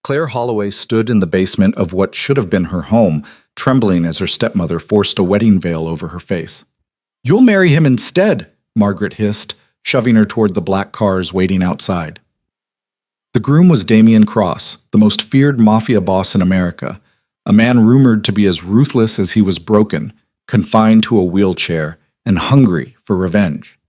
Claire Holloway stood in the basement of what should have been her home, trembling as her stepmother forced a wedding veil over her face. "You'll marry him instead," Margaret hissed, shoving her toward the black cars waiting outside. The groom was Damian Cross, the most feared mafia boss in America, a man rumored to be as ruthless as he was broken, confined to a wheelchair, and hungry for revenge.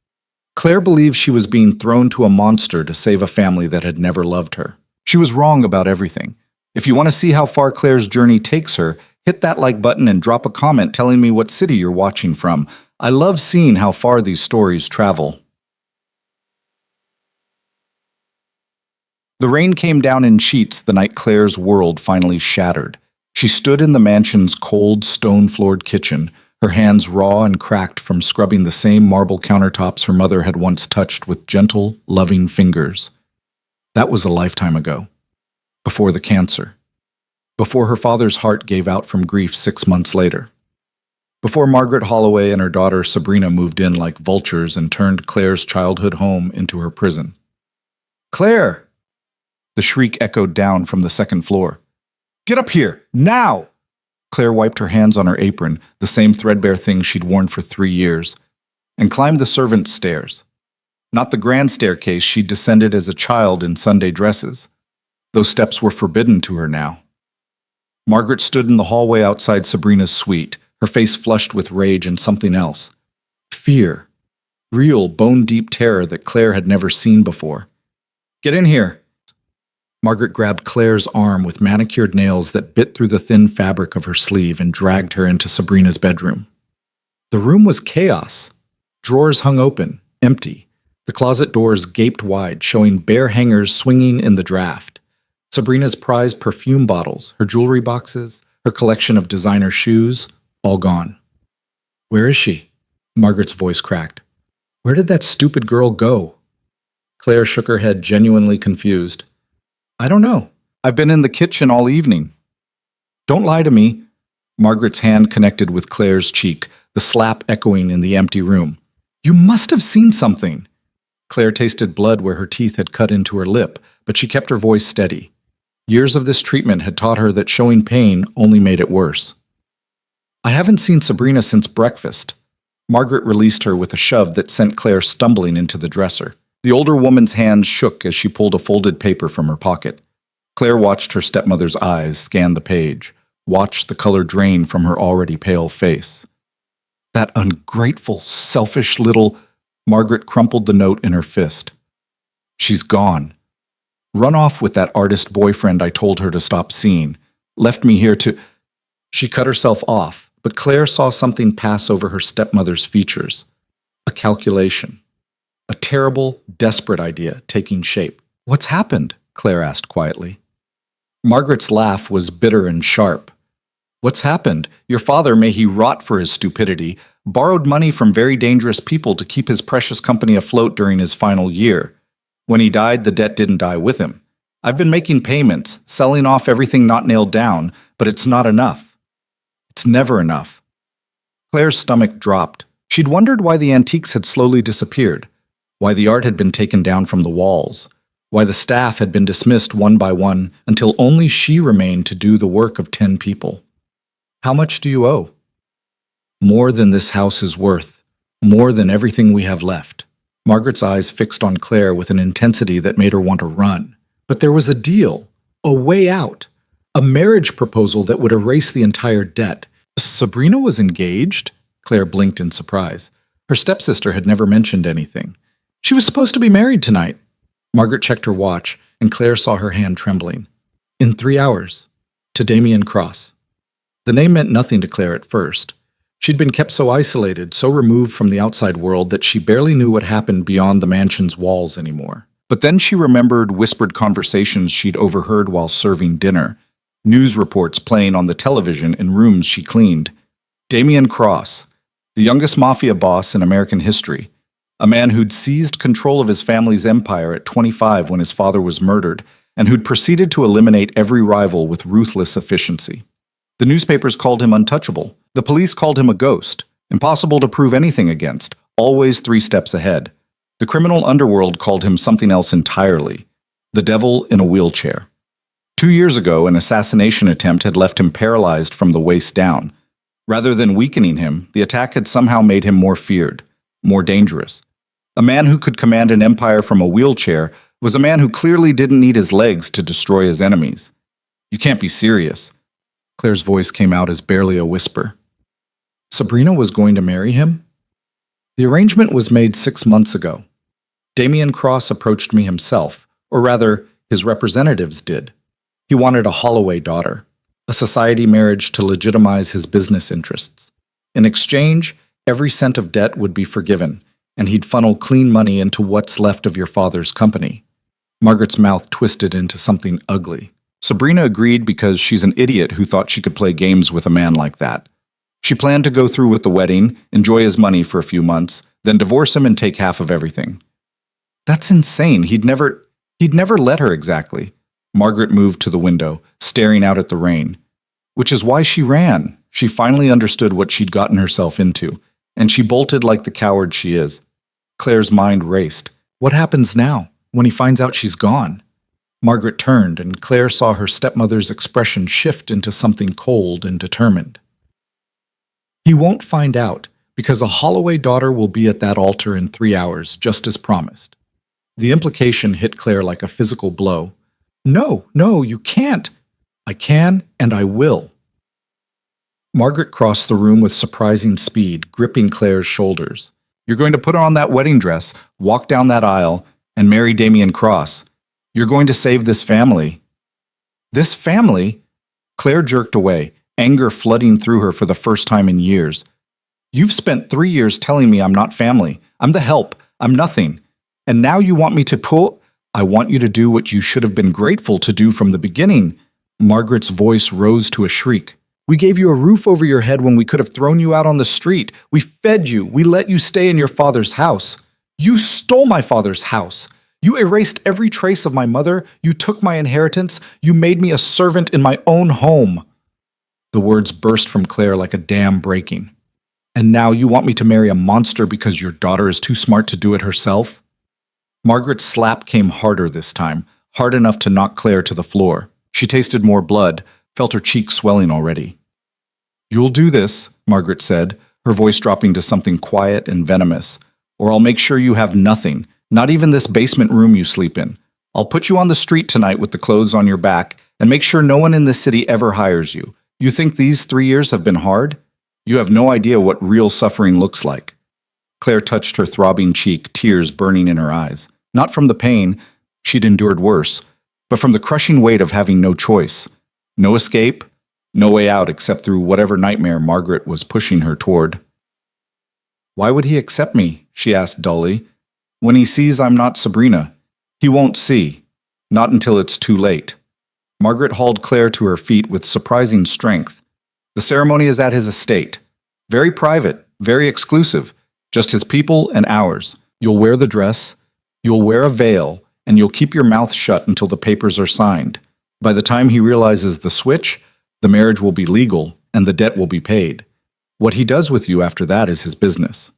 Claire believed she was being thrown to a monster to save a family that had never loved her. She was wrong about everything. If you want to see how far Claire's journey takes her, hit that like button and drop a comment telling me what city you're watching from. I love seeing how far these stories travel. The rain came down in sheets the night Claire's world finally shattered. She stood in the mansion's cold, stone-floored kitchen, her hands raw and cracked from scrubbing the same marble countertops her mother had once touched with gentle, loving fingers. That was a lifetime ago. Before the cancer. Before her father's heart gave out from grief 6 months later. Before Margaret Holloway and her daughter Sabrina moved in like vultures and turned Claire's childhood home into her prison. "Claire!" The shriek echoed down from the second floor. "Get up here, now!" Claire wiped her hands on her apron, the same threadbare thing she'd worn for 3 years, and climbed the servants' stairs. Not the grand staircase she'd descended as a child in Sunday dresses. Those steps were forbidden to her now. Margaret stood in the hallway outside Sabrina's suite, her face flushed with rage and something else. Fear. Real, bone-deep terror that Claire had never seen before. "Get in here!" Margaret grabbed Claire's arm with manicured nails that bit through the thin fabric of her sleeve and dragged her into Sabrina's bedroom. The room was chaos. Drawers hung open, empty. The closet doors gaped wide, showing bare hangers swinging in the draft. Sabrina's prized perfume bottles, her jewelry boxes, her collection of designer shoes, all gone. "Where is she?" Margaret's voice cracked. "Where did that stupid girl go?" Claire shook her head, genuinely confused. "I don't know. I've been in the kitchen all evening." "Don't lie to me." Margaret's hand connected with Claire's cheek, the slap echoing in the empty room. "You must have seen something." Claire tasted blood where her teeth had cut into her lip, but she kept her voice steady. Years of this treatment had taught her that showing pain only made it worse. "I haven't seen Sabrina since breakfast." Margaret released her with a shove that sent Claire stumbling into the dresser. The older woman's hand shook as she pulled a folded paper from her pocket. Claire watched her stepmother's eyes scan the page, watched the color drain from her already pale face. That ungrateful, selfish little... Margaret crumpled the note in her fist. "She's gone. Run off with that artist boyfriend I told her to stop seeing. Left me here to..." She cut herself off, but Claire saw something pass over her stepmother's features. A calculation. A terrible, desperate idea taking shape. "What's happened?" Claire asked quietly. Margaret's laugh was bitter and sharp. "What's happened? Your father, may he rot for his stupidity, borrowed money from very dangerous people to keep his precious company afloat during his final year. When he died, the debt didn't die with him. I've been making payments, selling off everything not nailed down, but it's not enough. It's never enough." Claire's stomach dropped. She'd wondered why the antiques had slowly disappeared, why the art had been taken down from the walls, why the staff had been dismissed one by one until only she remained to do the work of 10 people. "How much do you owe?" "More than this house is worth, more than everything we have left." Margaret's eyes fixed on Claire with an intensity that made her want to run. But there was a deal, a way out, a marriage proposal that would erase the entire debt. Sabrina was engaged? Claire blinked in surprise. Her stepsister had never mentioned anything. She was supposed to be married tonight. Margaret checked her watch, and Claire saw her hand trembling. "In 3 hours. To Damian Cross." The name meant nothing to Claire at first. She'd been kept so isolated, so removed from the outside world that she barely knew what happened beyond the mansion's walls anymore. But then she remembered whispered conversations she'd overheard while serving dinner, news reports playing on the television in rooms she cleaned. Damian Cross, the youngest mafia boss in American history, a man who'd seized control of his family's empire at 25 when his father was murdered, and who'd proceeded to eliminate every rival with ruthless efficiency. The newspapers called him untouchable. The police called him a ghost, impossible to prove anything against, always 3 steps ahead. The criminal underworld called him something else entirely, the devil in a wheelchair. 2 years ago, an assassination attempt had left him paralyzed from the waist down. Rather than weakening him, the attack had somehow made him more feared, more dangerous. A man who could command an empire from a wheelchair was a man who clearly didn't need his legs to destroy his enemies. You can't be serious. Claire's voice came out as barely a whisper. Sabrina was going to marry him? The arrangement was made 6 months ago. Damian Cross approached me himself, or rather, his representatives did. He wanted a Holloway daughter, a society marriage to legitimize his business interests. In exchange, every cent of debt would be forgiven, and he'd funnel clean money into what's left of your father's company. Margaret's mouth twisted into something ugly. Sabrina agreed because she's an idiot who thought she could play games with a man like that. She planned to go through with the wedding, enjoy his money for a few months, then divorce him and take half of everything. That's insane. He'd never let her exactly. Margaret moved to the window, staring out at the rain. Which is why she ran. She finally understood what she'd gotten herself into, and she bolted like the coward she is. Claire's mind raced. What happens now, when he finds out she's gone? Margaret turned, and Claire saw her stepmother's expression shift into something cold and determined. He won't find out, because a Holloway daughter will be at that altar in 3 hours, just as promised. The implication hit Claire like a physical blow. No, you can't. I can, and I will. Margaret crossed the room with surprising speed, gripping Claire's shoulders. You're going to put on that wedding dress, walk down that aisle, and marry Damian Cross. You're going to save this family. This family? Claire jerked away, anger flooding through her for the first time in years. You've spent 3 years telling me I'm not family. I'm the help. I'm nothing. And now you want me to pull? I want you to do what you should have been grateful to do from the beginning. Margaret's voice rose to a shriek. We gave you a roof over your head when we could have thrown you out on the street. We fed you. We let you stay in your father's house. You stole my father's house. You erased every trace of my mother. You took my inheritance. You made me a servant in my own home. The words burst from Claire like a dam breaking. And now you want me to marry a monster because your daughter is too smart to do it herself? Margaret's slap came harder this time, hard enough to knock Claire to the floor. She tasted more blood, felt her cheek swelling already. You'll do this, Margaret said, her voice dropping to something quiet and venomous, or I'll make sure you have nothing, not even this basement room you sleep in. I'll put you on the street tonight with the clothes on your back and make sure no one in this city ever hires you. You think these 3 years have been hard? You have no idea what real suffering looks like. Claire touched her throbbing cheek, tears burning in her eyes. Not from the pain, she'd endured worse, but from the crushing weight of having no choice. No escape, no way out except through whatever nightmare Margaret was pushing her toward. Why would he accept me? She asked dully. When he sees I'm not Sabrina, he won't see. Not until it's too late. Margaret hauled Claire to her feet with surprising strength. The ceremony is at his estate. Very private, very exclusive. Just his people and ours. You'll wear the dress, you'll wear a veil, and you'll keep your mouth shut until the papers are signed. By the time he realizes the switch, the marriage will be legal and the debt will be paid. What he does with you after that is his business.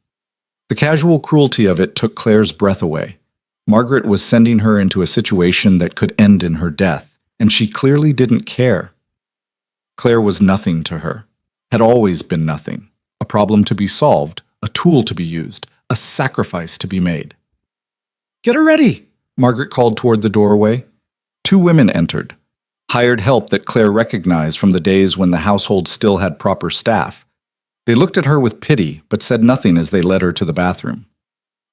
The casual cruelty of it took Claire's breath away. Margaret was sending her into a situation that could end in her death, and she clearly didn't care. Claire was nothing to her, had always been nothing, a problem to be solved, a tool to be used, a sacrifice to be made. Get her ready, Margaret called toward the doorway. 2 women entered, hired help that Claire recognized from the days when the household still had proper staff. They looked at her with pity, but said nothing as they led her to the bathroom.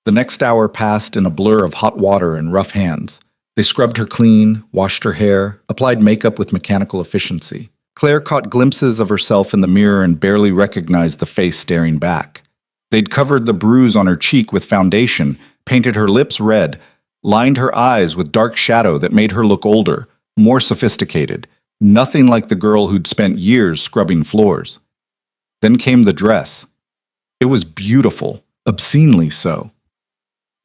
The next hour passed in a blur of hot water and rough hands. They scrubbed her clean, washed her hair, applied makeup with mechanical efficiency. Claire caught glimpses of herself in the mirror and barely recognized the face staring back. They'd covered the bruise on her cheek with foundation, painted her lips red, lined her eyes with dark shadow that made her look older, more sophisticated, nothing like the girl who'd spent years scrubbing floors. Then came the dress. It was beautiful, obscenely so.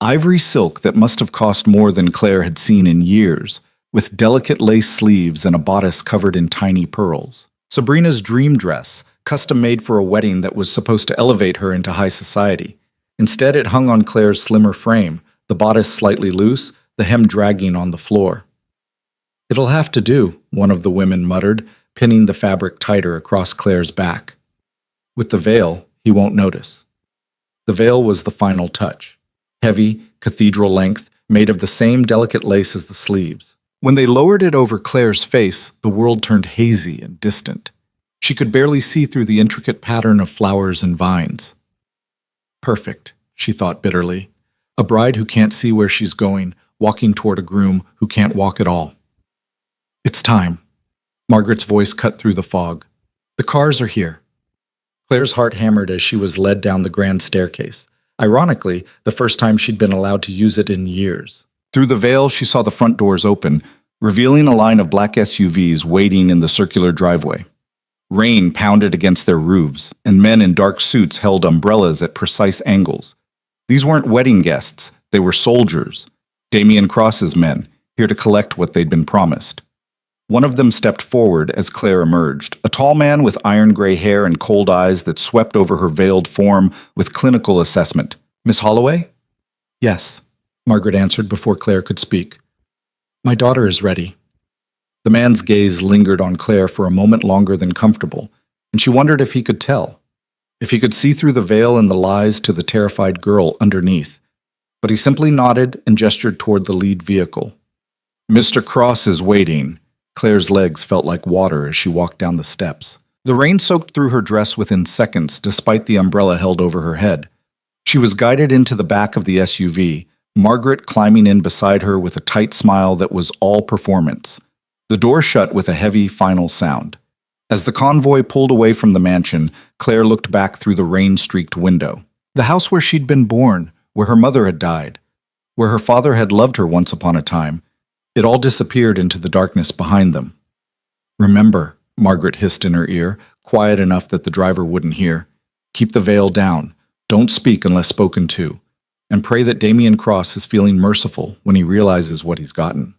Ivory silk that must have cost more than Claire had seen in years, with delicate lace sleeves and a bodice covered in tiny pearls. Sabrina's dream dress, custom-made for a wedding that was supposed to elevate her into high society. Instead, it hung on Claire's slimmer frame, the bodice slightly loose, the hem dragging on the floor. "It'll have to do," one of the women muttered, pinning the fabric tighter across Claire's back. With the veil, he won't notice. The veil was the final touch. Heavy, cathedral length, made of the same delicate lace as the sleeves. When they lowered it over Claire's face, the world turned hazy and distant. She could barely see through the intricate pattern of flowers and vines. Perfect, she thought bitterly. A bride who can't see where she's going, walking toward a groom who can't walk at all. "It's time." Margaret's voice cut through the fog. "The cars are here." Claire's heart hammered as she was led down the grand staircase. Ironically, the first time she'd been allowed to use it in years. Through the veil, she saw the front doors open, revealing a line of black SUVs waiting in the circular driveway. Rain pounded against their roofs, and men in dark suits held umbrellas at precise angles. These weren't wedding guests, they were soldiers. Damien Cross's men, here to collect what they'd been promised. One of them stepped forward as Claire emerged, a tall man with iron-gray hair and cold eyes that swept over her veiled form with clinical assessment. "Miss Holloway?" "Yes," Margaret answered before Claire could speak. "My daughter is ready." The man's gaze lingered on Claire for a moment longer than comfortable, and she wondered if he could tell, if he could see through the veil and the lies to the terrified girl underneath. But he simply nodded and gestured toward the lead vehicle. "Mr. Cross is waiting." Claire's legs felt like water as she walked down the steps. The rain soaked through her dress within seconds, despite the umbrella held over her head. She was guided into the back of the SUV, Margaret climbing in beside her with a tight smile that was all performance. The door shut with a heavy, final sound. As the convoy pulled away from the mansion, Claire looked back through the rain-streaked window. The house where she'd been born, where her mother had died, where her father had loved her once upon a time. It all disappeared into the darkness behind them. "Remember," Margaret hissed in her ear, quiet enough that the driver wouldn't hear. "Keep the veil down. Don't speak unless spoken to. And pray that Damien Cross is feeling merciful when he realizes what he's gotten."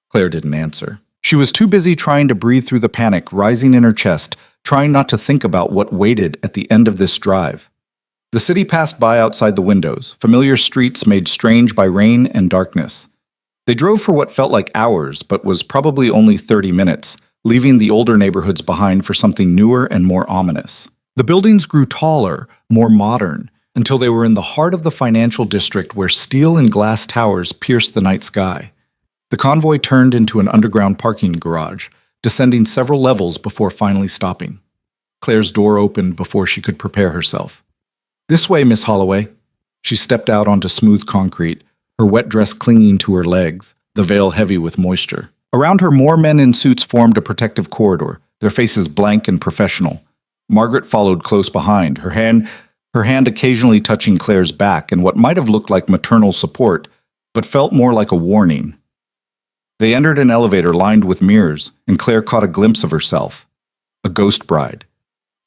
Claire didn't answer. She was too busy trying to breathe through the panic rising in her chest, trying not to think about what waited at the end of this drive. The city passed by outside the windows, familiar streets made strange by rain and darkness. They drove for what felt like hours, but was probably only 30 minutes, leaving the older neighborhoods behind for something newer and more ominous. The buildings grew taller, more modern, until they were in the heart of the financial district where steel and glass towers pierced the night sky. The convoy turned into an underground parking garage, descending several levels before finally stopping. Claire's door opened before she could prepare herself. "This way, Miss Holloway." She stepped out onto smooth concrete, her wet dress clinging to her legs, the veil heavy with moisture. Around her, more men in suits formed a protective corridor, their faces blank and professional. Margaret followed close behind, her hand occasionally touching Claire's back in what might have looked like maternal support, but felt more like a warning. They entered an elevator lined with mirrors, and Claire caught a glimpse of herself. A ghost bride,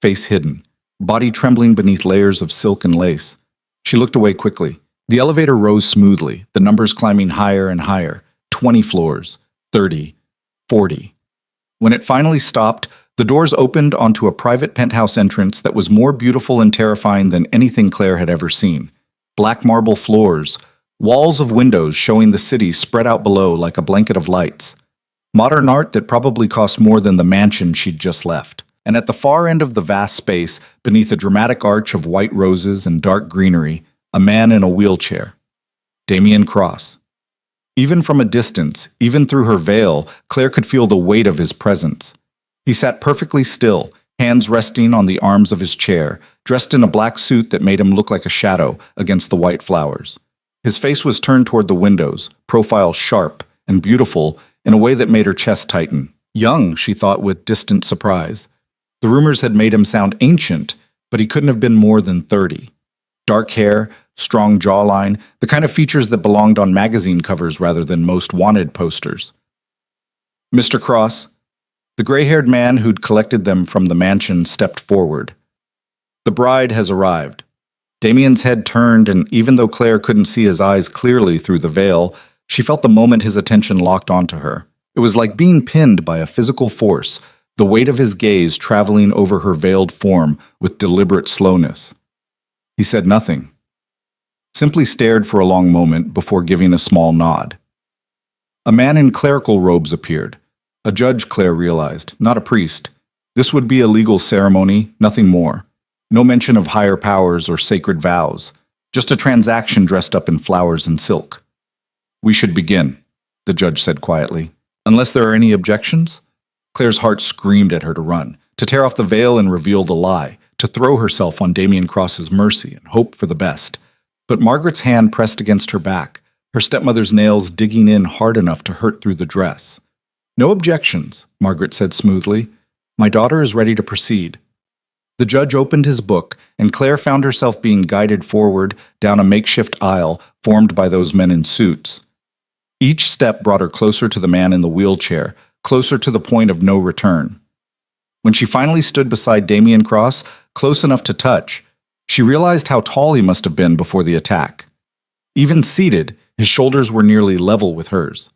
face hidden, body trembling beneath layers of silk and lace. She looked away quickly. The elevator rose smoothly, the numbers climbing higher and higher, 20 floors, 30, 40. When it finally stopped, the doors opened onto a private penthouse entrance that was more beautiful and terrifying than anything Claire had ever seen. Black marble floors, walls of windows showing the city spread out below like a blanket of lights. Modern art that probably cost more than the mansion she'd just left. And at the far end of the vast space, beneath a dramatic arch of white roses and dark greenery, a man in a wheelchair. Damien Cross. Even from a distance, even through her veil, Claire could feel the weight of his presence. He sat perfectly still, hands resting on the arms of his chair, dressed in a black suit that made him look like a shadow against the white flowers. His face was turned toward the windows, profile sharp and beautiful in a way that made her chest tighten. Young, she thought with distant surprise. The rumors had made him sound ancient, but he couldn't have been more than 30. Dark hair, strong jawline, the kind of features that belonged on magazine covers rather than most wanted posters. "Mr. Cross." The gray-haired man who'd collected them from the mansion stepped forward. "The bride has arrived." Damien's head turned, and even though Claire couldn't see his eyes clearly through the veil, she felt the moment his attention locked onto her. It was like being pinned by a physical force, the weight of his gaze traveling over her veiled form with deliberate slowness. He said nothing, simply stared for a long moment before giving a small nod. A man in clerical robes appeared. A judge, Claire realized, not a priest. This would be a legal ceremony, nothing more. No mention of higher powers or sacred vows. Just a transaction dressed up in flowers and silk. "We should begin," the judge said quietly. "Unless there are any objections?" Claire's heart screamed at her to run, to tear off the veil and reveal the lie, to throw herself on Damien Cross's mercy and hope for the best. But Margaret's hand pressed against her back, her stepmother's nails digging in hard enough to hurt through the dress. "No objections," Margaret said smoothly. "My daughter is ready to proceed." The judge opened his book, and Claire found herself being guided forward down a makeshift aisle formed by those men in suits. Each step brought her closer to the man in the wheelchair, closer to the point of no return. When she finally stood beside Damien Cross, close enough to touch, she realized how tall he must have been before the attack. Even seated, his shoulders were nearly level with hers.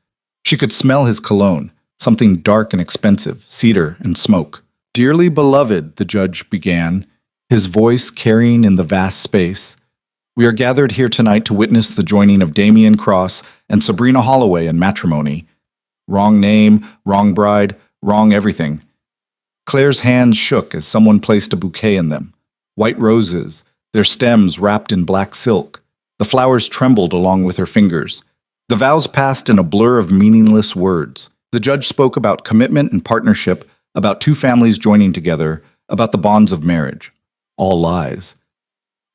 She could smell his cologne, something dark and expensive, cedar and smoke. "Dearly beloved," the judge began, his voice carrying in the vast space, "we are gathered here tonight to witness the joining of Damien Cross and Sabrina Holloway in matrimony. Wrong name, wrong bride, wrong everything." Claire's hands shook as someone placed a bouquet in them. White roses, their stems wrapped in black silk. The flowers trembled along with her fingers. The vows passed in a blur of meaningless words. The judge spoke about commitment and partnership, about two families joining together, about the bonds of marriage. All lies.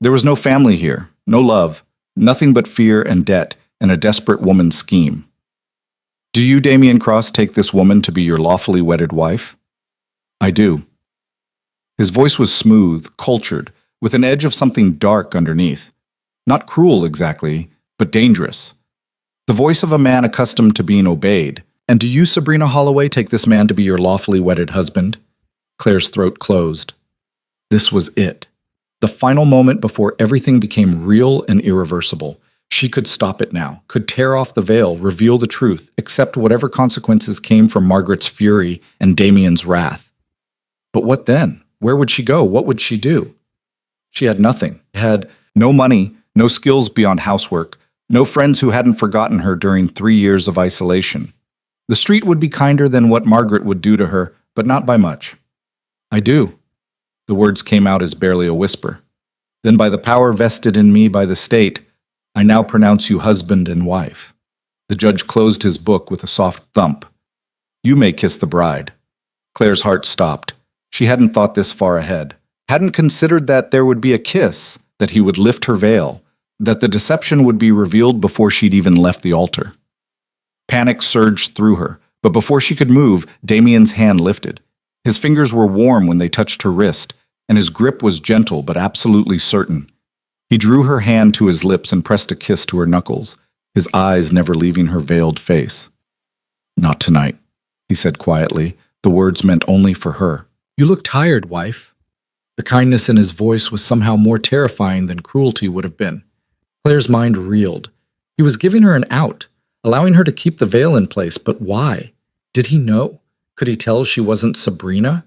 There was no family here, no love, nothing but fear and debt and a desperate woman's scheme. "Do you, Damien Cross, take this woman to be your lawfully wedded wife?" "I do." His voice was smooth, cultured, with an edge of something dark underneath. Not cruel exactly, but dangerous. The voice of a man accustomed to being obeyed. "And do you, Sabrina Holloway, take this man to be your lawfully wedded husband?" Claire's throat closed. This was it. The final moment before everything became real and irreversible. She could stop it now, could tear off the veil, reveal the truth, accept whatever consequences came from Margaret's fury and Damien's wrath. But what then? Where would she go? What would she do? She had nothing. Had no money, no skills beyond housework, no friends who hadn't forgotten her during 3 years of isolation. The street would be kinder than what Margaret would do to her, but not by much. "I do." The words came out as barely a whisper. "Then by the power vested in me by the state, I now pronounce you husband and wife." The judge closed his book with a soft thump. "You may kiss the bride." Claire's heart stopped. She hadn't thought this far ahead. Hadn't considered that there would be a kiss, that he would lift her veil, that the deception would be revealed before she'd even left the altar. Panic surged through her, but before she could move, Damien's hand lifted. His fingers were warm when they touched her wrist, and his grip was gentle but absolutely certain. He drew her hand to his lips and pressed a kiss to her knuckles, his eyes never leaving her veiled face. "Not tonight," he said quietly, the words meant only for her. "You look tired, wife." The kindness in his voice was somehow more terrifying than cruelty would have been. Claire's mind reeled. He was giving her an out, allowing her to keep the veil in place, but why? Did he know? Could he tell she wasn't Sabrina?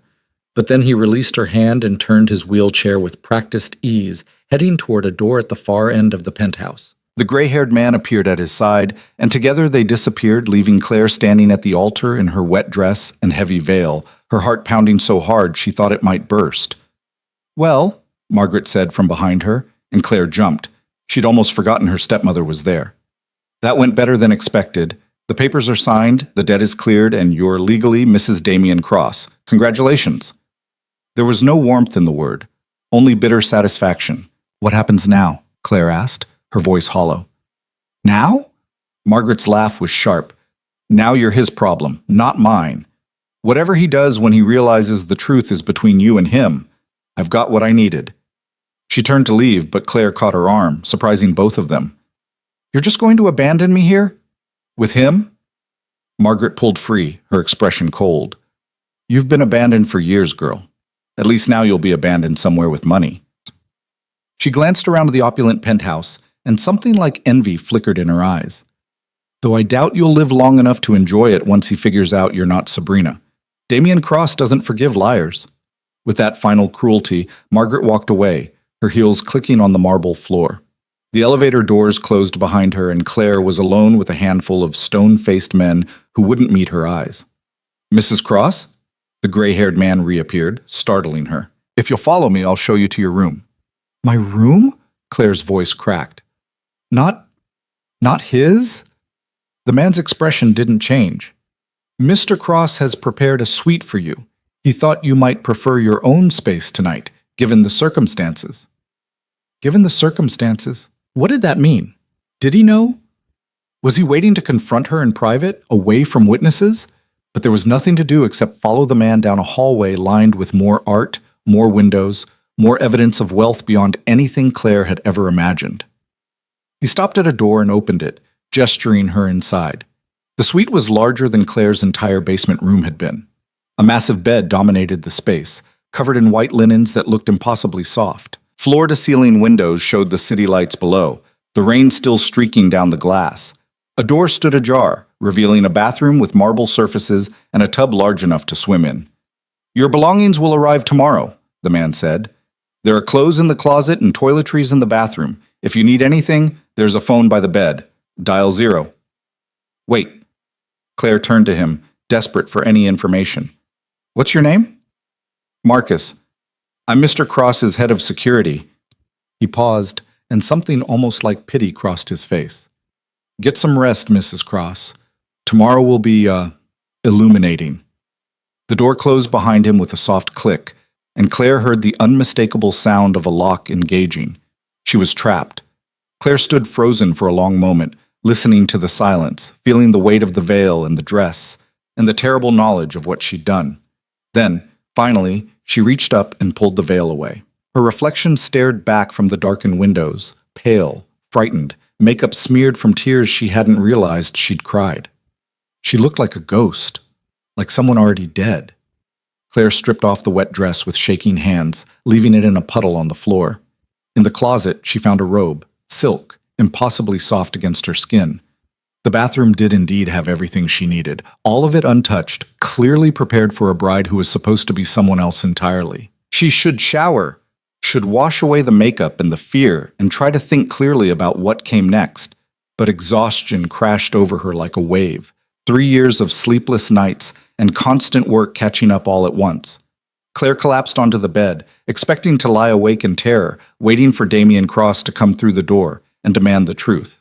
But then he released her hand and turned his wheelchair with practiced ease, heading toward a door at the far end of the penthouse. The gray-haired man appeared at his side, and together they disappeared, leaving Claire standing at the altar in her wet dress and heavy veil, her heart pounding so hard she thought it might burst. "Well," Margaret said from behind her, and Claire jumped. She'd almost forgotten her stepmother was there. "That went better than expected. The papers are signed, the debt is cleared, and you're legally Mrs. Damien Cross. Congratulations." There was no warmth in the word, only bitter satisfaction. "What happens now?" Claire asked, her voice hollow. "Now?" Margaret's laugh was sharp. "Now you're his problem, not mine. Whatever he does when he realizes the truth is between you and him, I've got what I needed." She turned to leave, but Claire caught her arm, surprising both of them. "You're just going to abandon me here? With him?" Margaret pulled free, her expression cold. "You've been abandoned for years, girl. At least now you'll be abandoned somewhere with money." She glanced around the opulent penthouse, and something like envy flickered in her eyes. "Though I doubt you'll live long enough to enjoy it once he figures out you're not Sabrina. Damien Cross doesn't forgive liars." With that final cruelty, Margaret walked away, her heels clicking on the marble floor. The elevator doors closed behind her, and Claire was alone with a handful of stone-faced men who wouldn't meet her eyes. "Mrs. Cross?" The gray-haired man reappeared, startling her. "If you'll follow me, I'll show you to your room." "My room?" Claire's voice cracked. Not his?" The man's expression didn't change. "Mr. Cross has prepared a suite for you. He thought you might prefer your own space tonight, given the circumstances." Given the circumstances? What did that mean? Did he know? Was he waiting to confront her in private, away from witnesses? But there was nothing to do except follow the man down a hallway lined with more art, more windows, more evidence of wealth beyond anything Claire had ever imagined. He stopped at a door and opened it, gesturing her inside. The suite was larger than Claire's entire basement room had been. A massive bed dominated the space, covered in white linens that looked impossibly soft. Floor-to-ceiling windows showed the city lights below, the rain still streaking down the glass. A door stood ajar, revealing a bathroom with marble surfaces and a tub large enough to swim in. "Your belongings will arrive tomorrow," the man said. "There are clothes in the closet and toiletries in the bathroom. If you need anything, there's a phone by the bed. Dial 0. "Wait." Claire turned to him, desperate for any information. "What's your name?" "Marcus. I'm Mr. Cross's head of security." He paused, and something almost like pity crossed his face. "Get some rest, Mrs. Cross. Tomorrow will be, illuminating." The door closed behind him with a soft click, and Claire heard the unmistakable sound of a lock engaging. She was trapped. Claire stood frozen for a long moment, listening to the silence, feeling the weight of the veil and the dress, and the terrible knowledge of what she'd done. Then, finally, she reached up and pulled the veil away. Her reflection stared back from the darkened windows, pale, frightened, makeup smeared from tears she hadn't realized she'd cried. She looked like a ghost, like someone already dead. Claire stripped off the wet dress with shaking hands, leaving it in a puddle on the floor. In the closet, she found a robe, silk, impossibly soft against her skin. The bathroom did indeed have everything she needed, all of it untouched, clearly prepared for a bride who was supposed to be someone else entirely. She should shower, should wash away the makeup and the fear, and try to think clearly about what came next. But exhaustion crashed over her like a wave. 3 years of sleepless nights and constant work catching up all at once. Claire collapsed onto the bed, expecting to lie awake in terror, waiting for Damien Cross to come through the door and demand the truth.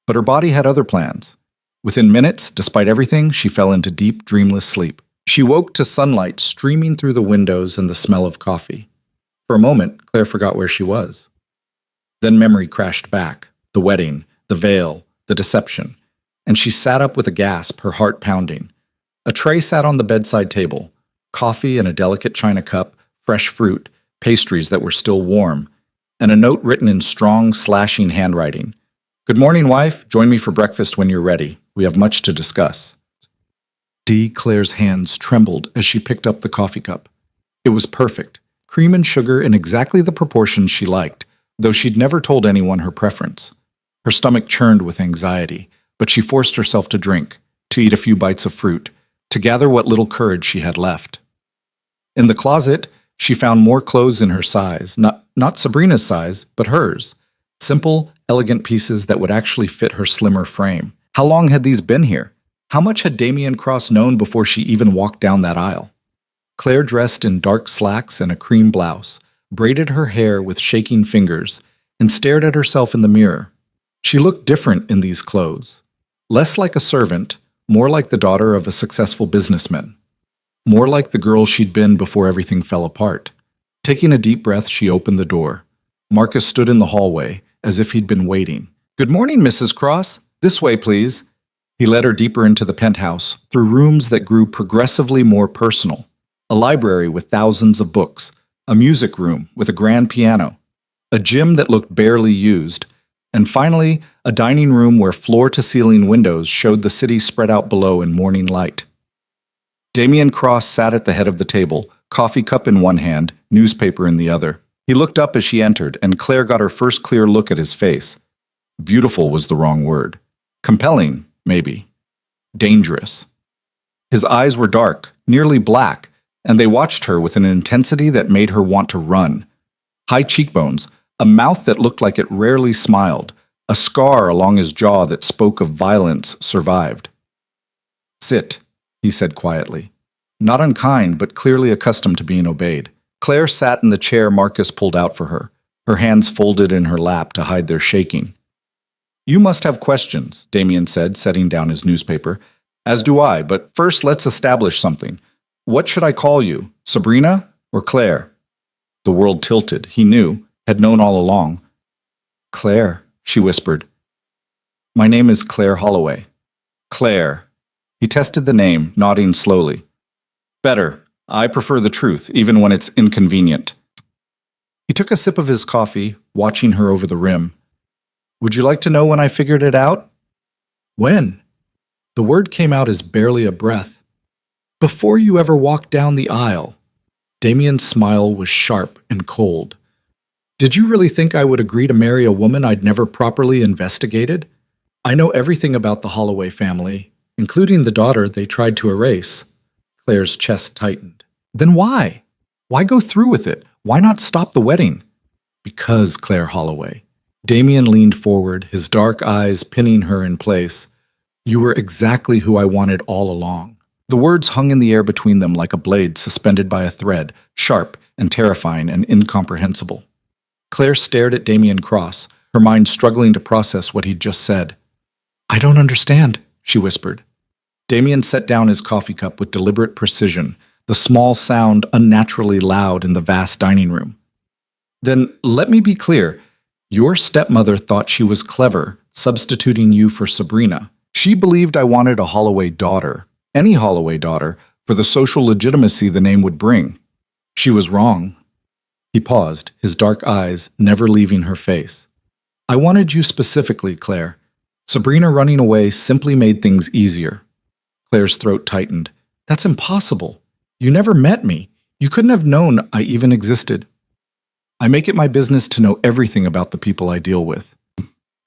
But her body had other plans. Within minutes, despite everything, she fell into deep, dreamless sleep. She woke to sunlight streaming through the windows and the smell of coffee. For a moment, Claire forgot where she was. Then memory crashed back, the wedding, the veil, the deception, and she sat up with a gasp, her heart pounding. A tray sat on the bedside table, coffee in a delicate china cup, fresh fruit, pastries that were still warm, and a note written in strong, slashing handwriting. "Good morning, wife. Join me for breakfast when you're ready. We have much to discuss." Claire's hands trembled as she picked up the coffee cup. It was perfect, cream and sugar in exactly the proportions she liked, though she'd never told anyone her preference. Her stomach churned with anxiety, but she forced herself to drink, to eat a few bites of fruit, to gather what little courage she had left. In the closet, she found more clothes in her size, not Sabrina's size, but hers. Simple, elegant pieces that would actually fit her slimmer frame. How long had these been here? How much had Damien Cross known before she even walked down that aisle? Claire dressed in dark slacks and a cream blouse, braided her hair with shaking fingers, and stared at herself in the mirror. She looked different in these clothes. Less like a servant, more like the daughter of a successful businessman. More like the girl she'd been before everything fell apart. Taking a deep breath, she opened the door. Marcus stood in the hallway, as if he'd been waiting. "Good morning, Mrs. Cross. This way, please." He led her deeper into the penthouse, through rooms that grew progressively more personal. A library with thousands of books, a music room with a grand piano, a gym that looked barely used, and finally, a dining room where floor-to-ceiling windows showed the city spread out below in morning light. Damien Cross sat at the head of the table, coffee cup in one hand, newspaper in the other. He looked up as she entered, and Claire got her first clear look at his face. Beautiful was the wrong word. Compelling, maybe. Dangerous. His eyes were dark, nearly black, and they watched her with an intensity that made her want to run. High cheekbones, a mouth that looked like it rarely smiled, a scar along his jaw that spoke of violence survived. "Sit," he said quietly. Not unkind, but clearly accustomed to being obeyed. Claire sat in the chair Marcus pulled out for her, her hands folded in her lap to hide their shaking. "You must have questions," Damien said, setting down his newspaper. "As do I, but first let's establish something. What should I call you, Sabrina or Claire?" The world tilted. He knew, had known all along. "Claire," she whispered. "My name is Claire Holloway." "Claire." He tested the name, nodding slowly. "Better. I prefer the truth, even when it's inconvenient." He took a sip of his coffee, watching her over the rim. "Would you like to know when I figured it out?" "When?" The word came out as barely a breath. "Before you ever walked down the aisle." Damien's smile was sharp and cold. "Did you really think I would agree to marry a woman I'd never properly investigated? I know everything about the Holloway family, including the daughter they tried to erase." Claire's chest tightened. "Then why? Why go through with it? Why not stop the wedding?" "Because, Claire Holloway." Damien leaned forward, his dark eyes pinning her in place. "You were exactly who I wanted all along." The words hung in the air between them like a blade suspended by a thread, sharp and terrifying and incomprehensible. Claire stared at Damien Cross, her mind struggling to process what he'd just said. "I don't understand," she whispered. Damien set down his coffee cup with deliberate precision, the small sound unnaturally loud in the vast dining room. "Then let me be clear. Your stepmother thought she was clever, substituting you for Sabrina. She believed I wanted a Holloway daughter, any Holloway daughter, for the social legitimacy the name would bring. She was wrong." He paused, his dark eyes never leaving her face. "I wanted you specifically, Claire. Sabrina running away simply made things easier." Claire's throat tightened. "That's impossible. You never met me. You couldn't have known I even existed." "I make it my business to know everything about the people I deal with."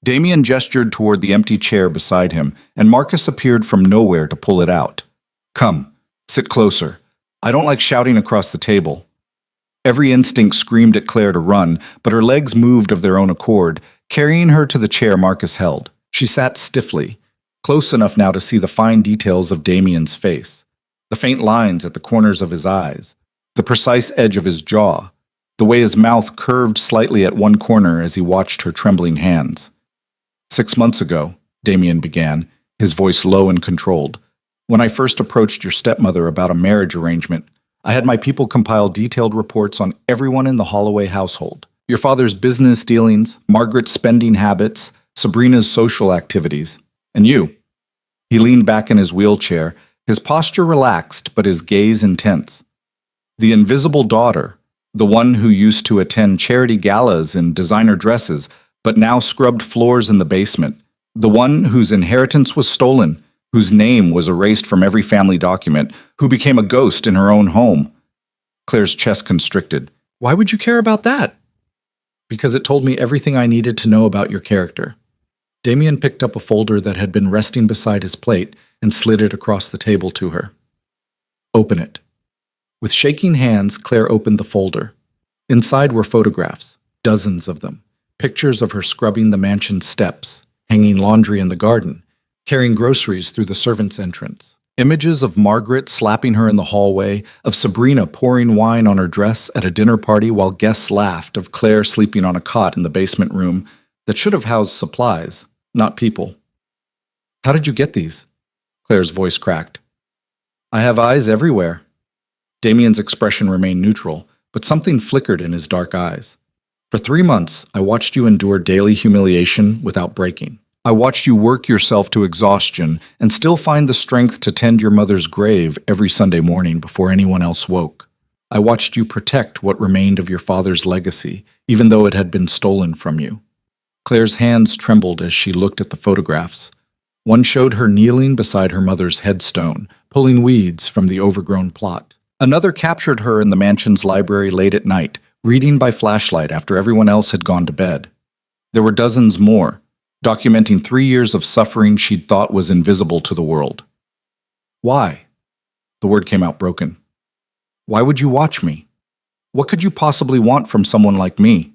Damien gestured toward the empty chair beside him, and Marcus appeared from nowhere to pull it out. "Come, sit closer. I don't like shouting across the table." Every instinct screamed at Claire to run, but her legs moved of their own accord, carrying her to the chair Marcus held. She sat stiffly, close enough now to see the fine details of Damien's face, the faint lines at the corners of his eyes, the precise edge of his jaw, the way his mouth curved slightly at one corner as he watched her trembling hands. "6 months ago," Damien began, his voice low and controlled, "when I first approached your stepmother about a marriage arrangement, I had my people compile detailed reports on everyone in the Holloway household. Your father's business dealings, Margaret's spending habits, Sabrina's social activities, and you." He leaned back in his wheelchair, his posture relaxed but his gaze intense. "The invisible daughter, the one who used to attend charity galas in designer dresses, but now scrubbed floors in the basement, the one whose inheritance was stolen, whose name was erased from every family document, who became a ghost in her own home." Claire's chest constricted. "Why would you care about that?" "Because it told me everything I needed to know about your character." Damien picked up a folder that had been resting beside his plate and slid it across the table to her. "Open it." With shaking hands, Claire opened the folder. Inside were photographs, dozens of them, pictures of her scrubbing the mansion's steps, hanging laundry in the garden, carrying groceries through the servants' entrance. Images of Margaret slapping her in the hallway, of Sabrina pouring wine on her dress at a dinner party while guests laughed, of Claire sleeping on a cot in the basement room that should have housed supplies, not people. "How did you get these?" Claire's voice cracked. "I have eyes everywhere." Damien's expression remained neutral, but something flickered in his dark eyes. "For 3 months, I watched you endure daily humiliation without breaking. I watched you work yourself to exhaustion and still find the strength to tend your mother's grave every Sunday morning before anyone else woke. I watched you protect what remained of your father's legacy, even though it had been stolen from you." Claire's hands trembled as she looked at the photographs. One showed her kneeling beside her mother's headstone, pulling weeds from the overgrown plot. Another captured her in the mansion's library late at night, reading by flashlight after everyone else had gone to bed. There were dozens more, documenting 3 years of suffering she'd thought was invisible to the world. "Why?" The word came out broken. "Why would you watch me? What could you possibly want from someone like me?"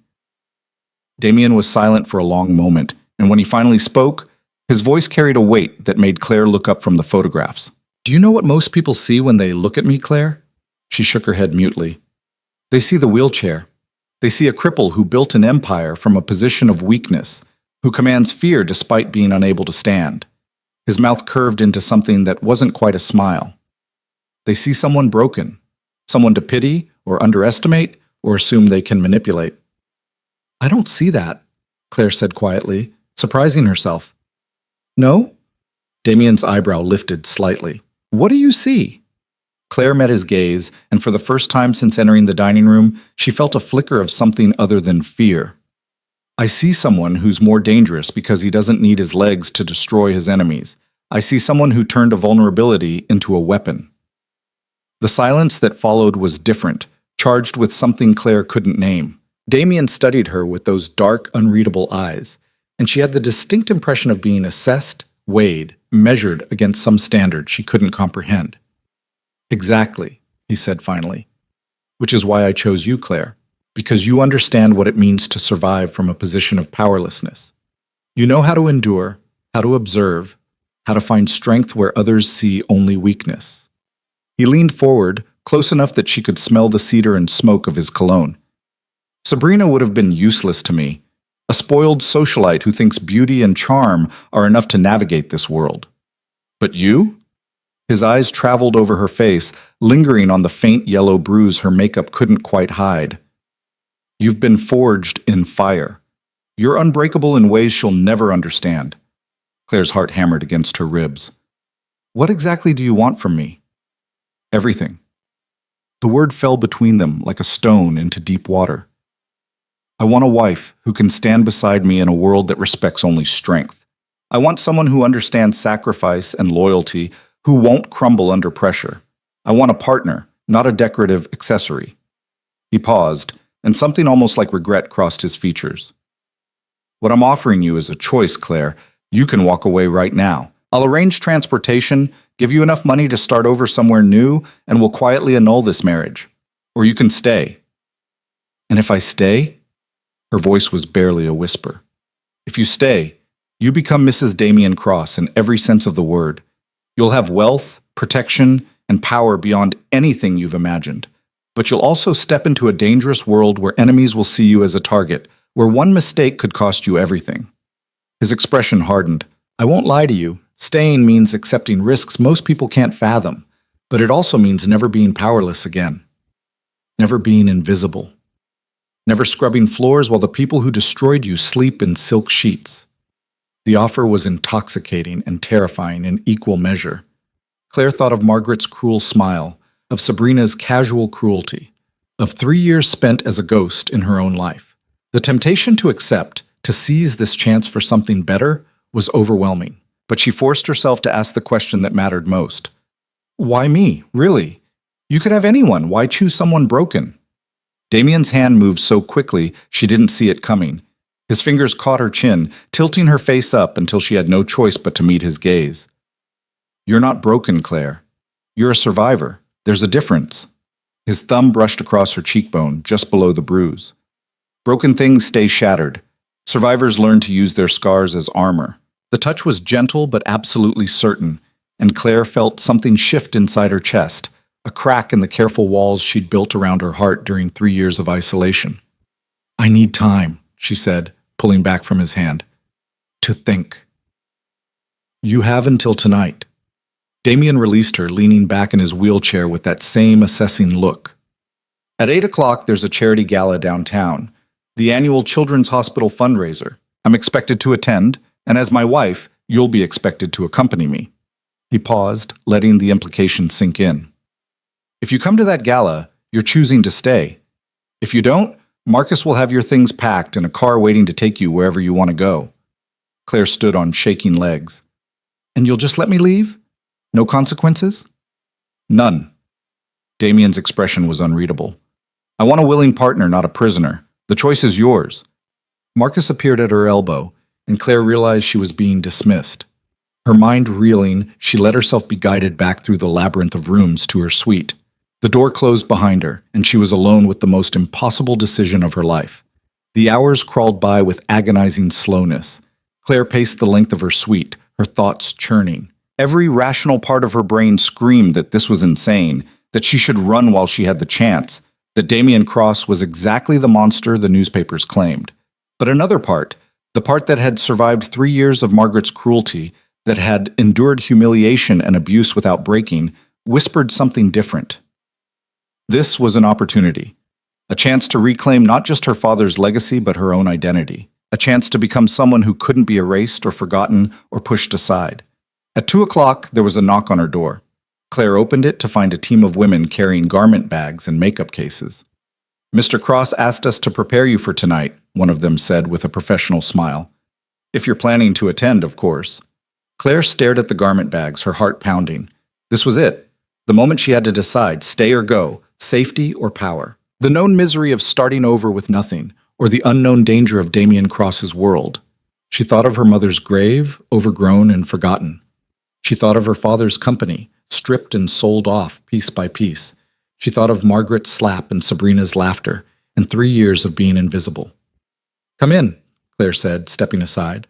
Damien was silent for a long moment, and when he finally spoke, his voice carried a weight that made Claire look up from the photographs. "Do you know what most people see when they look at me, Claire?" She shook her head mutely. "They see the wheelchair. They see a cripple who built an empire from a position of weakness, who commands fear despite being unable to stand." His mouth curved into something that wasn't quite a smile. "They see someone broken, someone to pity or underestimate or assume they can manipulate." "I don't see that," Claire said quietly, surprising herself. "No?" Damien's eyebrow lifted slightly. "What do you see?" Claire met his gaze, and for the first time since entering the dining room, she felt a flicker of something other than fear. "I see someone who's more dangerous because he doesn't need his legs to destroy his enemies. I see someone who turned a vulnerability into a weapon." The silence that followed was different, charged with something Claire couldn't name. Damien studied her with those dark, unreadable eyes, and she had the distinct impression of being assessed, weighed, measured against some standard she couldn't comprehend. "Exactly," he said finally. "Which is why I chose you, Claire. Because you understand what it means to survive from a position of powerlessness. You know how to endure, how to observe, how to find strength where others see only weakness." He leaned forward, close enough that she could smell the cedar and smoke of his cologne. "Sabrina would have been useless to me, a spoiled socialite who thinks beauty and charm are enough to navigate this world. But you?" His eyes traveled over her face, lingering on the faint yellow bruise her makeup couldn't quite hide. "You've been forged in fire. You're unbreakable in ways she'll never understand." Claire's heart hammered against her ribs. "What exactly do you want from me?" "Everything." The word fell between them like a stone into deep water. "I want a wife who can stand beside me in a world that respects only strength. I want someone who understands sacrifice and loyalty, who won't crumble under pressure. I want a partner, not a decorative accessory." He paused, and something almost like regret crossed his features. "What I'm offering you is a choice, Claire. You can walk away right now. I'll arrange transportation, give you enough money to start over somewhere new, and we'll quietly annul this marriage. Or you can stay." "And if I stay?" Her voice was barely a whisper. "If you stay, you become Mrs. Damien Cross in every sense of the word. You'll have wealth, protection, and power beyond anything you've imagined. But you'll also step into a dangerous world where enemies will see you as a target, where one mistake could cost you everything." His expression hardened. "I won't lie to you. Staying means accepting risks most people can't fathom, but it also means never being powerless again. Never being invisible. Never scrubbing floors while the people who destroyed you sleep in silk sheets." The offer was intoxicating and terrifying in equal measure. Claire thought of Margaret's cruel smile, of Sabrina's casual cruelty, of 3 years spent as a ghost in her own life. The temptation to accept, to seize this chance for something better, was overwhelming. But she forced herself to ask the question that mattered most. "Why me, really? You could have anyone. Why choose someone broken?" Damien's hand moved so quickly she didn't see it coming. His fingers caught her chin, tilting her face up until she had no choice but to meet his gaze. "You're not broken, Claire. You're a survivor. There's a difference." His thumb brushed across her cheekbone, just below the bruise. "Broken things stay shattered. Survivors learn to use their scars as armor." The touch was gentle but absolutely certain, and Claire felt something shift inside her chest, a crack in the careful walls she'd built around her heart during 3 years of isolation. "I need time," she said, pulling back from his hand. "To think." "You have until tonight." Damien released her, leaning back in his wheelchair with that same assessing look. "At 8 o'clock, there's a charity gala downtown, the annual Children's Hospital fundraiser. I'm expected to attend, and as my wife, you'll be expected to accompany me." He paused, letting the implication sink in. "If you come to that gala, you're choosing to stay. If you don't, Marcus will have your things packed and a car waiting to take you wherever you want to go." Claire stood on shaking legs. "And you'll just let me leave? No consequences?" "None." Damien's expression was unreadable. "I want a willing partner, not a prisoner. The choice is yours." Marcus appeared at her elbow, and Claire realized she was being dismissed. Her mind reeling, she let herself be guided back through the labyrinth of rooms to her suite. The door closed behind her, and she was alone with the most impossible decision of her life. The hours crawled by with agonizing slowness. Claire paced the length of her suite, her thoughts churning. Every rational part of her brain screamed that this was insane, that she should run while she had the chance, that Damien Cross was exactly the monster the newspapers claimed. But another part, the part that had survived 3 years of Margaret's cruelty, that had endured humiliation and abuse without breaking, whispered something different. This was an opportunity. A chance to reclaim not just her father's legacy, but her own identity. A chance to become someone who couldn't be erased or forgotten or pushed aside. At 2 o'clock, there was a knock on her door. Claire opened it to find a team of women carrying garment bags and makeup cases. "Mr. Cross asked us to prepare you for tonight," one of them said with a professional smile. "If you're planning to attend, of course." Claire stared at the garment bags, her heart pounding. This was it. The moment she had to decide, stay or go, safety or power. The known misery of starting over with nothing, or the unknown danger of Damien Cross's world. She thought of her mother's grave, overgrown and forgotten. She thought of her father's company, stripped and sold off piece by piece. She thought of Margaret's slap and Sabrina's laughter, and 3 years of being invisible. "Come in," Claire said, stepping aside.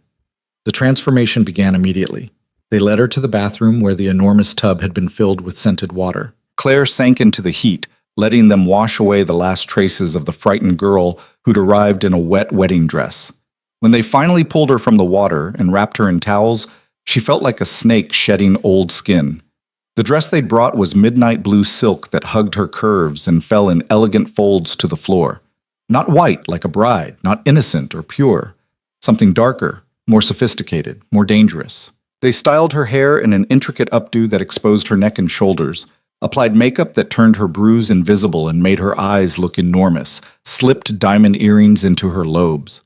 The transformation began immediately. They led her to the bathroom where the enormous tub had been filled with scented water. Claire sank into the heat, letting them wash away the last traces of the frightened girl who'd arrived in a wet wedding dress. When they finally pulled her from the water and wrapped her in towels, she felt like a snake shedding old skin. The dress they'd brought was midnight blue silk that hugged her curves and fell in elegant folds to the floor. Not white like a bride, not innocent or pure. Something darker, more sophisticated, more dangerous. They styled her hair in an intricate updo that exposed her neck and shoulders, applied makeup that turned her bruise invisible and made her eyes look enormous, slipped diamond earrings into her lobes.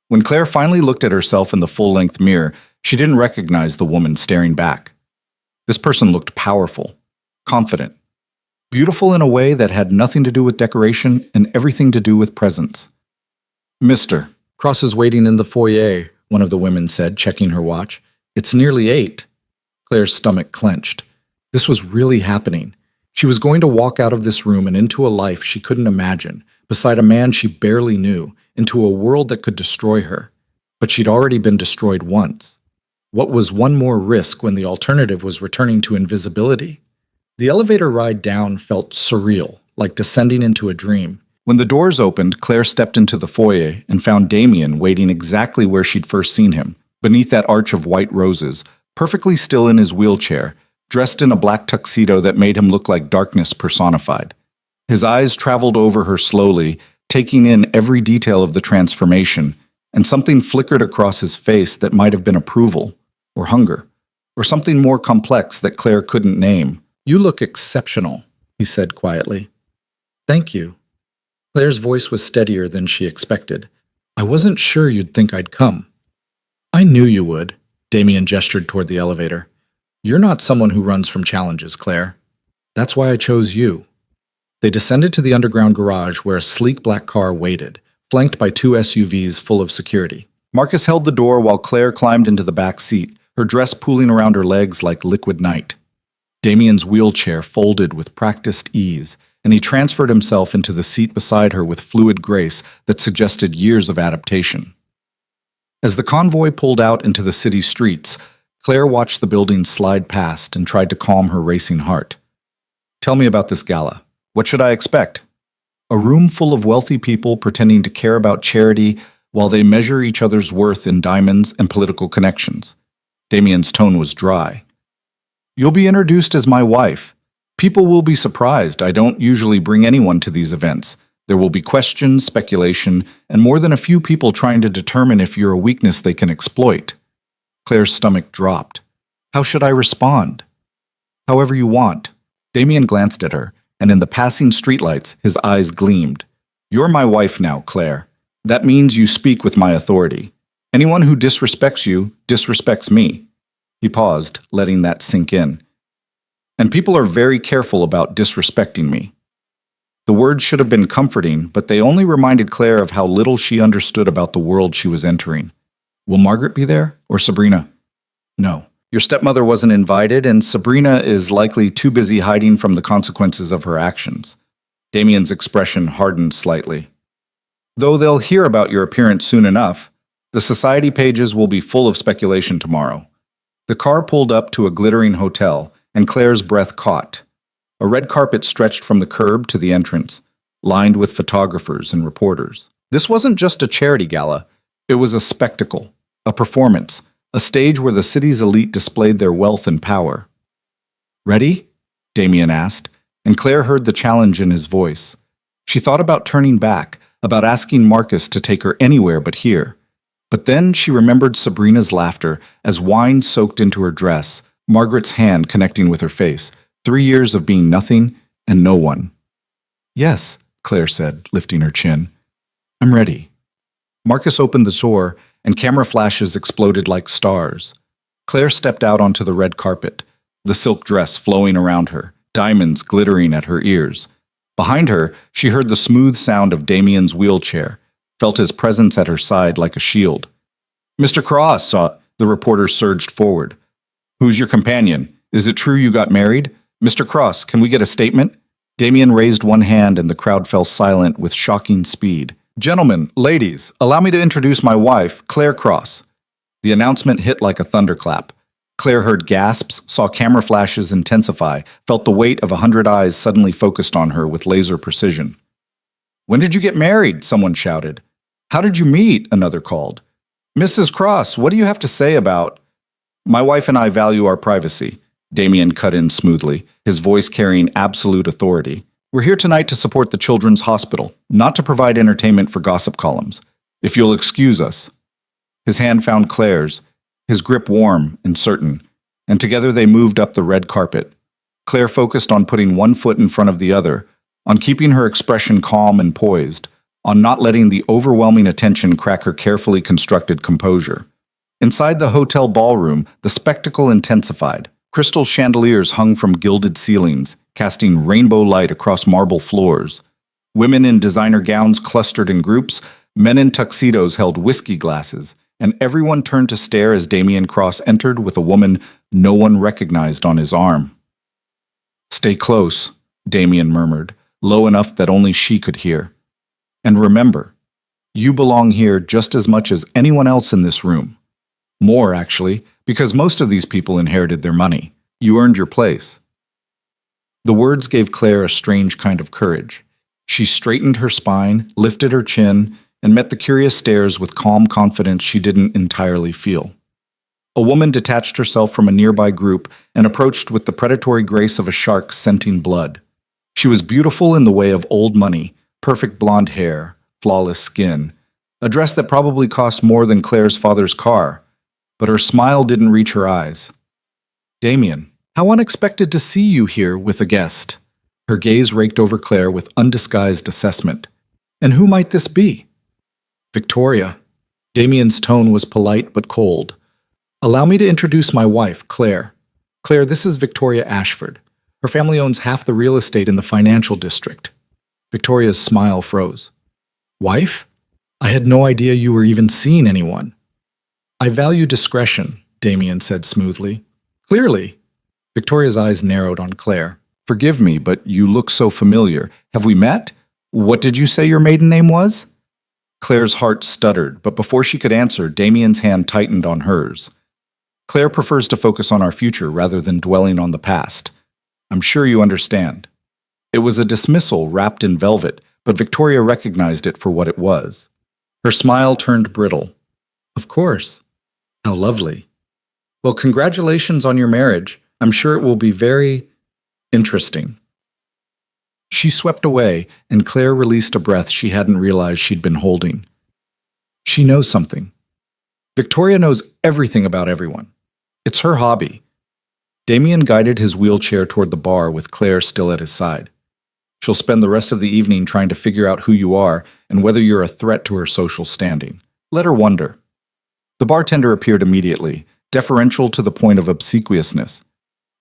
When Claire finally looked at herself in the full-length mirror, she didn't recognize the woman staring back. This person looked powerful, confident, beautiful in a way that had nothing to do with decoration and everything to do with presence. "Mr. Cross is waiting in the foyer," one of the women said, checking her watch. "It's nearly 8. Claire's stomach clenched. This was really happening. She was going to walk out of this room and into a life she couldn't imagine, beside a man she barely knew, into a world that could destroy her. But she'd already been destroyed once. What was one more risk when the alternative was returning to invisibility? The elevator ride down felt surreal, like descending into a dream. When the doors opened, Claire stepped into the foyer and found Damien waiting exactly where she'd first seen him, beneath that arch of white roses, perfectly still in his wheelchair, dressed in a black tuxedo that made him look like darkness personified. His eyes traveled over her slowly, taking in every detail of the transformation, and something flickered across his face that might have been approval, or hunger, or something more complex that Claire couldn't name. "You look exceptional," he said quietly. "Thank you." Claire's voice was steadier than she expected. "I wasn't sure you'd think I'd come." "I knew you would," Damien gestured toward the elevator. "You're not someone who runs from challenges, Claire. That's why I chose you." They descended to the underground garage where a sleek black car waited, flanked by 2 SUVs full of security. Marcus held the door while Claire climbed into the back seat, her dress pooling around her legs like liquid night. Damien's wheelchair folded with practiced ease, and he transferred himself into the seat beside her with fluid grace that suggested years of adaptation. As the convoy pulled out into the city streets, Claire watched the buildings slide past and tried to calm her racing heart. "Tell me about this gala. What should I expect?" A room full of wealthy people pretending to care about charity while they measure each other's worth in diamonds and political connections. Damien's tone was dry. "You'll be introduced as my wife. People will be surprised. I don't usually bring anyone to these events. There will be questions, speculation, and more than a few people trying to determine if you're a weakness they can exploit." Claire's stomach dropped. "How should I respond?" "However you want." Damien glanced at her, and in the passing streetlights, his eyes gleamed. "You're my wife now, Claire. That means you speak with my authority. Anyone who disrespects you disrespects me." He paused, letting that sink in. "And people are very careful about disrespecting me." The words should have been comforting, but they only reminded Claire of how little she understood about the world she was entering. "Will Margaret be there? Or Sabrina?" "No. Your stepmother wasn't invited, and Sabrina is likely too busy hiding from the consequences of her actions." Damien's expression hardened slightly. Though they'll hear about your appearance soon enough, the society pages will be full of speculation tomorrow. The car pulled up to a glittering hotel, and Claire's breath caught. A red carpet stretched from the curb to the entrance, lined with photographers and reporters. This wasn't just a charity gala, it was a spectacle, a performance, a stage where the city's elite displayed their wealth and power. "Ready?" Damien asked, and Claire heard the challenge in his voice. She thought about turning back, about asking Marcus to take her anywhere but here. But then she remembered Sabrina's laughter as wine soaked into her dress, Margaret's hand connecting with her face, 3 years of being nothing and no one. "Yes," Claire said, lifting her chin. "I'm ready." Marcus opened the door, and camera flashes exploded like stars. Claire stepped out onto the red carpet, the silk dress flowing around her, diamonds glittering at her ears. Behind her, she heard the smooth sound of Damien's wheelchair, felt his presence at her side like a shield. "Mr. Cross," the reporter surged forward. "Who's your companion? Is it true you got married? Mr. Cross, can we get a statement?" Damien raised one hand and the crowd fell silent with shocking speed. "Gentlemen, ladies, allow me to introduce my wife, Claire Cross." The announcement hit like a thunderclap. Claire heard gasps, saw camera flashes intensify, felt the weight of 100 eyes suddenly focused on her with laser precision. "When did you get married?" someone shouted. "How did you meet?" another called. "Mrs. Cross, what do you have to say about—" "My wife and I value our privacy," Damien cut in smoothly, his voice carrying absolute authority. "We're here tonight to support the Children's Hospital, not to provide entertainment for gossip columns. If you'll excuse us." His hand found Claire's, his grip warm and certain, and together they moved up the red carpet. Claire focused on putting one foot in front of the other, on keeping her expression calm and poised, on not letting the overwhelming attention crack her carefully constructed composure. Inside the hotel ballroom, the spectacle intensified. Crystal chandeliers hung from gilded ceilings, casting rainbow light across marble floors. Women in designer gowns clustered in groups, men in tuxedos held whiskey glasses, and everyone turned to stare as Damien Cross entered with a woman no one recognized on his arm. "Stay close," Damien murmured, low enough that only she could hear. "And remember, you belong here just as much as anyone else in this room. More, actually, because most of these people inherited their money. You earned your place." The words gave Claire a strange kind of courage. She straightened her spine, lifted her chin, and met the curious stares with calm confidence she didn't entirely feel. A woman detached herself from a nearby group and approached with the predatory grace of a shark scenting blood. She was beautiful in the way of old money, perfect blonde hair, flawless skin, a dress that probably cost more than Claire's father's car, but her smile didn't reach her eyes. "Damien, how unexpected to see you here with a guest." Her gaze raked over Claire with undisguised assessment. "And who might this be?" "Victoria." Damien's tone was polite but cold. "Allow me to introduce my wife, Claire. Claire, this is Victoria Ashford. Her family owns half the real estate in the financial district." Victoria's smile froze. "Wife? I had no idea you were even seeing anyone." "I value discretion," Damien said smoothly. "Clearly." Victoria's eyes narrowed on Claire. "Forgive me, but you look so familiar. Have we met? What did you say your maiden name was?" Claire's heart stuttered, but before she could answer, Damien's hand tightened on hers. "Claire prefers to focus on our future rather than dwelling on the past. I'm sure you understand." It was a dismissal wrapped in velvet, but Victoria recognized it for what it was. Her smile turned brittle. "Of course. How lovely. Well, congratulations on your marriage. I'm sure it will be very interesting." She swept away, and Claire released a breath she hadn't realized she'd been holding. She knows something. Victoria knows everything about everyone. It's her hobby. Damien guided his wheelchair toward the bar with Claire still at his side. "She'll spend the rest of the evening trying to figure out who you are and whether you're a threat to her social standing. Let her wonder." The bartender appeared immediately, deferential to the point of obsequiousness.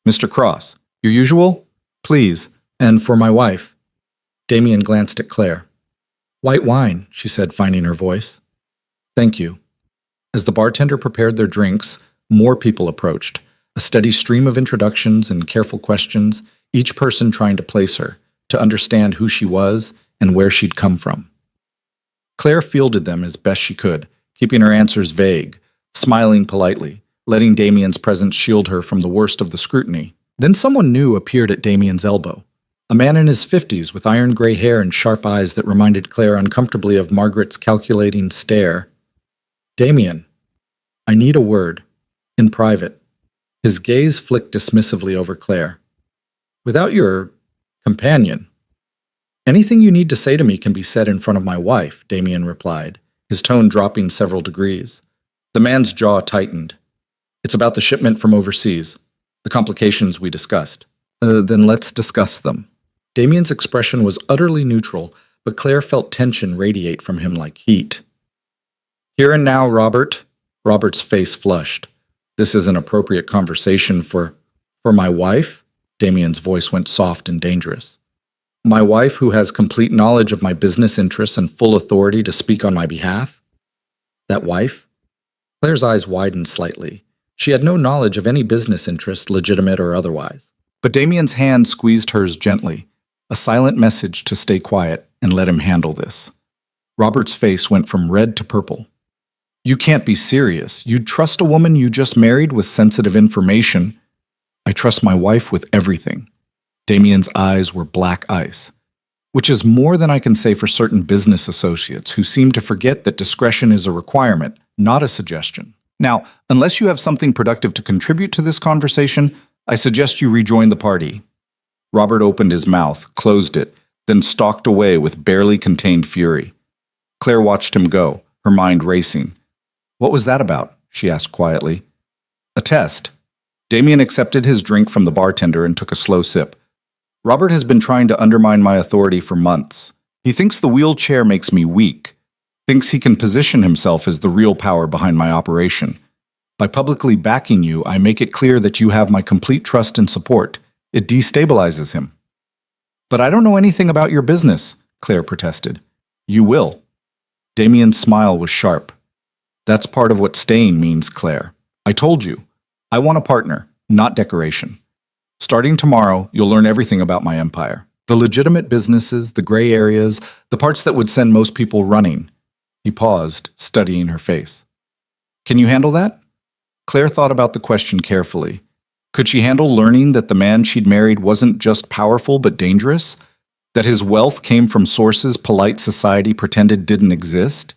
"Mr. Cross, your usual? Please, and for my wife." Damien glanced at Claire. "White wine," she said, finding her voice. "Thank you." As the bartender prepared their drinks, more people approached, a steady stream of introductions and careful questions, each person trying to place her, to understand who she was and where she'd come from. Claire fielded them as best she could, keeping her answers vague, smiling politely, letting Damien's presence shield her from the worst of the scrutiny. Then someone new appeared at Damien's elbow. A man in his 50s with iron gray hair and sharp eyes that reminded Claire uncomfortably of Margaret's calculating stare. "Damien, I need a word. In private." His gaze flicked dismissively over Claire. "Without your companion." "Anything you need to say to me can be said in front of my wife," Damien replied, his tone dropping several degrees. The man's jaw tightened. "It's about the shipment from overseas. The complications we discussed." Then let's discuss them." Damien's expression was utterly neutral, but Claire felt tension radiate from him like heat. "Here and now, Robert." Robert's face flushed. "This is an appropriate conversation for my wife?" Damien's voice went soft and dangerous. "My wife who has complete knowledge of my business interests and full authority to speak on my behalf?" "That wife?" Claire's eyes widened slightly. She had no knowledge of any business interest, legitimate or otherwise. But Damien's hand squeezed hers gently, a silent message to stay quiet and let him handle this. Robert's face went from red to purple. "You can't be serious. You'd trust a woman you just married with sensitive information?" "I trust my wife with everything." Damien's eyes were black ice, which is more than I can say for certain business associates who seem to forget that discretion is a requirement, not a suggestion. Now, unless you have something productive to contribute to this conversation, I suggest you rejoin the party. Robert opened his mouth, closed it, then stalked away with barely contained fury. Claire watched him go, her mind racing. "What was that about?" she asked quietly. "A test." Damien accepted his drink from the bartender and took a slow sip. "Robert has been trying to undermine my authority for months. He thinks the wheelchair makes me weak, thinks he can position himself as the real power behind my operation. By publicly backing you, I make it clear that you have my complete trust and support. It destabilizes him." "But I don't know anything about your business," Claire protested. "You will." Damien's smile was sharp. "That's part of what staying means, Claire. I told you. I want a partner, not decoration. Starting tomorrow, you'll learn everything about my empire. The legitimate businesses, the gray areas, the parts that would send most people running." He paused, studying her face. "Can you handle that?" Claire thought about the question carefully. Could she handle learning that the man she'd married wasn't just powerful but dangerous? That his wealth came from sources polite society pretended didn't exist?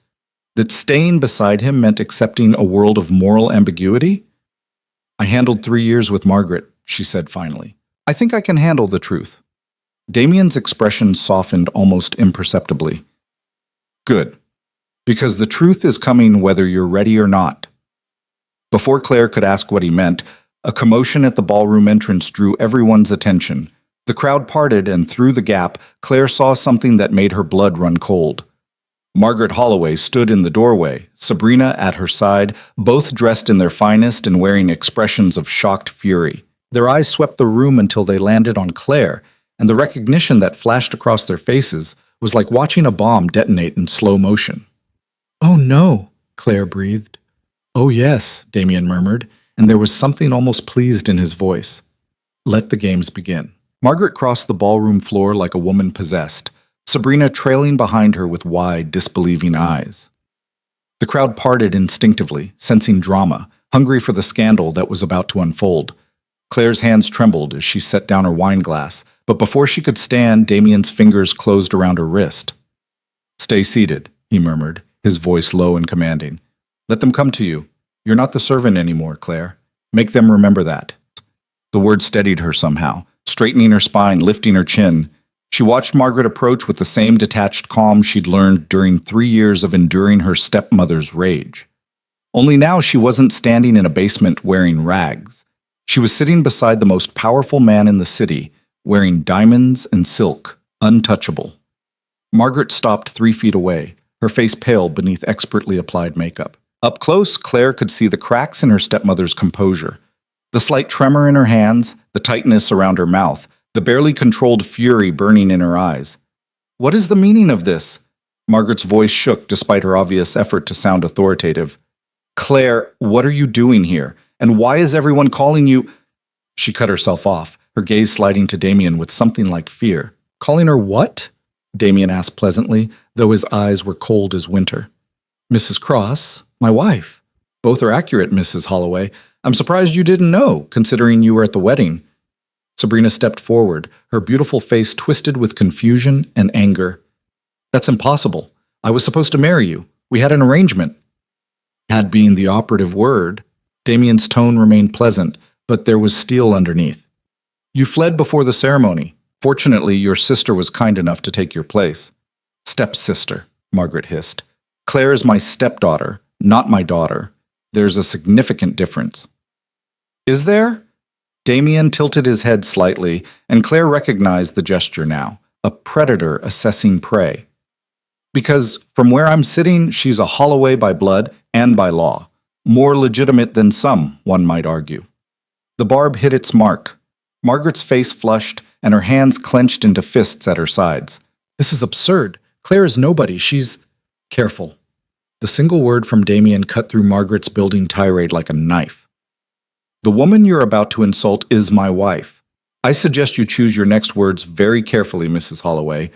That staying beside him meant accepting a world of moral ambiguity? "I handled 3 years with Margaret," she said finally. "I think I can handle the truth." Damien's expression softened almost imperceptibly. "Good. Because the truth is coming whether you're ready or not." Before Claire could ask what he meant, a commotion at the ballroom entrance drew everyone's attention. The crowd parted, and through the gap, Claire saw something that made her blood run cold. Margaret Holloway stood in the doorway, Sabrina at her side, both dressed in their finest and wearing expressions of shocked fury. Their eyes swept the room until they landed on Claire, and the recognition that flashed across their faces was like watching a bomb detonate in slow motion. "Oh no," Claire breathed. "Oh yes," Damien murmured, and there was something almost pleased in his voice. Let the games begin. Margaret crossed the ballroom floor like a woman possessed, Sabrina trailing behind her with wide, disbelieving eyes. The crowd parted instinctively, sensing drama, hungry for the scandal that was about to unfold. Claire's hands trembled as she set down her wine glass, but before she could stand, Damien's fingers closed around her wrist. "Stay seated," he murmured, his voice low and commanding. "Let them come to you. You're not the servant anymore, Claire. Make them remember that." The word steadied her somehow, straightening her spine, lifting her chin. She watched Margaret approach with the same detached calm she'd learned during 3 years of enduring her stepmother's rage. Only now she wasn't standing in a basement wearing rags. She was sitting beside the most powerful man in the city, wearing diamonds and silk, untouchable. Margaret stopped 3 feet away, her face pale beneath expertly applied makeup. Up close, Claire could see the cracks in her stepmother's composure. The slight tremor in her hands, the tightness around her mouth, the barely controlled fury burning in her eyes. "What is the meaning of this?" Margaret's voice shook despite her obvious effort to sound authoritative. "Claire, what are you doing here? And why is everyone calling you—" She cut herself off, her gaze sliding to Damien with something like fear. "Calling her what?" Damien asked pleasantly, though his eyes were cold as winter. Mrs. Cross, my wife. Both are accurate, Mrs. Holloway. I'm surprised you didn't know, considering you were at the wedding. Sabrina stepped forward, her beautiful face twisted with confusion and anger. That's impossible. I was supposed to marry you. We had an arrangement. Had being the operative word. Damien's tone remained pleasant, but there was steel underneath. You fled before the ceremony. Fortunately, your sister was kind enough to take your place. Stepsister, Margaret hissed. Claire is my stepdaughter, not my daughter. There's a significant difference. Is there? Damien tilted his head slightly, and Claire recognized the gesture now, a predator assessing prey. Because from where I'm sitting, she's a Holloway by blood and by law. More legitimate than some, one might argue. The barb hit its mark. Margaret's face flushed, and her hands clenched into fists at her sides. This is absurd. Claire is nobody. She's... Careful. The single word from Damien cut through Margaret's building tirade like a knife. The woman you're about to insult is my wife. I suggest you choose your next words very carefully, Mrs. Holloway,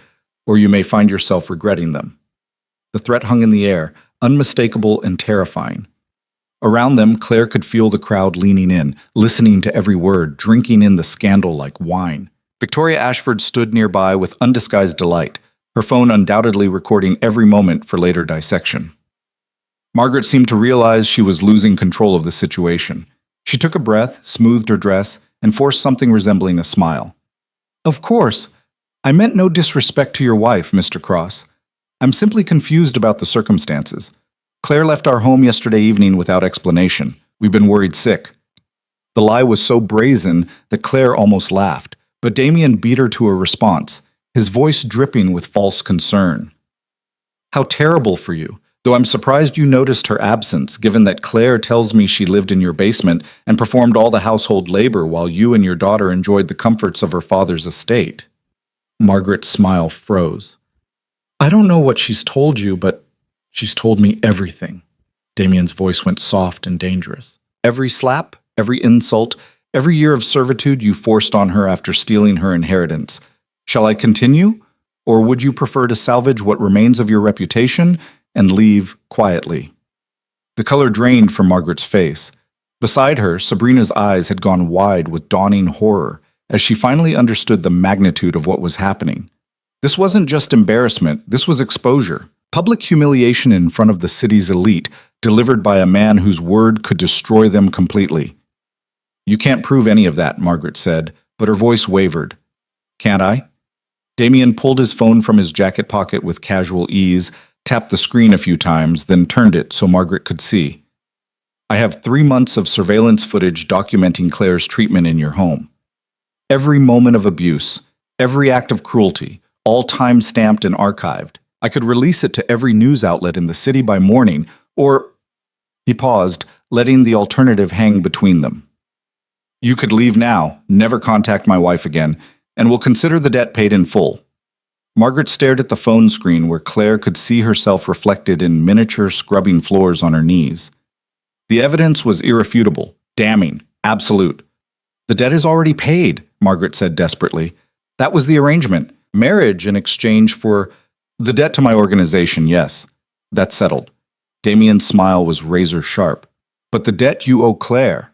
or you may find yourself regretting them. The threat hung in the air, unmistakable and terrifying. Around them, Claire could feel the crowd leaning in, listening to every word, drinking in the scandal like wine. Victoria Ashford stood nearby with undisguised delight, her phone undoubtedly recording every moment for later dissection. Margaret seemed to realize she was losing control of the situation. She took a breath, smoothed her dress, and forced something resembling a smile. Of course. I meant no disrespect to your wife, Mr. Cross. I'm simply confused about the circumstances. Claire left our home yesterday evening without explanation. We've been worried sick. The lie was so brazen that Claire almost laughed, but Damien beat her to a response, his voice dripping with false concern. How terrible for you, though I'm surprised you noticed her absence, given that Claire tells me she lived in your basement and performed all the household labor while you and your daughter enjoyed the comforts of her father's estate. Margaret's smile froze. I don't know what she's told you, but she's told me everything. Damien's voice went soft and dangerous. Every slap, every insult, every year of servitude you forced on her after stealing her inheritance. Shall I continue? Or would you prefer to salvage what remains of your reputation and leave quietly? The color drained from Margaret's face. Beside her, Sabrina's eyes had gone wide with dawning horror as she finally understood the magnitude of what was happening. This wasn't just embarrassment, this was exposure. Public humiliation in front of the city's elite, delivered by a man whose word could destroy them completely. You can't prove any of that, Margaret said, but her voice wavered. Can't I? Damien pulled his phone from his jacket pocket with casual ease, tapped the screen a few times, then turned it so Margaret could see. I have 3 months of surveillance footage documenting Claire's treatment in your home. Every moment of abuse, every act of cruelty, all time-stamped and archived. I could release it to every news outlet in the city by morning, or... He paused, letting the alternative hang between them. You could leave now, never contact my wife again, and we'll consider the debt paid in full. Margaret stared at the phone screen where Claire could see herself reflected in miniature scrubbing floors on her knees. The evidence was irrefutable, damning, absolute. The debt is already paid, Margaret said desperately. That was the arrangement. Marriage in exchange for... The debt to my organization, yes. That's settled. Damien's smile was razor sharp. But the debt you owe Claire,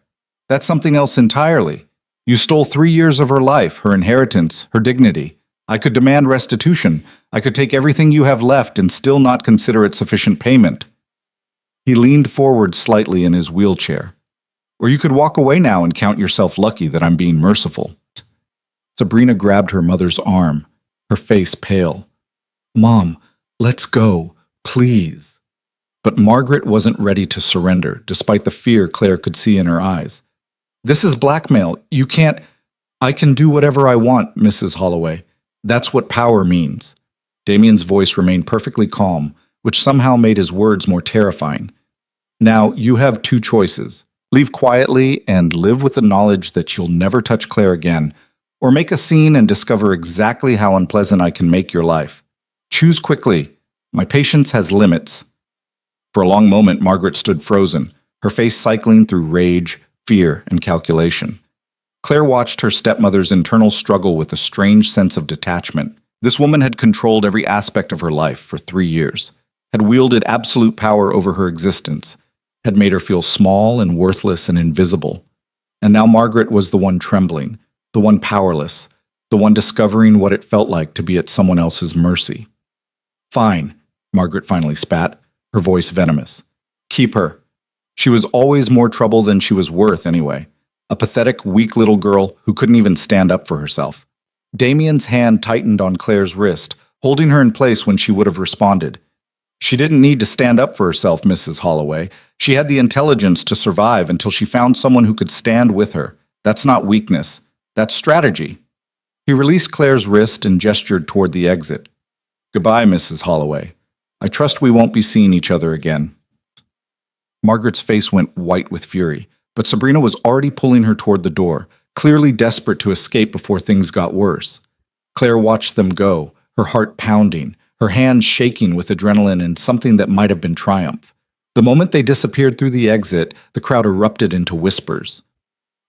that's something else entirely. You stole 3 years of her life, her inheritance, her dignity. I could demand restitution. I could take everything you have left and still not consider it sufficient payment. He leaned forward slightly in his wheelchair. Or you could walk away now and count yourself lucky that I'm being merciful. Sabrina grabbed her mother's arm, her face pale. Mom, let's go, please. But Margaret wasn't ready to surrender, despite the fear Claire could see in her eyes. This is blackmail. You can't... I can do whatever I want, Mrs. Holloway. That's what power means. Damien's voice remained perfectly calm, which somehow made his words more terrifying. Now, you have 2 choices. Leave quietly and live with the knowledge that you'll never touch Claire again, or make a scene and discover exactly how unpleasant I can make your life. Choose quickly. My patience has limits. For a long moment, Margaret stood frozen, her face cycling through rage, fear, and calculation. Claire watched her stepmother's internal struggle with a strange sense of detachment, This woman had controlled every aspect of her life for 3 years, had wielded absolute power over her existence, had made her feel small and worthless and invisible. And now Margaret was the one trembling, the one powerless, the one discovering what it felt like to be at someone else's mercy. "Fine," Margaret finally spat, her voice venomous. "Keep her. She was always more trouble than she was worth anyway. A pathetic, weak little girl who couldn't even stand up for herself." Damien's hand tightened on Claire's wrist, holding her in place when she would have responded. "She didn't need to stand up for herself, Mrs. Holloway. She had the intelligence to survive until she found someone who could stand with her. That's not weakness. That's strategy." He released Claire's wrist and gestured toward the exit. "Goodbye, Mrs. Holloway. I trust we won't be seeing each other again." Margaret's face went white with fury, but Sabrina was already pulling her toward the door, clearly desperate to escape before things got worse. Claire watched them go, her heart pounding, her hands shaking with adrenaline and something that might have been triumph. The moment they disappeared through the exit, the crowd erupted into whispers.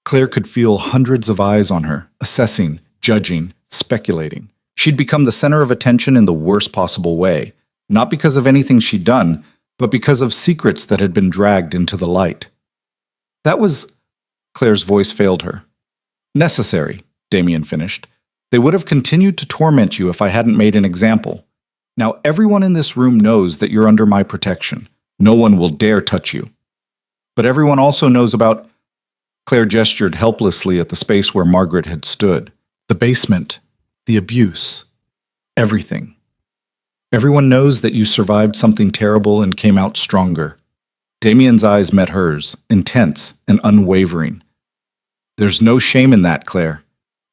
Claire could feel hundreds of eyes on her, assessing, judging, speculating. She'd become the center of attention in the worst possible way, not because of anything she'd done, but because of secrets that had been dragged into the light. That was... Claire's voice failed her. "Necessary," Damien finished. "They would have continued to torment you if I hadn't made an example. Now everyone in this room knows that you're under my protection. No one will dare touch you. But everyone also knows about..." Claire gestured helplessly at the space where Margaret had stood. "The basement. The abuse. Everything. Everyone knows that you survived something terrible and came out stronger." Damien's eyes met hers, intense and unwavering. "There's no shame in that, Claire.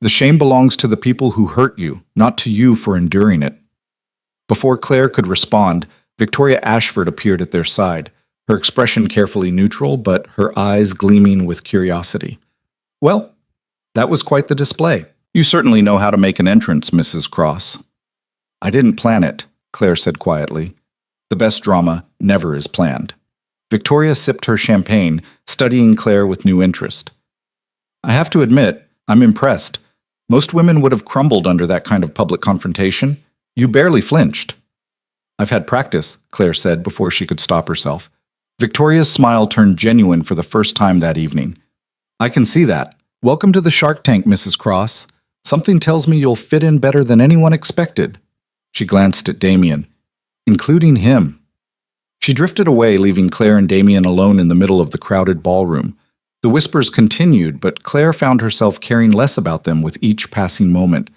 The shame belongs to the people who hurt you, not to you for enduring it." Before Claire could respond, Victoria Ashford appeared at their side, her expression carefully neutral, but her eyes gleaming with curiosity. "Well, that was quite the display. You certainly know how to make an entrance, Mrs. Cross." "I didn't plan it," Claire said quietly. "The best drama never is planned." Victoria sipped her champagne, studying Claire with new interest. "I have to admit, I'm impressed. Most women would have crumbled under that kind of public confrontation. You barely flinched." "I've had practice," Claire said before she could stop herself. Victoria's smile turned genuine for the first time that evening. "I can see that. Welcome to the Shark Tank, Mrs. Cross. Something tells me you'll fit in better than anyone expected." She glanced at Damien. "Including him." She drifted away, leaving Claire and Damien alone in the middle of the crowded ballroom. The whispers continued, but Claire found herself caring less about them with each passing moment.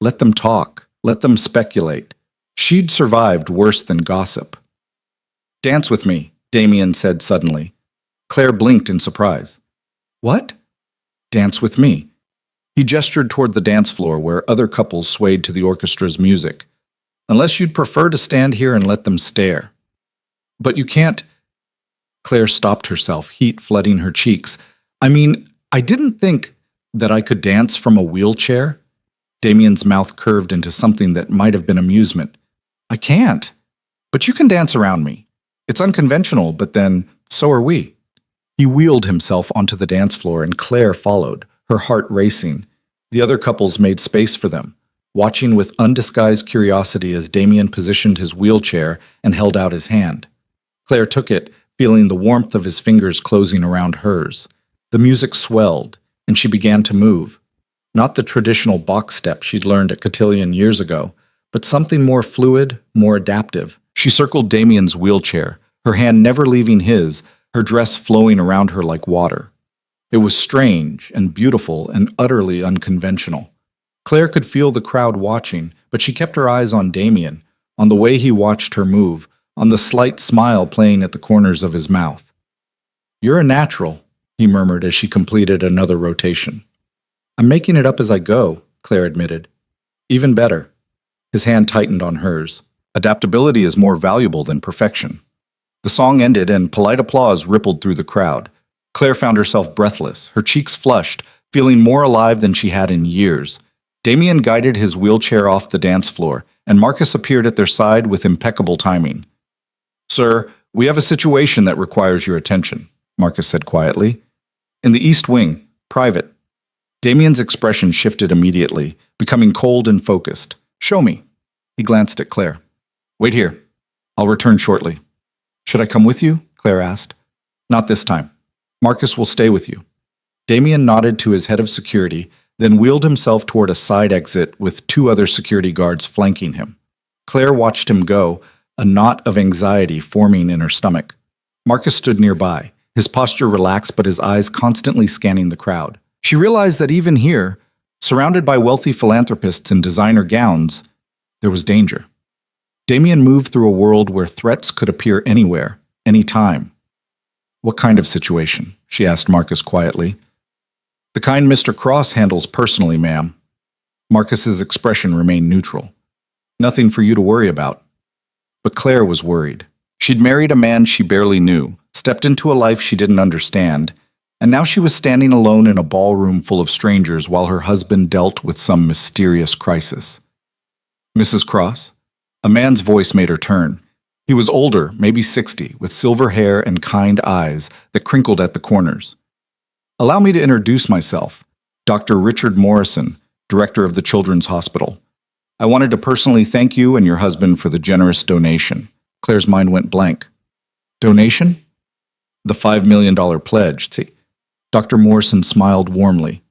Let them talk. Let them speculate. She'd survived worse than gossip. "Dance with me," Damien said suddenly. Claire blinked in surprise. "What?" "Dance with me." He gestured toward the dance floor where other couples swayed to the orchestra's music. "Unless you'd prefer to stand here and let them stare." "But you can't..." Claire stopped herself, heat flooding her cheeks. "I mean, I didn't think that I could dance from a wheelchair." Damien's mouth curved into something that might have been amusement. "I can't. But you can dance around me. It's unconventional, but then so are we." He wheeled himself onto the dance floor and Claire followed, her heart racing. The other couples made space for them, watching with undisguised curiosity as Damien positioned his wheelchair and held out his hand. Claire took it, feeling the warmth of his fingers closing around hers. The music swelled, and she began to move. Not the traditional box step she'd learned at Cotillion years ago, but something more fluid, more adaptive. She circled Damien's wheelchair, her hand never leaving his, her dress flowing around her like water. It was strange and beautiful and utterly unconventional. Claire could feel the crowd watching, but she kept her eyes on Damien, on the way he watched her move, on the slight smile playing at the corners of his mouth. "You're a natural," he murmured as she completed another rotation. "I'm making it up as I go," Claire admitted. "Even better." His hand tightened on hers. Adaptability is more valuable than perfection. The song ended and polite applause rippled through the crowd. Claire found herself breathless, her cheeks flushed, feeling more alive than she had in years. Damien guided his wheelchair off the dance floor, and Marcus appeared at their side with impeccable timing. "Sir, we have a situation that requires your attention," Marcus said quietly. "In the East Wing, private." Damien's expression shifted immediately, becoming cold and focused. "Show me." He glanced at Claire. Wait here. I'll return shortly. Should I come with you? Claire asked. Not this time. Marcus will stay with you. Damien nodded to his head of security, then wheeled himself toward a side exit with 2 other security guards flanking him. Claire watched him go, a knot of anxiety forming in her stomach. Marcus stood nearby, his posture relaxed but his eyes constantly scanning the crowd. She realized that even here, surrounded by wealthy philanthropists in designer gowns, there was danger. Damien moved through a world where threats could appear anywhere, anytime. What kind of situation? She asked Marcus quietly. The kind Mr. Cross handles personally, ma'am. Marcus's expression remained neutral. Nothing for you to worry about. But Claire was worried. She'd married a man she barely knew, stepped into a life she didn't understand, and now she was standing alone in a ballroom full of strangers while her husband dealt with some mysterious crisis. Mrs. Cross? A man's voice made her turn. He was older, maybe 60, with silver hair and kind eyes that crinkled at the corners. Allow me to introduce myself, Dr. Richard Morrison, director of the Children's Hospital. I wanted to personally thank you and your husband for the generous donation. Claire's mind went blank. Donation? The $5 million pledge, see. Dr. Morrison smiled warmly.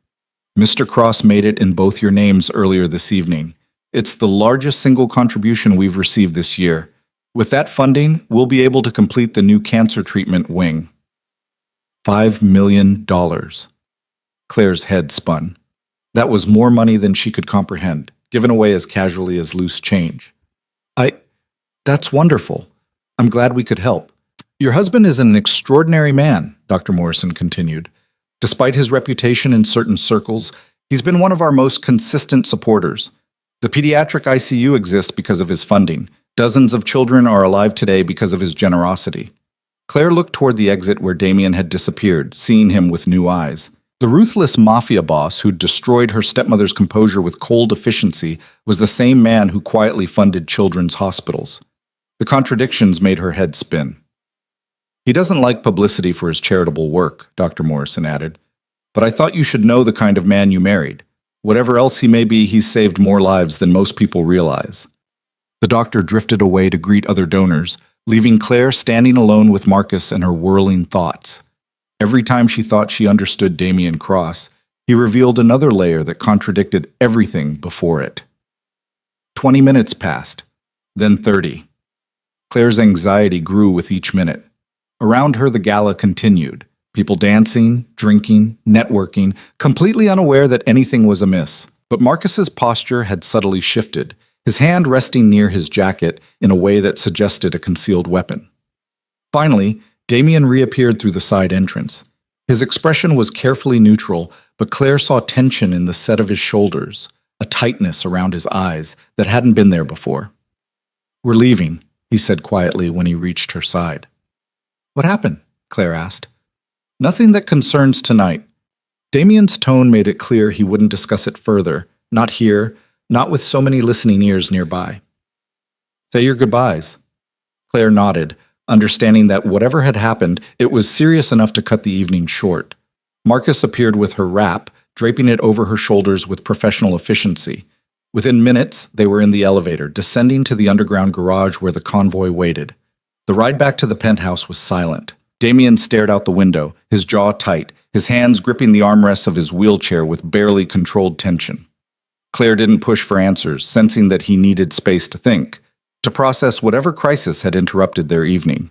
Mr. Cross made it in both your names earlier this evening. It's the largest single contribution we've received this year. With that funding, we'll be able to complete the new cancer treatment wing. $5 million. Claire's head spun. That was more money than she could comprehend, given away as casually as loose change. That's wonderful. I'm glad we could help. Your husband is an extraordinary man, Dr. Morrison continued. Despite his reputation in certain circles, he's been one of our most consistent supporters. The pediatric ICU exists because of his funding. Dozens of children are alive today because of his generosity. Claire looked toward the exit where Damien had disappeared, seeing him with new eyes. The ruthless mafia boss who'd destroyed her stepmother's composure with cold efficiency was the same man who quietly funded children's hospitals. The contradictions made her head spin. He doesn't like publicity for his charitable work, Dr. Morrison added. But I thought you should know the kind of man you married. Whatever else he may be, he's saved more lives than most people realize. The doctor drifted away to greet other donors, leaving Claire standing alone with Marcus and her whirling thoughts. Every time she thought she understood Damien Cross, he revealed another layer that contradicted everything before it. 20 minutes passed, then 30. Claire's anxiety grew with each minute. Around her, the gala continued, people dancing, drinking, networking, completely unaware that anything was amiss. But Marcus's posture had subtly shifted, his hand resting near his jacket in a way that suggested a concealed weapon. Finally, Damien reappeared through the side entrance. His expression was carefully neutral, but Claire saw tension in the set of his shoulders, a tightness around his eyes that hadn't been there before. We're leaving, he said quietly when he reached her side. What happened? Claire asked. Nothing that concerns tonight. Damien's tone made it clear he wouldn't discuss it further, not here, not with so many listening ears nearby. Say your goodbyes. Claire nodded, understanding that whatever had happened, it was serious enough to cut the evening short. Marcus appeared with her wrap, draping it over her shoulders with professional efficiency. Within minutes, they were in the elevator, descending to the underground garage where the convoy waited. The ride back to the penthouse was silent. Damien stared out the window, his jaw tight, his hands gripping the armrests of his wheelchair with barely controlled tension. Claire didn't push for answers, sensing that he needed space to think, to process whatever crisis had interrupted their evening.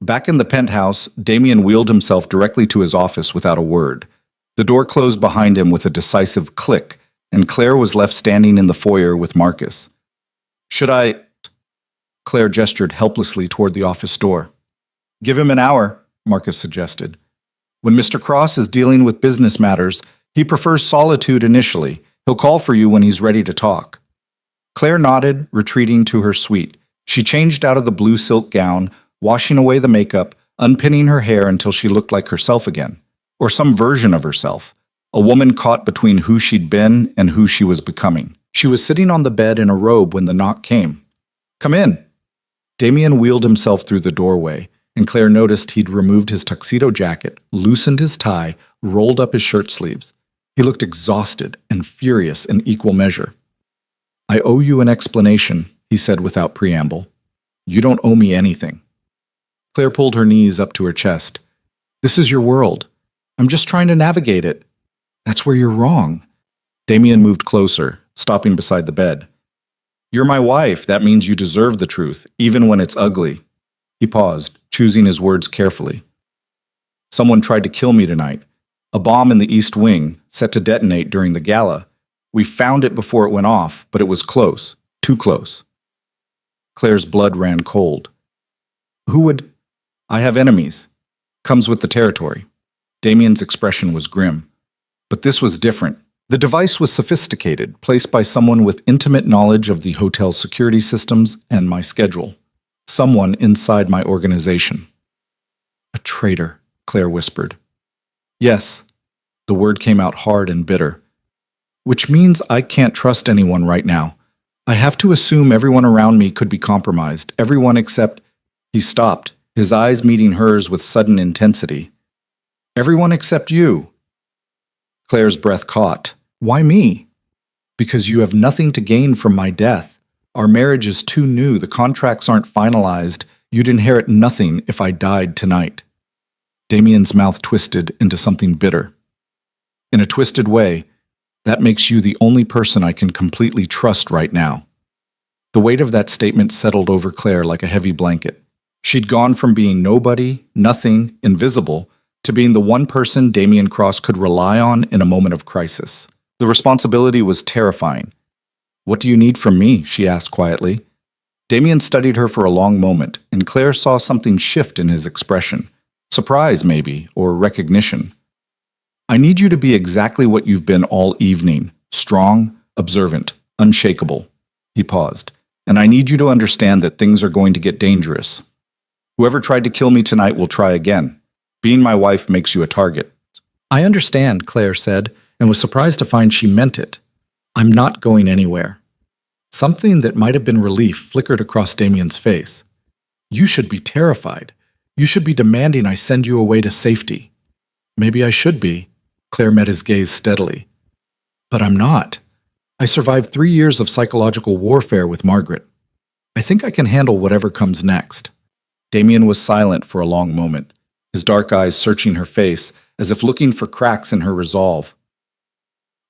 Back in the penthouse, Damien wheeled himself directly to his office without a word. The door closed behind him with a decisive click, and Claire was left standing in the foyer with Marcus. Should I? Claire gestured helplessly toward the office door. Give him an hour, Marcus suggested. When Mr. Cross is dealing with business matters, he prefers solitude initially. He'll call for you when he's ready to talk. Claire nodded, retreating to her suite. She changed out of the blue silk gown, washing away the makeup, unpinning her hair until she looked like herself again, or some version of herself, a woman caught between who she'd been and who she was becoming. She was sitting on the bed in a robe when the knock came. Come in. Damien wheeled himself through the doorway, and Claire noticed he'd removed his tuxedo jacket, loosened his tie, rolled up his shirt sleeves. He looked exhausted and furious in equal measure. I owe you an explanation, he said without preamble. You don't owe me anything. Claire pulled her knees up to her chest. This is your world. I'm just trying to navigate it. That's where you're wrong. Damien moved closer, stopping beside the bed. You're my wife. That means you deserve the truth, even when it's ugly. He paused, choosing his words carefully. Someone tried to kill me tonight. A bomb in the East Wing, set to detonate during the gala. We found it before it went off, but it was close. Too close. Claire's blood ran cold. Who would... I have enemies. Comes with the territory. Damien's expression was grim. But this was different. The device was sophisticated, placed by someone with intimate knowledge of the hotel's security systems and my schedule. Someone inside my organization. A traitor, Claire whispered. Yes, the word came out hard and bitter. Which means I can't trust anyone right now. I have to assume everyone around me could be compromised, everyone except... He stopped, his eyes meeting hers with sudden intensity. Everyone except you. Claire's breath caught. Why me? Because you have nothing to gain from my death. Our marriage is too new, the contracts aren't finalized. You'd inherit nothing if I died tonight. Damien's mouth twisted into something bitter. In a twisted way, that makes you the only person I can completely trust right now. The weight of that statement settled over Claire like a heavy blanket. She'd gone from being nobody, nothing, invisible, to being the one person Damien Cross could rely on in a moment of crisis. The responsibility was terrifying. What do you need from me? She asked quietly. Damien studied her for a long moment, and Claire saw something shift in his expression. Surprise, maybe, or recognition. I need you to be exactly what you've been all evening. Strong, observant, unshakable. He paused. And I need you to understand that things are going to get dangerous. Whoever tried to kill me tonight will try again. Being my wife makes you a target. I understand, Claire said, and was surprised to find she meant it. I'm not going anywhere. Something that might have been relief flickered across Damien's face. You should be terrified. You should be demanding I send you away to safety. Maybe I should be. Claire met his gaze steadily. But I'm not. I survived 3 years of psychological warfare with Margaret. I think I can handle whatever comes next. Damien was silent for a long moment, his dark eyes searching her face as if looking for cracks in her resolve.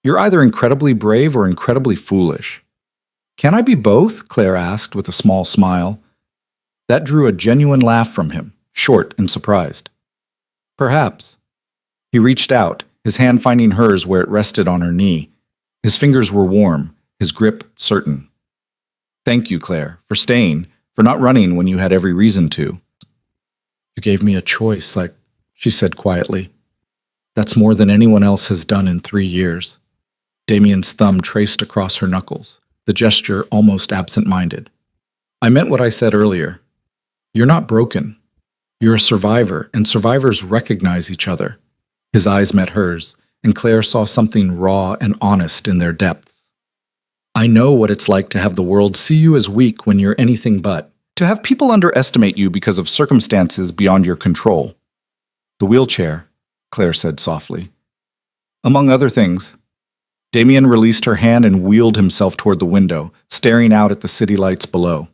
You're either incredibly brave or incredibly foolish. Can I be both? Claire asked with a small smile. That drew a genuine laugh from him, short and surprised. Perhaps. He reached out, his hand finding hers where it rested on her knee. His fingers were warm, his grip certain. Thank you, Claire, for staying, for not running when you had every reason to. You gave me a choice, she said quietly. That's more than anyone else has done in 3 years. Damien's thumb traced across her knuckles, the gesture almost absent-minded. I meant what I said earlier. You're not broken. You're a survivor, and survivors recognize each other. His eyes met hers, and Claire saw something raw and honest in their depths. I know what it's like to have the world see you as weak when you're anything but, to have people underestimate you because of circumstances beyond your control. The wheelchair, Claire said softly. Among other things. Damien released her hand and wheeled himself toward the window, staring out at the city lights below.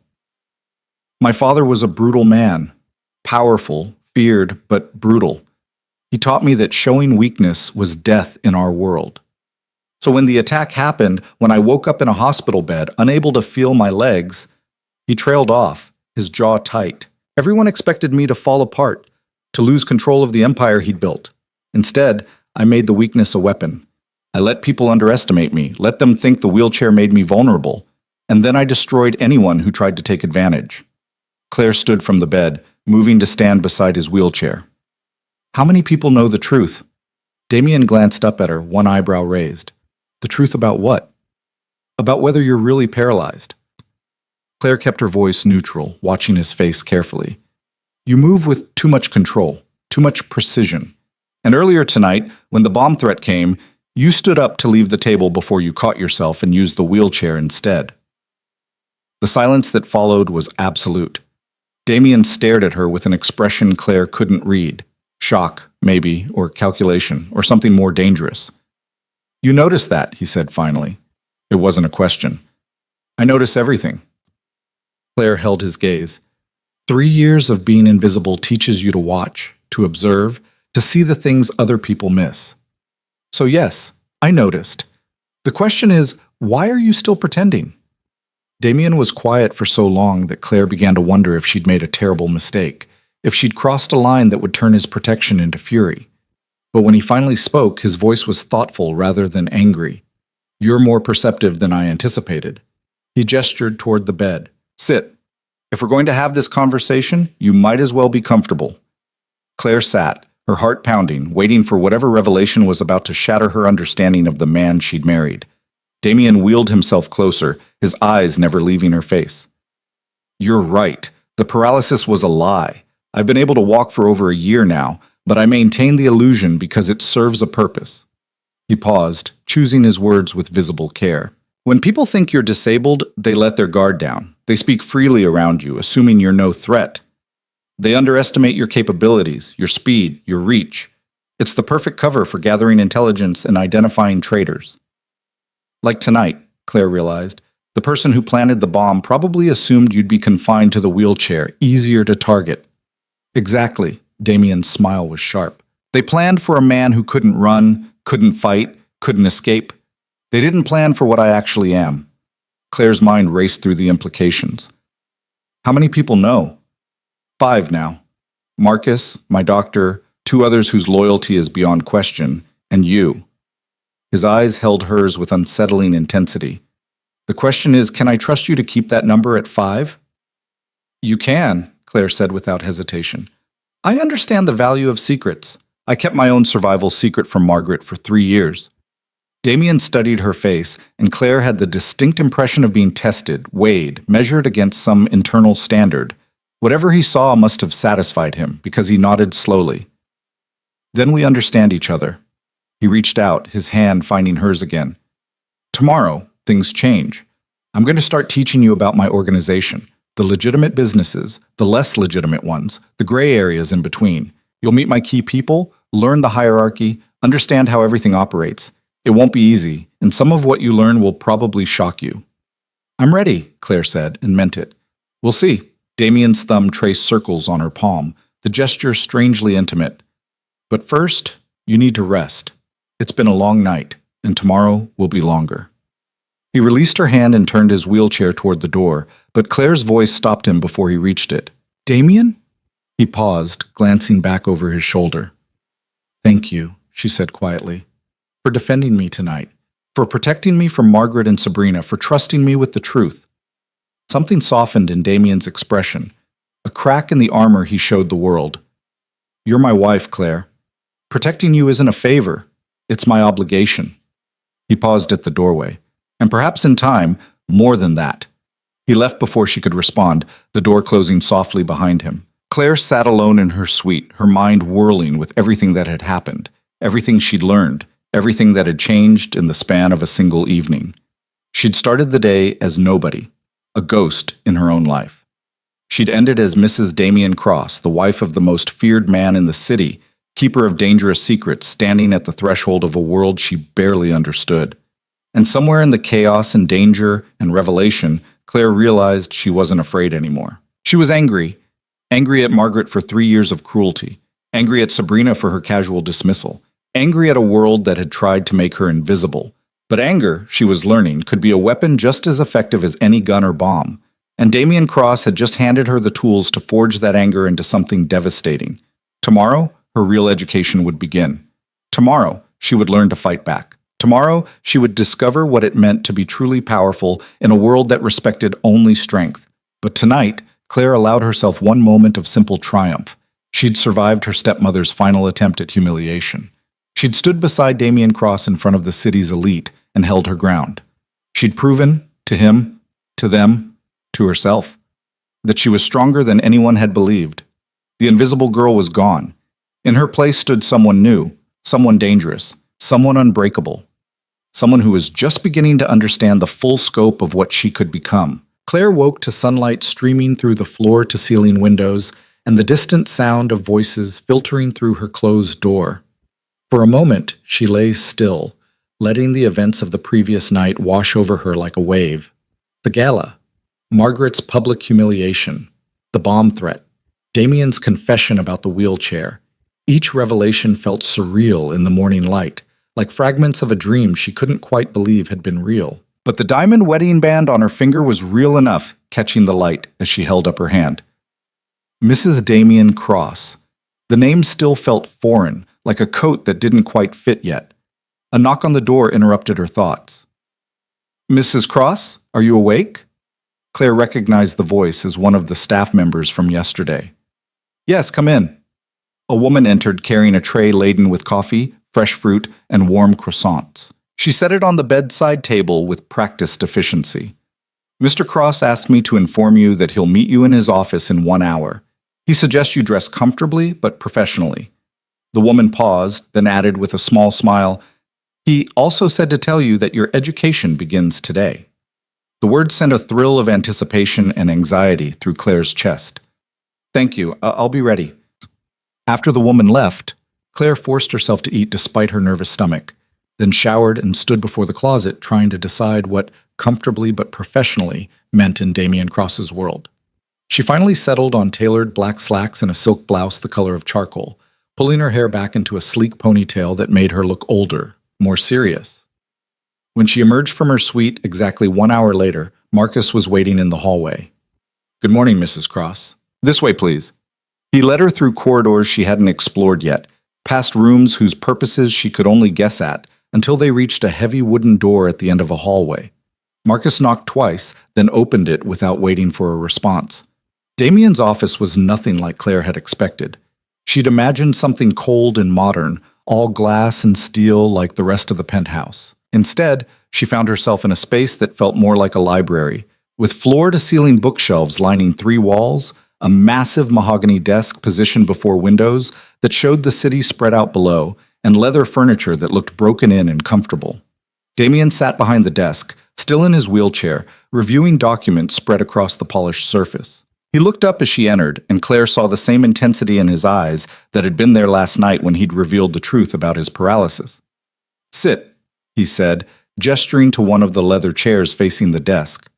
My father was a brutal man, powerful, feared, but brutal. He taught me that showing weakness was death in our world. So when the attack happened, when I woke up in a hospital bed, unable to feel my legs, he trailed off, his jaw tight. Everyone expected me to fall apart, to lose control of the empire he'd built. Instead, I made the weakness a weapon. I let people underestimate me, let them think the wheelchair made me vulnerable, and then I destroyed anyone who tried to take advantage. Claire stood from the bed, moving to stand beside his wheelchair. How many people know the truth? Damien glanced up at her, one eyebrow raised. The truth about what? About whether you're really paralyzed. Claire kept her voice neutral, watching his face carefully. You move with too much control, too much precision. And earlier tonight, when the bomb threat came, you stood up to leave the table before you caught yourself and used the wheelchair instead. The silence that followed was absolute. Damien stared at her with an expression Claire couldn't read. Shock, maybe, or calculation, or something more dangerous. You noticed that, he said finally. It wasn't a question. I notice everything. Claire held his gaze. 3 years of being invisible teaches you to watch, to observe, to see the things other people miss. So yes, I noticed. The question is, why are you still pretending? Damien was quiet for so long that Claire began to wonder if she'd made a terrible mistake, if she'd crossed a line that would turn his protection into fury. But when he finally spoke, his voice was thoughtful rather than angry. You're more perceptive than I anticipated. He gestured toward the bed. Sit. If we're going to have this conversation, you might as well be comfortable. Claire sat, her heart pounding, waiting for whatever revelation was about to shatter her understanding of the man she'd married. Damien wheeled himself closer, his eyes never leaving her face. You're right. The paralysis was a lie. I've been able to walk for over a year now, but I maintain the illusion because it serves a purpose. He paused, choosing his words with visible care. When people think you're disabled, they let their guard down. They speak freely around you, assuming you're no threat. They underestimate your capabilities, your speed, your reach. It's the perfect cover for gathering intelligence and identifying traitors. Like tonight, Claire realized, the person who planted the bomb probably assumed you'd be confined to the wheelchair, easier to target. Exactly. Damien's smile was sharp. They planned for a man who couldn't run, couldn't fight, couldn't escape. They didn't plan for what I actually am. Claire's mind raced through the implications. How many people know? 5 now. Marcus, my doctor, 2 others whose loyalty is beyond question, and you. His eyes held hers with unsettling intensity. The question is, can I trust you to keep that number at 5? You can, Claire said without hesitation. I understand the value of secrets. I kept my own survival secret from Margaret for 3 years. Damien studied her face, and Claire had the distinct impression of being tested, weighed, measured against some internal standard. Whatever he saw must have satisfied him, because he nodded slowly. Then we understand each other. He reached out, his hand finding hers again. Tomorrow, things change. I'm going to start teaching you about my organization, the legitimate businesses, the less legitimate ones, the gray areas in between. You'll meet my key people, learn the hierarchy, understand how everything operates. It won't be easy, and some of what you learn will probably shock you. I'm ready, Claire said, and meant it. We'll see. Damien's thumb traced circles on her palm, the gesture strangely intimate. But first, you need to rest. It's been a long night, and tomorrow will be longer. He released her hand and turned his wheelchair toward the door, but Claire's voice stopped him before he reached it. Damien? He paused, glancing back over his shoulder. Thank you, she said quietly, for defending me tonight, for protecting me from Margaret and Sabrina, for trusting me with the truth. Something softened in Damien's expression, a crack in the armor he showed the world. You're my wife, Claire. Protecting you isn't a favor, it's my obligation. He paused at the doorway, and perhaps in time, more than that. He left before she could respond, the door closing softly behind him. Claire sat alone in her suite, her mind whirling with everything that had happened, everything she'd learned, everything that had changed in the span of a single evening. She'd started the day as nobody, a ghost in her own life. She'd ended as Mrs. Damien Cross, the wife of the most feared man in the city, keeper of dangerous secrets, standing at the threshold of a world she barely understood. And somewhere in the chaos and danger and revelation, Claire realized she wasn't afraid anymore. She was angry at Margaret for 3 years of cruelty, angry at Sabrina for her casual dismissal, angry at a world that had tried to make her invisible. But anger, she was learning, could be a weapon just as effective as any gun or bomb. And Damien Cross had just handed her the tools to forge that anger into something devastating. Tomorrow, her real education would begin. Tomorrow, she would learn to fight back. Tomorrow, she would discover what it meant to be truly powerful in a world that respected only strength. But tonight, Claire allowed herself one moment of simple triumph. She'd survived her stepmother's final attempt at humiliation. She'd stood beside Damien Cross in front of the city's elite and held her ground. She'd proven, to him, to them, to herself, that she was stronger than anyone had believed. The invisible girl was gone. In her place stood someone new, someone dangerous, someone unbreakable, someone who was just beginning to understand the full scope of what she could become. Claire woke to sunlight streaming through the floor-to-ceiling windows and the distant sound of voices filtering through her closed door. For a moment, she lay still, letting the events of the previous night wash over her like a wave. The gala, Margaret's public humiliation, the bomb threat, Damien's confession about the wheelchair. Each revelation felt surreal in the morning light, like fragments of a dream she couldn't quite believe had been real. But the diamond wedding band on her finger was real enough, catching the light as she held up her hand. Mrs. Damien Cross. The name still felt foreign, like a coat that didn't quite fit yet. A knock on the door interrupted her thoughts. "Mrs. Cross, are you awake?" Claire recognized the voice as one of the staff members from yesterday. "Yes, come in." A woman entered carrying a tray laden with coffee, fresh fruit, and warm croissants. She set it on the bedside table with practiced efficiency. "Mr. Cross asked me to inform you that he'll meet you in his office in 1 hour. He suggests you dress comfortably but professionally." The woman paused, then added with a small smile, "He also said to tell you that your education begins today." The words sent a thrill of anticipation and anxiety through Claire's chest. "Thank you, I'll be ready." After the woman left, Claire forced herself to eat despite her nervous stomach, then showered and stood before the closet trying to decide what comfortably but professionally meant in Damien Cross's world. She finally settled on tailored black slacks and a silk blouse the color of charcoal, pulling her hair back into a sleek ponytail that made her look older, more serious. When she emerged from her suite exactly 1 hour later, Marcus was waiting in the hallway. "Good morning, Mrs. Cross. This way, please." He led her through corridors she hadn't explored yet, past rooms whose purposes she could only guess at, until they reached a heavy wooden door at the end of a hallway. Marcus knocked twice, then opened it without waiting for a response. Damien's office was nothing like Claire had expected. She'd imagined something cold and modern, all glass and steel like the rest of the penthouse. Instead, she found herself in a space that felt more like a library, with floor-to-ceiling bookshelves lining 3 walls, a massive mahogany desk positioned before windows that showed the city spread out below, and leather furniture that looked broken in and comfortable. Damien sat behind the desk, still in his wheelchair, reviewing documents spread across the polished surface. He looked up as she entered, and Claire saw the same intensity in his eyes that had been there last night when he'd revealed the truth about his paralysis. "Sit," he said, gesturing to one of the leather chairs facing the desk.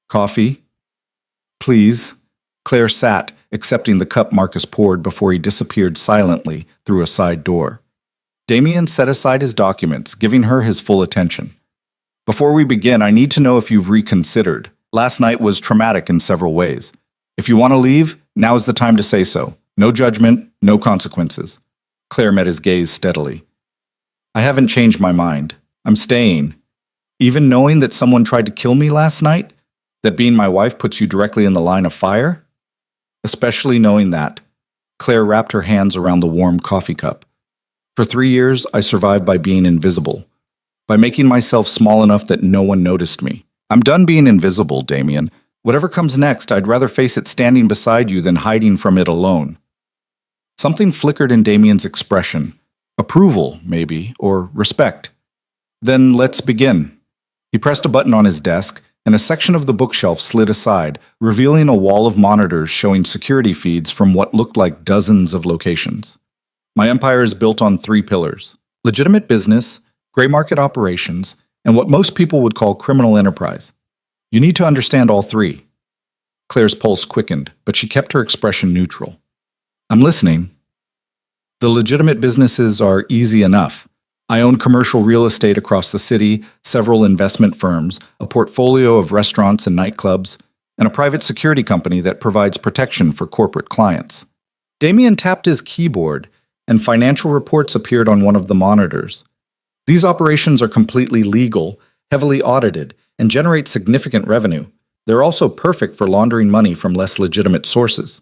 "Coffee?" "Please." Claire sat, accepting the cup Marcus poured before he disappeared silently through a side door. Damien set aside his documents, giving her his full attention. "Before we begin, I need to know if you've reconsidered. Last night was traumatic in several ways. If you want to leave, now is the time to say so. No judgment, no consequences." Claire met his gaze steadily. "I haven't changed my mind. I'm staying. Even knowing that someone tried to kill me last night? That being my wife puts you directly in the line of fire?" "Especially knowing that." Claire wrapped her hands around the warm coffee cup. "For 3 years, I survived by being invisible. By making myself small enough that no one noticed me. I'm done being invisible, Damien. Whatever comes next, I'd rather face it standing beside you than hiding from it alone." Something flickered in Damien's expression. Approval, maybe, or respect. "Then let's begin." He pressed a button on his desk, and a section of the bookshelf slid aside, revealing a wall of monitors showing security feeds from what looked like dozens of locations. "My empire is built on 3 pillars: legitimate business, gray market operations, and what most people would call criminal enterprise. You need to understand all 3. Claire's pulse quickened, but she kept her expression neutral. "I'm listening." "The legitimate businesses are easy enough. I own commercial real estate across the city, several investment firms, a portfolio of restaurants and nightclubs, and a private security company that provides protection for corporate clients." Damien tapped his keyboard, and financial reports appeared on one of the monitors. "These operations are completely legal, heavily audited, and generate significant revenue. They're also perfect for laundering money from less legitimate sources."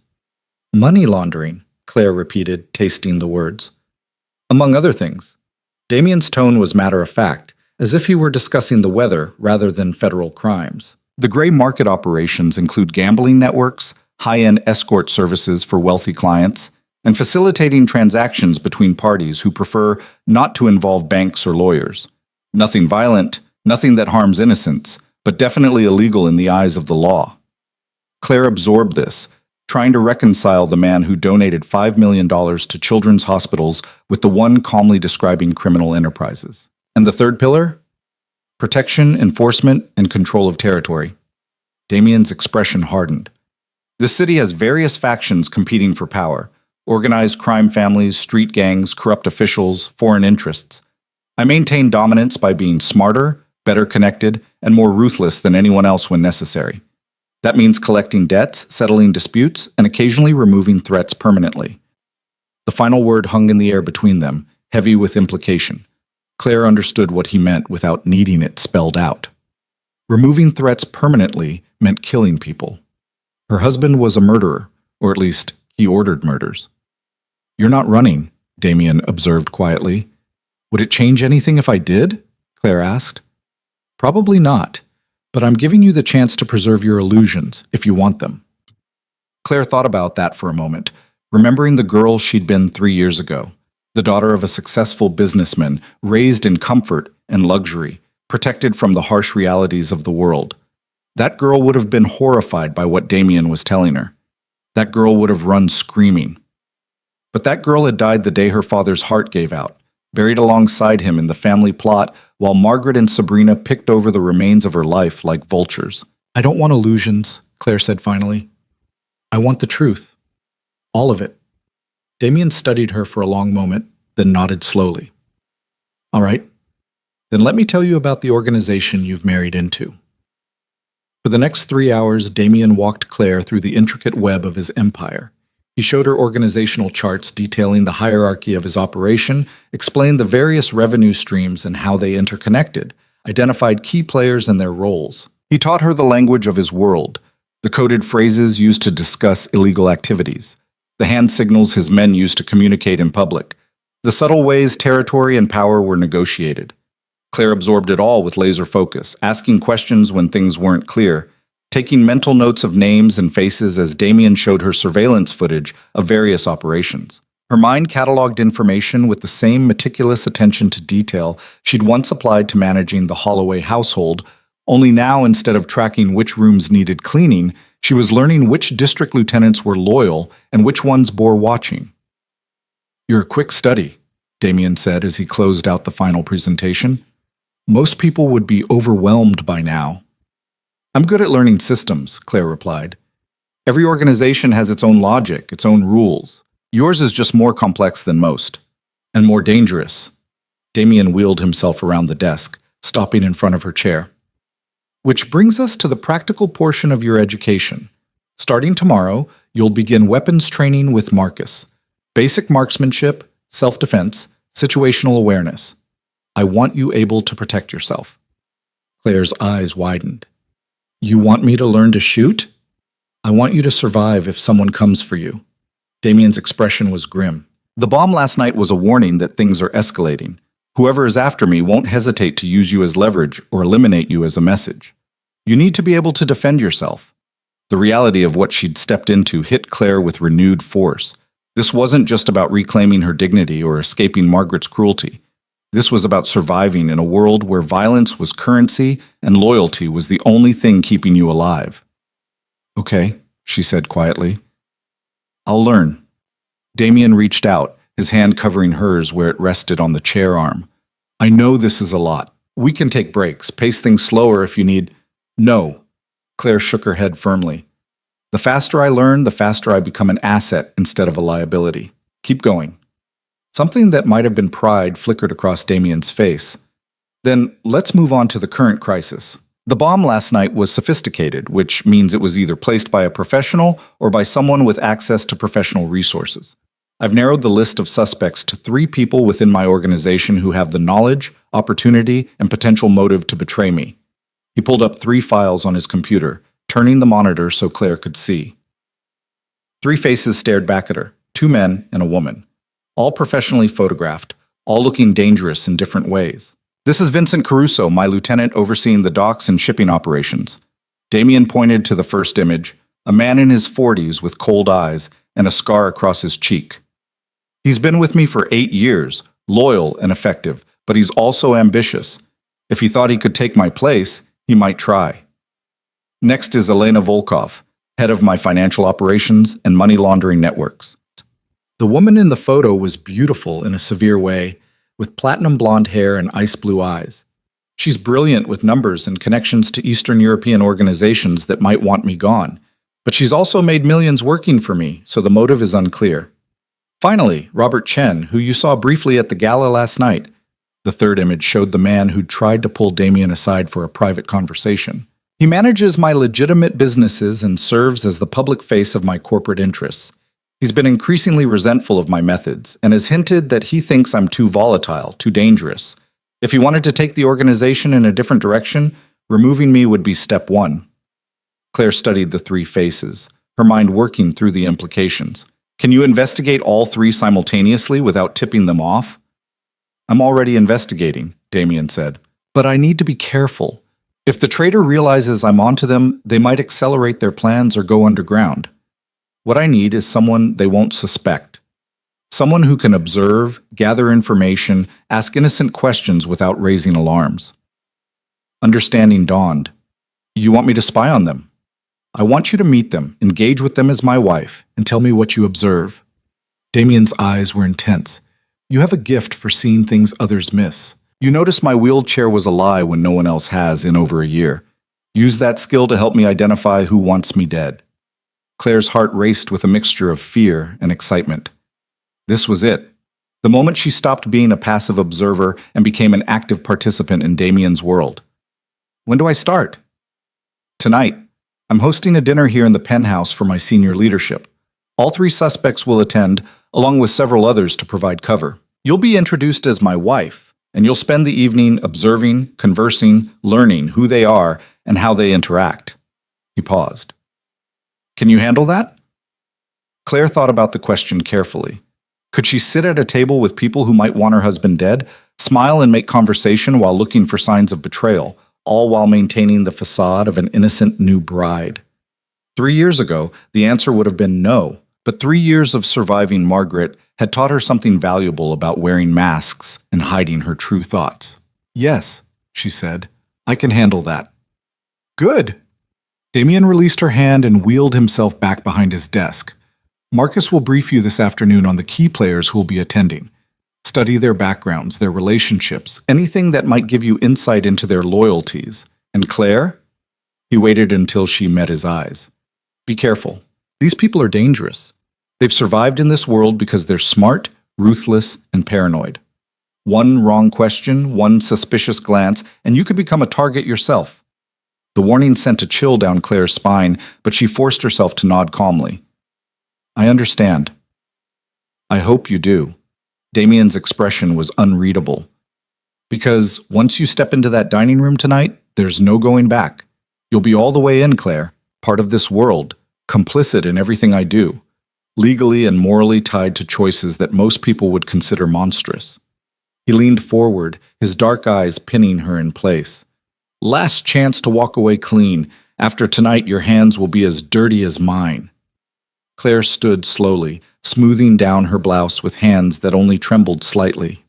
"Money laundering," Claire repeated, tasting the words. "Among other things." Damien's tone was matter-of-fact, as if he were discussing the weather rather than federal crimes. "The gray market operations include gambling networks, high-end escort services for wealthy clients, and facilitating transactions between parties who prefer not to involve banks or lawyers. Nothing violent, nothing that harms innocents, but definitely illegal in the eyes of the law." Claire absorbed this, trying to reconcile the man who donated $5 million to children's hospitals with the one calmly describing criminal enterprises. "And the 3rd pillar? Protection, enforcement, and control of territory." Damien's expression hardened. This city has various factions competing for power. Organized crime families, street gangs, corrupt officials, foreign interests. I maintain dominance by being smarter, better connected, and more ruthless than anyone else when necessary. That means collecting debts, settling disputes, and occasionally removing threats permanently. The final word hung in the air between them, heavy with implication. Claire understood what he meant without needing it spelled out. Removing threats permanently meant killing people. Her husband was a murderer, or at least he ordered murders. "You're not running," Damien observed quietly. "Would it change anything if I did?" Claire asked. "Probably not, but I'm giving you the chance to preserve your illusions if you want them." Claire thought about that for a moment, remembering the girl she'd been 3 years ago, the daughter of a successful businessman, raised in comfort and luxury, protected from the harsh realities of the world. That girl would have been horrified by what Damien was telling her. That girl would have run screaming. But that girl had died the day her father's heart gave out, buried alongside him in the family plot, while Margaret and Sabrina picked over the remains of her life like vultures. "I don't want illusions," Claire said finally. "I want the truth. All of it." Damien studied her for a long moment, then nodded slowly. "All right. Then let me tell you about the organization you've married into." For the next 3 hours, Damien walked Claire through the intricate web of his empire. He showed her organizational charts detailing the hierarchy of his operation, explained the various revenue streams and how they interconnected, identified key players and their roles. He taught her the language of his world, the coded phrases used to discuss illegal activities, the hand signals his men used to communicate in public, the subtle ways territory and power were negotiated. Claire absorbed it all with laser focus, asking questions when things weren't clear, taking mental notes of names and faces as Damien showed her surveillance footage of various operations. Her mind cataloged information with the same meticulous attention to detail she'd once applied to managing the Holloway household, only now instead of tracking which rooms needed cleaning, she was learning which district lieutenants were loyal and which ones bore watching. "You're a quick study," Damien said as he closed out the final presentation. "Most people would be overwhelmed by now." "I'm good at learning systems," Claire replied. "Every organization has its own logic, its own rules. Yours is just more complex than most. And more dangerous." Damien wheeled himself around the desk, stopping in front of her chair. "Which brings us to the practical portion of your education. Starting tomorrow, you'll begin weapons training with Marcus. Basic marksmanship, self-defense, situational awareness. I want you able to protect yourself." Claire's eyes widened. "You want me to learn to shoot?" "I want you to survive if someone comes for you." Damien's expression was grim. "The bomb last night was a warning that things are escalating. Whoever is after me won't hesitate to use you as leverage or eliminate you as a message. You need to be able to defend yourself." The reality of what she'd stepped into hit Claire with renewed force. This wasn't just about reclaiming her dignity or escaping Margaret's cruelty. This was about surviving in a world where violence was currency and loyalty was the only thing keeping you alive. "Okay," she said quietly. "I'll learn." Damien reached out, his hand covering hers where it rested on the chair arm. "I know this is a lot. We can take breaks, pace things slower if you need—" "No." Claire shook her head firmly. "The faster I learn, the faster I become an asset instead of a liability. Keep going." Something that might have been pride flickered across Damien's face. "Then let's move on to the current crisis. The bomb last night was sophisticated, which means it was either placed by a professional or by someone with access to professional resources. I've narrowed the list of suspects to 3 people within my organization who have the knowledge, opportunity, and potential motive to betray me." He pulled up 3 files on his computer, turning the monitor so Claire could see. 3 faces stared back at her, 2 men and a woman. All professionally photographed, all looking dangerous in different ways. "This is Vincent Caruso, my lieutenant overseeing the docks and shipping operations." Damien pointed to the first image, a man in his 40s with cold eyes and a scar across his cheek. "He's been with me for 8 years, loyal and effective, but he's also ambitious. If he thought he could take my place, he might try." Next is Elena Volkov, head of my financial operations and money laundering networks. The woman in the photo was beautiful in a severe way, with platinum blonde hair and ice blue eyes. She's brilliant with numbers and connections to Eastern European organizations that might want me gone. But she's also made millions working for me, so the motive is unclear. Finally, Robert Chen, who you saw briefly at the gala last night. The third image showed the man who'd tried to pull Damien aside for a private conversation. He manages my legitimate businesses and serves as the public face of my corporate interests. He's been increasingly resentful of my methods and has hinted that he thinks I'm too volatile, too dangerous. If he wanted to take the organization in a different direction, removing me would be step one. Claire studied the three faces, her mind working through the implications. Can you investigate all three simultaneously without tipping them off? I'm already investigating, Damien said. But I need to be careful. If the traitor realizes I'm onto them, they might accelerate their plans or go underground. What I need is someone they won't suspect. Someone who can observe, gather information, ask innocent questions without raising alarms. Understanding dawned. You want me to spy on them? I want you to meet them, engage with them as my wife, and tell me what you observe. Damien's eyes were intense. You have a gift for seeing things others miss. You noticed my wheelchair was a lie when no one else has in over a year. Use that skill to help me identify who wants me dead. Claire's heart raced with a mixture of fear and excitement. This was it. The moment she stopped being a passive observer and became an active participant in Damien's world. When do I start? Tonight. I'm hosting a dinner here in the penthouse for my senior leadership. All three suspects will attend, along with several others to provide cover. You'll be introduced as my wife, and you'll spend the evening observing, conversing, learning who they are and how they interact. He paused. Can you handle that? Claire thought about the question carefully. Could she sit at a table with people who might want her husband dead, smile and make conversation while looking for signs of betrayal, all while maintaining the facade of an innocent new bride? 3 years ago, the answer would have been no, but 3 years of surviving Margaret had taught her something valuable about wearing masks and hiding her true thoughts. Yes, she said, I can handle that. Good. Damien released her hand and wheeled himself back behind his desk. Marcus will brief you this afternoon on the key players who will be attending. Study their backgrounds, their relationships, anything that might give you insight into their loyalties. And Claire? He waited until she met his eyes. Be careful. These people are dangerous. They've survived in this world because they're smart, ruthless, and paranoid. One wrong question, one suspicious glance, and you could become a target yourself. The warning sent a chill down Claire's spine, but she forced herself to nod calmly. I understand. I hope you do. Damien's expression was unreadable. Because once you step into that dining room tonight, there's no going back. You'll be all the way in, Claire, part of this world, complicit in everything I do, legally and morally tied to choices that most people would consider monstrous. He leaned forward, his dark eyes pinning her in place. Last chance to walk away clean. After tonight, your hands will be as dirty as mine. Claire stood slowly, smoothing down her blouse with hands that only trembled slightly.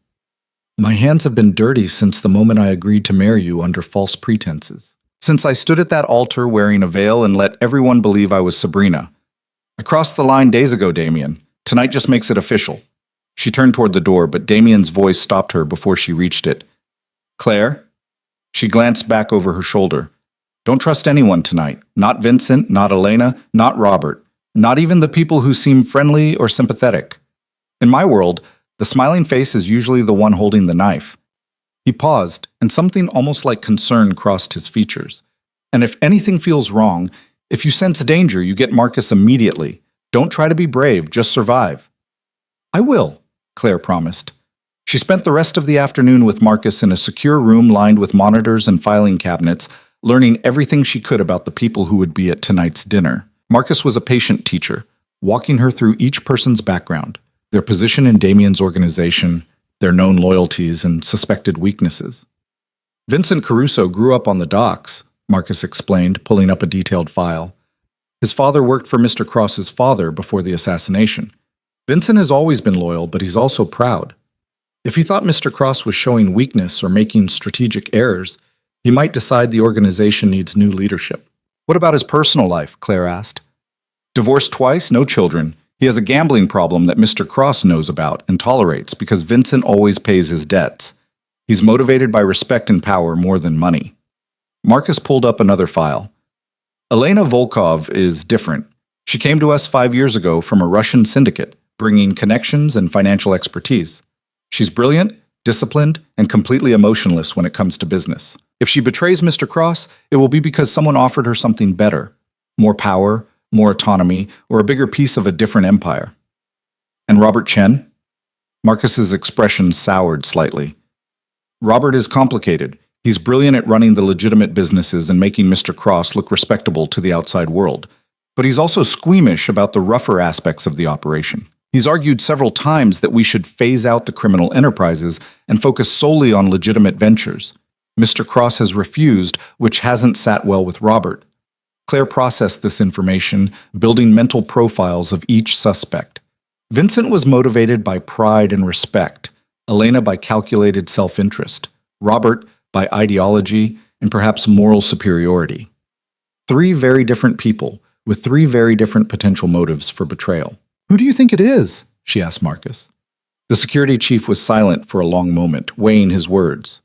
My hands have been dirty since the moment I agreed to marry you under false pretenses. Since I stood at that altar wearing a veil and let everyone believe I was Sabrina. I crossed the line days ago, Damien. Tonight just makes it official. She turned toward the door, but Damien's voice stopped her before she reached it. Claire? She glanced back over her shoulder. Don't trust anyone tonight. Not Vincent, not Elena, not Robert. Not even the people who seem friendly or sympathetic. In my world, the smiling face is usually the one holding the knife. He paused, and something almost like concern crossed his features. And if anything feels wrong, if you sense danger, you get Marcus immediately. Don't try to be brave, just survive. I will, Claire promised. She spent the rest of the afternoon with Marcus in a secure room lined with monitors and filing cabinets, learning everything she could about the people who would be at tonight's dinner. Marcus was a patient teacher, walking her through each person's background, their position in Damien's organization, their known loyalties and suspected weaknesses. Vincent Caruso grew up on the docks, Marcus explained, pulling up a detailed file. His father worked for Mr. Cross's father before the assassination. Vincent has always been loyal, but he's also proud. If he thought Mr. Cross was showing weakness or making strategic errors, he might decide the organization needs new leadership. What about his personal life? Claire asked. Divorced twice, no children. He has a gambling problem that Mr. Cross knows about and tolerates because Vincent always pays his debts. He's motivated by respect and power more than money. Marcus pulled up another file. Elena Volkov is different. She came to us 5 years ago from a Russian syndicate, bringing connections and financial expertise. She's brilliant, disciplined, and completely emotionless when it comes to business. If she betrays Mr. Cross, it will be because someone offered her something better. More power, more autonomy, or a bigger piece of a different empire. And Robert Chen? Marcus's expression soured slightly. Robert is complicated. He's brilliant at running the legitimate businesses and making Mr. Cross look respectable to the outside world. But he's also squeamish about the rougher aspects of the operation. He's argued several times that we should phase out the criminal enterprises and focus solely on legitimate ventures. Mr. Cross has refused, which hasn't sat well with Robert. Claire processed this information, building mental profiles of each suspect. Vincent was motivated by pride and respect, Elena by calculated self-interest, Robert by ideology and perhaps moral superiority. 3 very different people with 3 very different potential motives for betrayal. "Who do you think it is?" she asked Marcus. The security chief was silent for a long moment, weighing his words.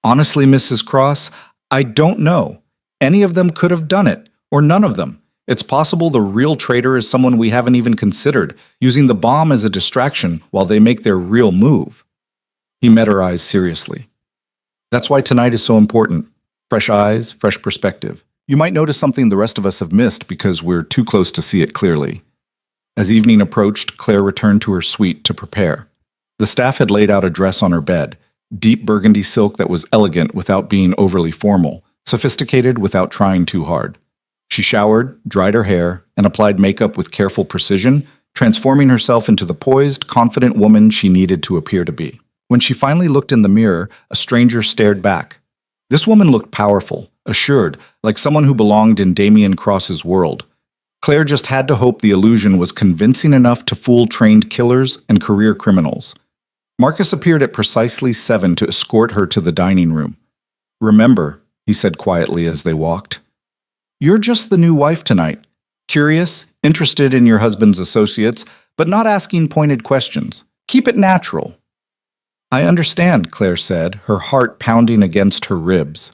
"Honestly, Mrs. Cross, I don't know. Any of them could have done it, or none of them. It's possible the real traitor is someone we haven't even considered, using the bomb as a distraction while they make their real move." He met her eyes seriously. "That's why tonight is so important. Fresh eyes, fresh perspective. You might notice something the rest of us have missed because we're too close to see it clearly." As evening approached, Claire returned to her suite to prepare. The staff had laid out a dress on her bed, deep burgundy silk that was elegant without being overly formal, sophisticated without trying too hard. She showered, dried her hair, and applied makeup with careful precision, transforming herself into the poised, confident woman she needed to appear to be. When she finally looked in the mirror, a stranger stared back. This woman looked powerful, assured, like someone who belonged in Damien Cross's world. Claire just had to hope the illusion was convincing enough to fool trained killers and career criminals. Marcus appeared at precisely 7 to escort her to the dining room. "Remember," he said quietly as they walked, "you're just the new wife tonight. Curious, interested in your husband's associates, but not asking pointed questions. Keep it natural." "I understand," Claire said, her heart pounding against her ribs.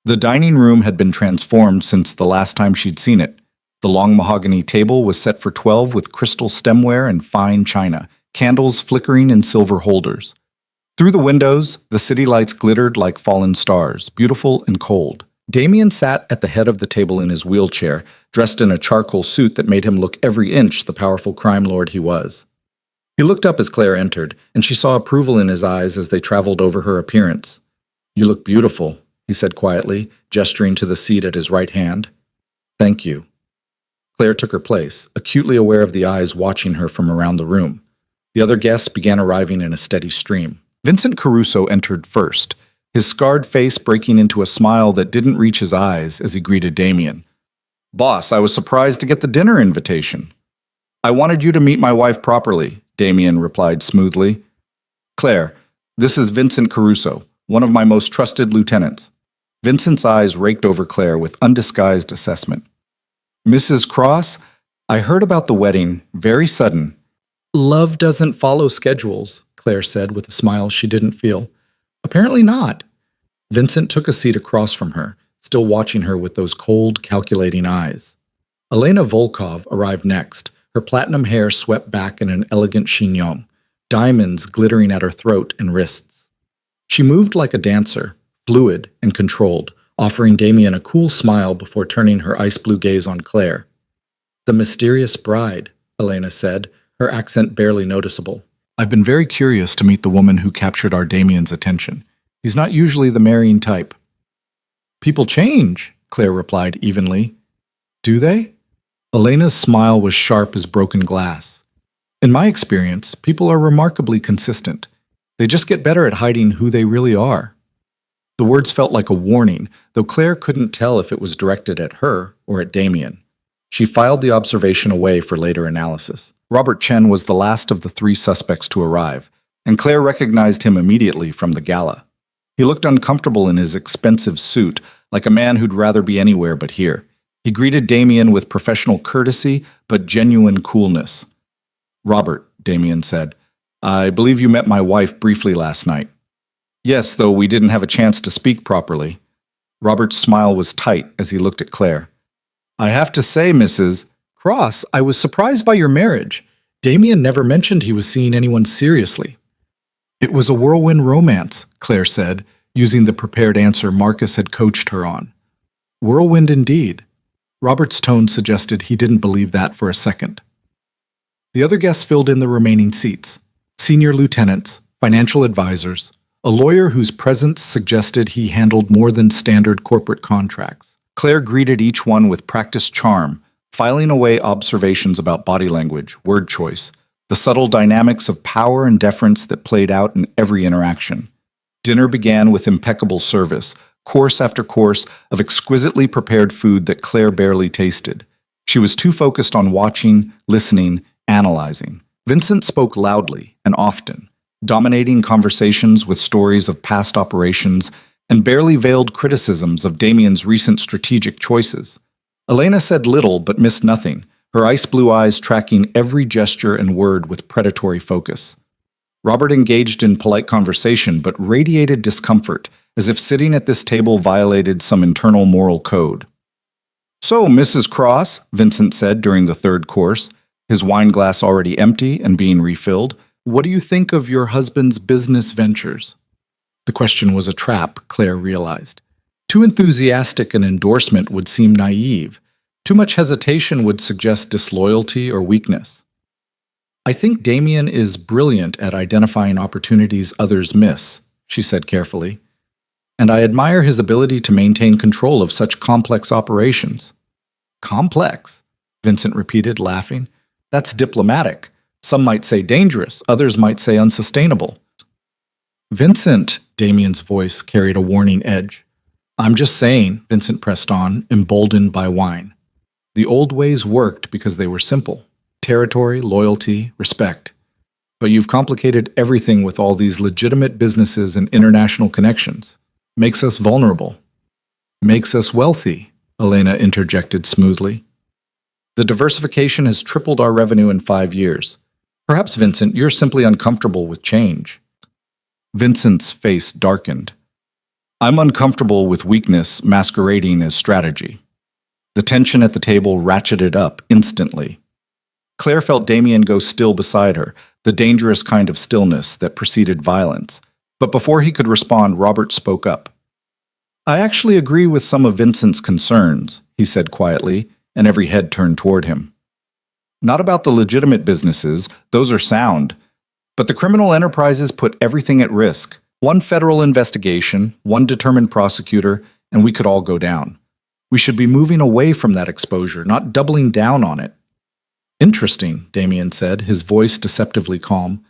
The dining room had been transformed since the last time she'd seen it. The long mahogany table was set for 12 with crystal stemware and fine china, candles flickering in silver holders. Through the windows, the city lights glittered like fallen stars, beautiful and cold. Damien sat at the head of the table in his wheelchair, dressed in a charcoal suit that made him look every inch the powerful crime lord he was. He looked up as Claire entered, and she saw approval in his eyes as they traveled over her appearance. "You look beautiful," he said quietly, gesturing to the seat at his right hand. "Thank you." Claire took her place, acutely aware of the eyes watching her from around the room. The other guests began arriving in a steady stream. Vincent Caruso entered first, his scarred face breaking into a smile that didn't reach his eyes as he greeted Damien. "Boss, I was surprised to get the dinner invitation." "I wanted you to meet my wife properly," Damien replied smoothly. "Claire, this is Vincent Caruso, one of my most trusted lieutenants." Vincent's eyes raked over Claire with undisguised assessment. "Mrs. Cross, I heard about the wedding, very sudden." "Love doesn't follow schedules," Claire said with a smile she didn't feel. "Apparently not." Vincent took a seat across from her, still watching her with those cold, calculating eyes. Elena Volkov arrived next, her platinum hair swept back in an elegant chignon, diamonds glittering at her throat and wrists. She moved like a dancer, fluid and controlled, offering Damien a cool smile before turning her ice blue gaze on Claire. "The mysterious bride," Elena said, her accent barely noticeable. "I've been very curious to meet the woman who captured our Damien's attention. He's not usually the marrying type." "People change," Claire replied evenly. "Do they?" Elena's smile was sharp as broken glass. "In my experience, people are remarkably consistent. They just get better at hiding who they really are." The words felt like a warning, though Claire couldn't tell if it was directed at her or at Damien. She filed the observation away for later analysis. Robert Chen was the last of the 3 suspects to arrive, and Claire recognized him immediately from the gala. He looked uncomfortable in his expensive suit, like a man who'd rather be anywhere but here. He greeted Damien with professional courtesy, but genuine coolness. "Robert," Damien said, "I believe you met my wife briefly last night." Yes, though we didn't have a chance to speak properly. Robert's smile was tight as he looked at Claire. I have to say, Mrs. Cross, I was surprised by your marriage. Damien never mentioned he was seeing anyone seriously. It was a whirlwind romance, Claire said, using the prepared answer Marcus had coached her on. Whirlwind indeed. Robert's tone suggested he didn't believe that for a second. The other guests filled in the remaining seats. Senior lieutenants, financial advisors, a lawyer whose presence suggested he handled more than standard corporate contracts. Claire greeted each one with practiced charm, filing away observations about body language, word choice, the subtle dynamics of power and deference that played out in every interaction. Dinner began with impeccable service, course after course of exquisitely prepared food that Claire barely tasted. She was too focused on watching, listening, analyzing. Vincent spoke loudly and often, dominating conversations with stories of past operations and barely veiled criticisms of Damien's recent strategic choices. Elena said little but missed nothing, her ice-blue eyes tracking every gesture and word with predatory focus. Robert engaged in polite conversation but radiated discomfort, as if sitting at this table violated some internal moral code. So, Mrs. Cross, Vincent said during the third course, his wine glass already empty and being refilled, what do you think of your husband's business ventures? The question was a trap, Claire realized. Too enthusiastic an endorsement would seem naive. Too much hesitation would suggest disloyalty or weakness. I think Damien is brilliant at identifying opportunities others miss, she said carefully. And I admire his ability to maintain control of such complex operations. Complex? Vincent repeated, laughing. That's diplomatic. Some might say dangerous, others might say unsustainable. Vincent, Damien's voice carried a warning edge. I'm just saying, Vincent pressed on, emboldened by wine. The old ways worked because they were simple. Territory, loyalty, respect. But you've complicated everything with all these legitimate businesses and international connections. Makes us vulnerable. Makes us wealthy, Elena interjected smoothly. The diversification has tripled our revenue in 5 years. Perhaps, Vincent, you're simply uncomfortable with change. Vincent's face darkened. I'm uncomfortable with weakness masquerading as strategy. The tension at the table ratcheted up instantly. Claire felt Damien go still beside her, the dangerous kind of stillness that preceded violence. But before he could respond, Robert spoke up. I actually agree with some of Vincent's concerns, he said quietly, and every head turned toward him. Not about the legitimate businesses, those are sound, but the criminal enterprises put everything at risk. One federal investigation, one determined prosecutor, and we could all go down. We should be moving away from that exposure, not doubling down on it. Interesting, Damien said, his voice deceptively calm.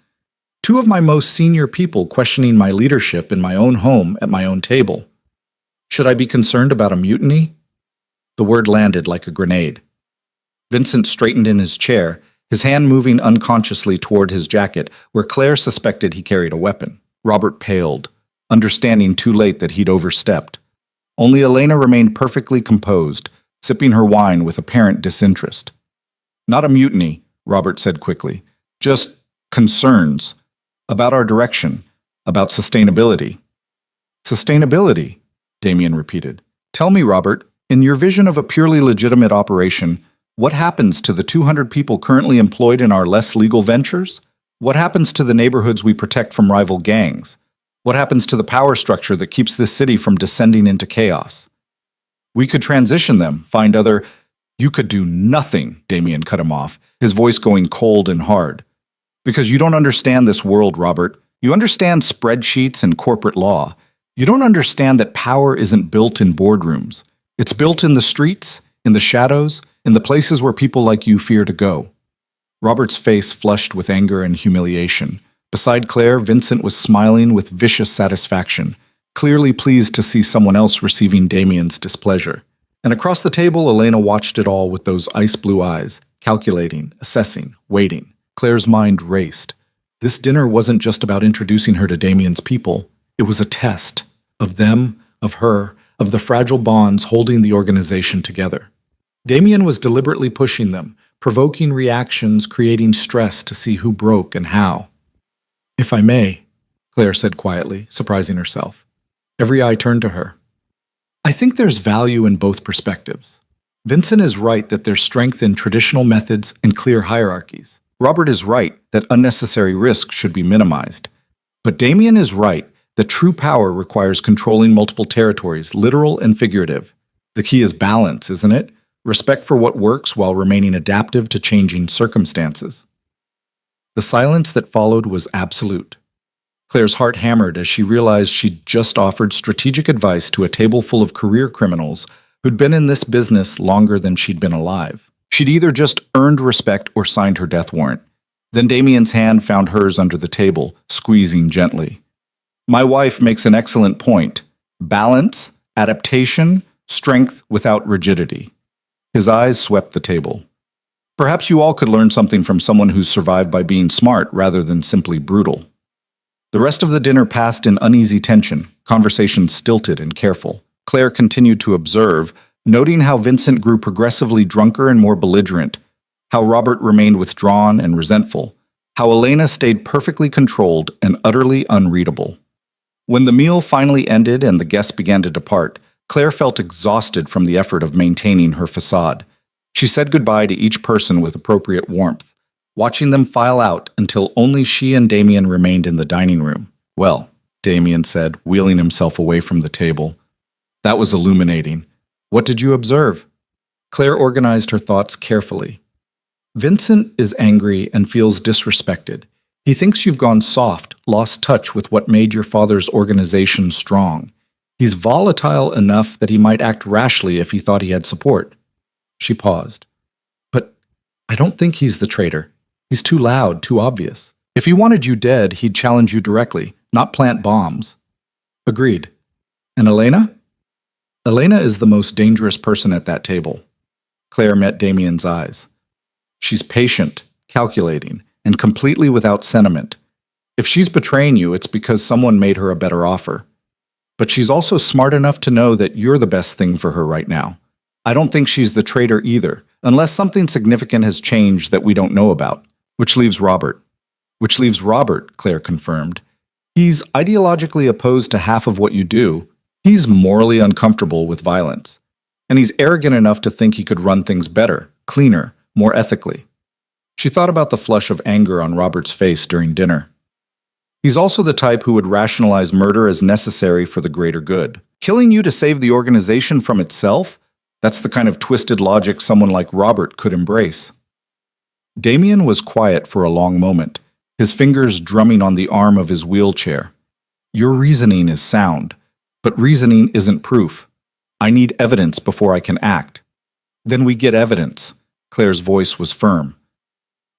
2 of my most senior people questioning my leadership in my own home at my own table. Should I be concerned about a mutiny? The word landed like a grenade. Vincent straightened in his chair, his hand moving unconsciously toward his jacket, where Claire suspected he carried a weapon. Robert paled, understanding too late that he'd overstepped. Only Elena remained perfectly composed, sipping her wine with apparent disinterest. Not a mutiny, Robert said quickly. Just concerns. About our direction. About sustainability. Sustainability, Damien repeated. Tell me, Robert, in your vision of a purely legitimate operation, what happens to the 200 people currently employed in our less legal ventures? What happens to the neighborhoods we protect from rival gangs? What happens to the power structure that keeps this city from descending into chaos? We could transition them, find other... You could do nothing, Damien cut him off, his voice going cold and hard. Because you don't understand this world, Robert. You understand spreadsheets and corporate law. You don't understand that power isn't built in boardrooms. It's built in the streets, in the shadows, in the places where people like you fear to go. Robert's face flushed with anger and humiliation. Beside Claire, Vincent was smiling with vicious satisfaction, clearly pleased to see someone else receiving Damien's displeasure. And across the table, Elena watched it all with those ice-blue eyes, calculating, assessing, waiting. Claire's mind raced. This dinner wasn't just about introducing her to Damien's people. It was a test of them, of her, of the fragile bonds holding the organization together. Damien was deliberately pushing them, provoking reactions, creating stress to see who broke and how. If I may, Claire said quietly, surprising herself. Every eye turned to her. I think there's value in both perspectives. Vincent is right that there's strength in traditional methods and clear hierarchies. Robert is right that unnecessary risk should be minimized. But Damien is right that true power requires controlling multiple territories, literal and figurative. The key is balance, isn't it? Respect for what works while remaining adaptive to changing circumstances. The silence that followed was absolute. Claire's heart hammered as she realized she'd just offered strategic advice to a table full of career criminals who'd been in this business longer than she'd been alive. She'd either just earned respect or signed her death warrant. Then Damien's hand found hers under the table, squeezing gently. My wife makes an excellent point. Balance, adaptation, strength without rigidity. His eyes swept the table. Perhaps you all could learn something from someone who's survived by being smart rather than simply brutal. The rest of the dinner passed in uneasy tension, conversation stilted and careful. Claire continued to observe, noting how Vincent grew progressively drunker and more belligerent, how Robert remained withdrawn and resentful, how Elena stayed perfectly controlled and utterly unreadable. When the meal finally ended and the guests began to depart, Claire felt exhausted from the effort of maintaining her facade. She said goodbye to each person with appropriate warmth, watching them file out until only she and Damien remained in the dining room. Well, Damien said, wheeling himself away from the table. That was illuminating. What did you observe? Claire organized her thoughts carefully. Vincent is angry and feels disrespected. He thinks you've gone soft, lost touch with what made your father's organization strong. He's volatile enough that he might act rashly if he thought he had support. She paused. But I don't think he's the traitor. He's too loud, too obvious. If he wanted you dead, he'd challenge you directly, not plant bombs. Agreed. And Elena? Elena is the most dangerous person at that table. Claire met Damien's eyes. She's patient, calculating, and completely without sentiment. If she's betraying you, it's because someone made her a better offer. But she's also smart enough to know that you're the best thing for her right now. I don't think she's the traitor either, unless something significant has changed that we don't know about. Which leaves Robert. Which leaves Robert, Claire confirmed. He's ideologically opposed to half of what you do. He's morally uncomfortable with violence. And he's arrogant enough to think he could run things better, cleaner, more ethically. She thought about the flush of anger on Robert's face during dinner. He's also the type who would rationalize murder as necessary for the greater good. Killing you to save the organization from itself? That's the kind of twisted logic someone like Robert could embrace. Damien was quiet for a long moment, his fingers drumming on the arm of his wheelchair. Your reasoning is sound, but reasoning isn't proof. I need evidence before I can act. Then we get evidence. Claire's voice was firm.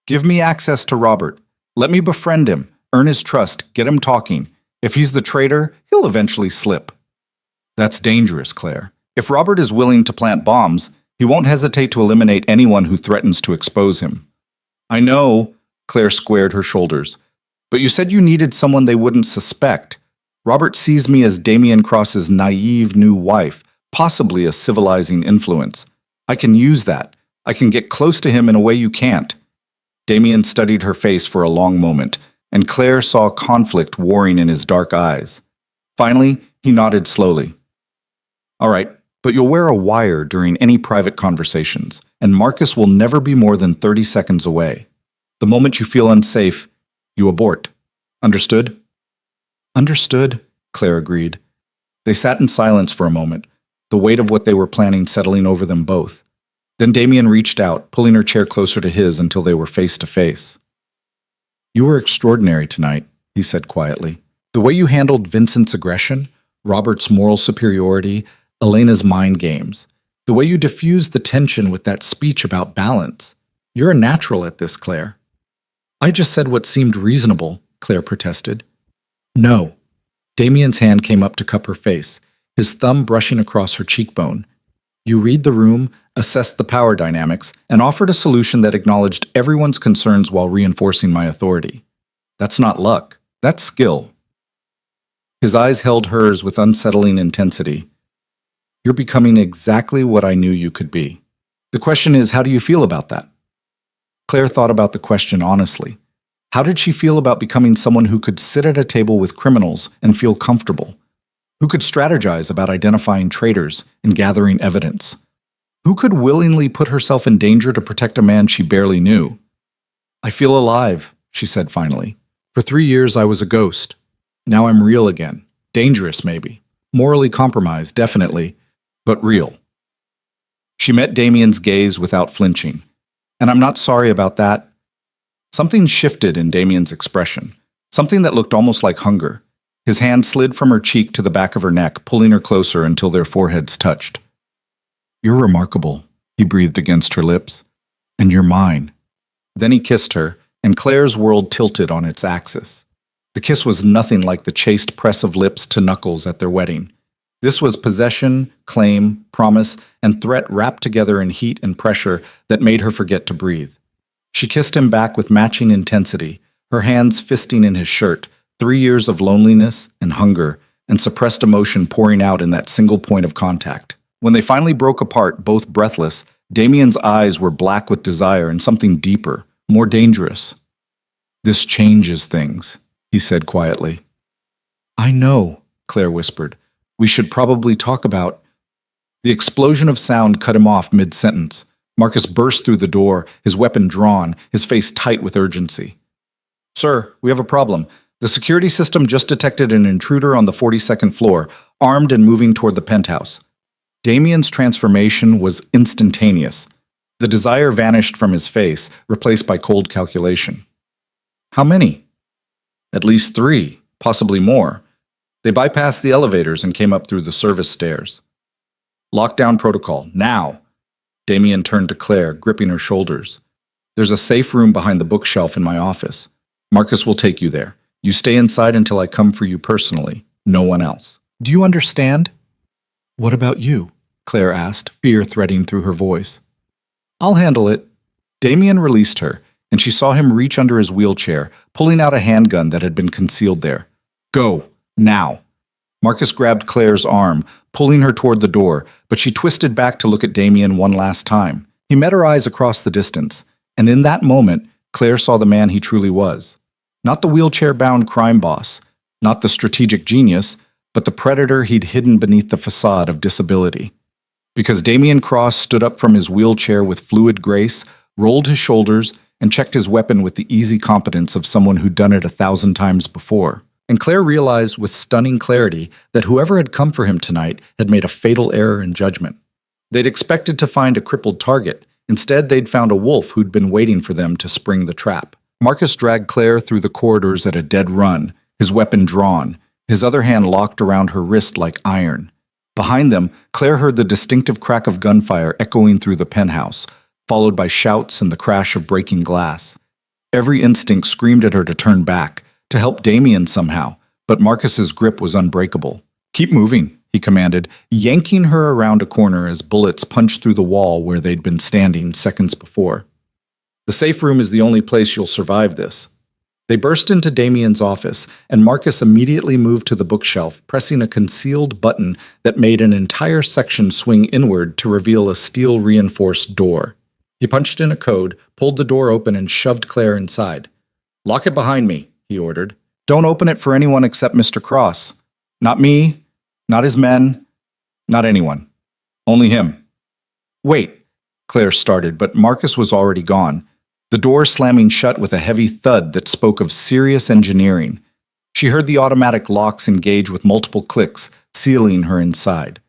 Give me access to Robert. Let me befriend him, earn his trust, get him talking. If he's the traitor, he'll eventually slip. That's dangerous, Claire. If Robert is willing to plant bombs, he won't hesitate to eliminate anyone who threatens to expose him. I know, Claire squared her shoulders, but you said you needed someone they wouldn't suspect. Robert sees me as Damien Cross's naive new wife, possibly a civilizing influence. I can use that. I can get close to him in a way you can't. Damien studied her face for a long moment, and Claire saw conflict warring in his dark eyes. Finally, he nodded slowly. All right, but you'll wear a wire during any private conversations, and Marcus will never be more than 30 seconds away. The moment you feel unsafe, you abort. Understood? Understood, Claire agreed. They sat in silence for a moment, the weight of what they were planning settling over them both. Then Damien reached out, pulling her chair closer to his until they were face to face. You were extraordinary tonight, he said quietly. The way you handled Vincent's aggression, Robert's moral superiority, Elena's mind games, the way you diffused the tension with that speech about balance. You're a natural at this, Claire. I just said what seemed reasonable, Claire protested. No. Damien's hand came up to cup her face, his thumb brushing across her cheekbone. You read the room, assessed the power dynamics, and offered a solution that acknowledged everyone's concerns while reinforcing my authority. That's not luck. That's skill. His eyes held hers with unsettling intensity. You're becoming exactly what I knew you could be. The question is, how do you feel about that? Claire thought about the question honestly. How did she feel about becoming someone who could sit at a table with criminals and feel comfortable? Who could strategize about identifying traitors and gathering evidence? Who could willingly put herself in danger to protect a man she barely knew? "I feel alive," she said finally. "For 3 years I was a ghost. Now I'm real again. Dangerous, maybe. Morally compromised, definitely, but real." She met Damien's gaze without flinching. "And I'm not sorry about that." Something shifted in Damien's expression, something that looked almost like hunger. His hand slid from her cheek to the back of her neck, pulling her closer until their foreheads touched. "You're remarkable," he breathed against her lips. "And you're mine." Then he kissed her, and Claire's world tilted on its axis. The kiss was nothing like the chaste press of lips to knuckles at their wedding. This was possession, claim, promise, and threat wrapped together in heat and pressure that made her forget to breathe. She kissed him back with matching intensity, her hands fisting in his shirt, 3 years of loneliness and hunger and suppressed emotion pouring out in that single point of contact. When they finally broke apart, both breathless, Damien's eyes were black with desire and something deeper, more dangerous. "This changes things," he said quietly. "I know," Claire whispered. "We should probably talk about—" The explosion of sound cut him off mid-sentence. Marcus burst through the door, his weapon drawn, his face tight with urgency. "Sir, we have a problem. The security system just detected an intruder on the 42nd floor, armed and moving toward the penthouse." Damien's transformation was instantaneous. The desire vanished from his face, replaced by cold calculation. "How many?" "At least 3, possibly more. They bypassed the elevators and came up through the service stairs." "Lockdown protocol, now!" Damien turned to Claire, gripping her shoulders. "There's a safe room behind the bookshelf in my office. Marcus will take you there. You stay inside until I come for you personally. No one else." "Do you understand?" "What about you?" Claire asked, fear threading through her voice. "I'll handle it." Damien released her, and she saw him reach under his wheelchair, pulling out a handgun that had been concealed there. "Go, now." Marcus grabbed Claire's arm, pulling her toward the door, but she twisted back to look at Damien one last time. He met her eyes across the distance, and in that moment, Claire saw the man he truly was. Not the wheelchair-bound crime boss, not the strategic genius, but the predator he'd hidden beneath the facade of disability. Because Damien Cross stood up from his wheelchair with fluid grace, rolled his shoulders, and checked his weapon with the easy competence of someone who'd done it 1,000 times before. And Claire realized with stunning clarity that whoever had come for him tonight had made a fatal error in judgment. They'd expected to find a crippled target. Instead, they'd found a wolf who'd been waiting for them to spring the trap. Marcus dragged Claire through the corridors at a dead run, his weapon drawn, his other hand locked around her wrist like iron. Behind them, Claire heard the distinctive crack of gunfire echoing through the penthouse, followed by shouts and the crash of breaking glass. Every instinct screamed at her to turn back, to help Damien somehow, but Marcus's grip was unbreakable. "Keep moving," he commanded, yanking her around a corner as bullets punched through the wall where they'd been standing seconds before. "The safe room is the only place you'll survive this." They burst into Damien's office, and Marcus immediately moved to the bookshelf, pressing a concealed button that made an entire section swing inward to reveal a steel-reinforced door. He punched in a code, pulled the door open, and shoved Claire inside. "Lock it behind me," he ordered. "Don't open it for anyone except Mr. Cross. Not me, not his men, not anyone. Only him." "Wait," Claire started, but Marcus was already gone, the door slamming shut with a heavy thud that spoke of serious engineering. She heard the automatic locks engage with multiple clicks, sealing her inside.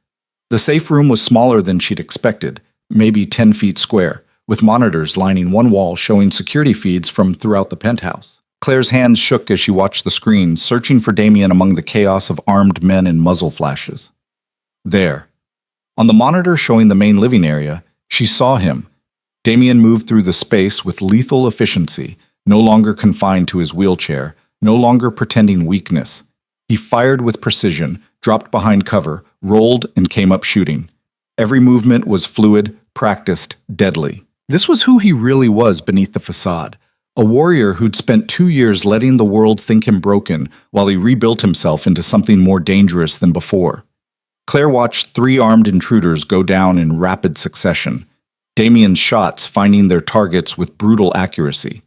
The safe room was smaller than she'd expected, maybe 10 feet square, with monitors lining one wall showing security feeds from throughout the penthouse. Claire's hands shook as she watched the screen, searching for Damien among the chaos of armed men in muzzle flashes. There. On the monitor showing the main living area, she saw him. Damien moved through the space with lethal efficiency, no longer confined to his wheelchair, no longer pretending weakness. He fired with precision, dropped behind cover, rolled, and came up shooting. Every movement was fluid, practiced, deadly. This was who he really was beneath the facade. A warrior who'd spent 2 years letting the world think him broken while he rebuilt himself into something more dangerous than before. Claire watched 3 armed intruders go down in rapid succession, Damien's shots finding their targets with brutal accuracy.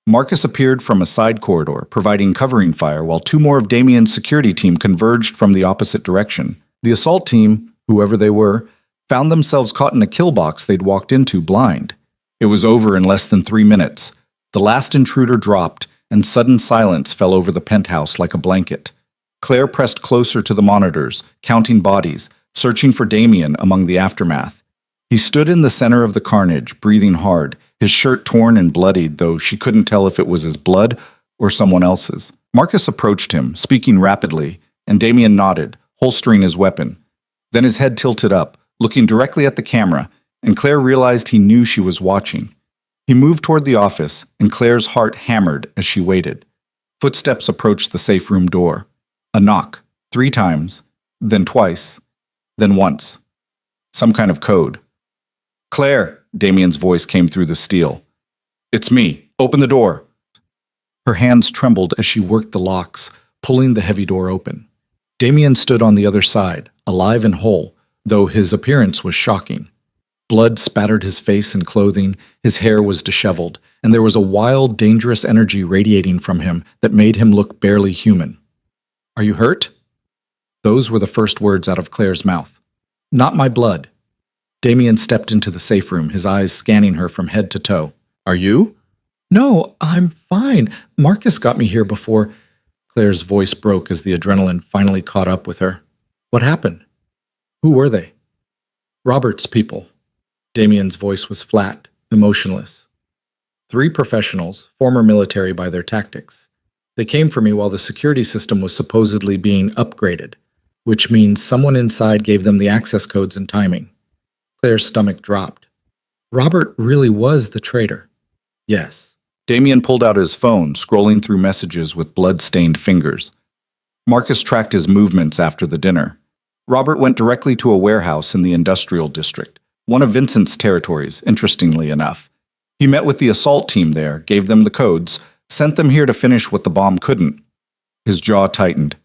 Marcus appeared from a side corridor, providing covering fire, while two more of Damien's security team converged from the opposite direction. The assault team, whoever they were, found themselves caught in a kill box they'd walked into blind. It was over in less than 3 minutes. The last intruder dropped, and sudden silence fell over the penthouse like a blanket. Claire pressed closer to the monitors, counting bodies, searching for Damien among the aftermath. He stood in the center of the carnage, breathing hard, his shirt torn and bloodied, though she couldn't tell if it was his blood or someone else's. Marcus approached him, speaking rapidly, and Damien nodded, holstering his weapon. Then his head tilted up, looking directly at the camera, and Claire realized he knew she was watching. He moved toward the office, and Claire's heart hammered as she waited. Footsteps approached the safe room door. A knock, 3 times, then twice, then once. Some kind of code. "Claire," Damien's voice came through the steel. "It's me. Open the door." Her hands trembled as she worked the locks, pulling the heavy door open. Damien stood on the other side, alive and whole, though his appearance was shocking. Blood spattered his face and clothing, his hair was disheveled, and there was a wild, dangerous energy radiating from him that made him look barely human. "Are you hurt?" Those were the first words out of Claire's mouth. "Not my blood." Damien stepped into the safe room, his eyes scanning her from head to toe. "Are you?" "No, I'm fine. Marcus got me here before." Claire's voice broke as the adrenaline finally caught up with her. "What happened?" "Who were they?" "Robert's people." Damien's voice was flat, emotionless. 3 professionals, former military by their tactics. They came for me while the security system was supposedly being upgraded, which means someone inside gave them the access codes and timing. Claire's stomach dropped. Robert really was the traitor. Yes. Damien pulled out his phone, scrolling through messages with blood-stained fingers. Marcus tracked his movements after the dinner. Robert went directly to a warehouse in the industrial district, one of Vincent's territories, interestingly enough. He met with the assault team there, gave them the codes, sent them here to finish what the bomb couldn't. His jaw tightened.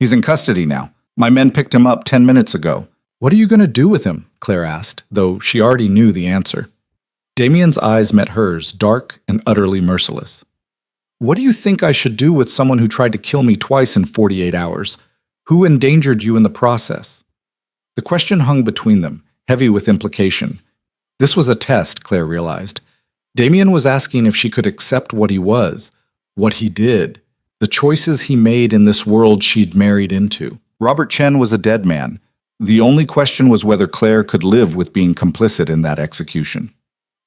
"He's in custody now. My men picked him up 10 minutes ago." "What are you going to do with him?" Claire asked, though she already knew the answer. Damien's eyes met hers, dark and utterly merciless. "What do you think I should do with someone who tried to kill me twice in 48 hours? Who endangered you in the process?" The question hung between them, heavy with implication. This was a test, Claire realized. Damien was asking if she could accept what he was, what he did, the choices he made in this world she'd married into. Robert Chen was a dead man. The only question was whether Claire could live with being complicit in that execution.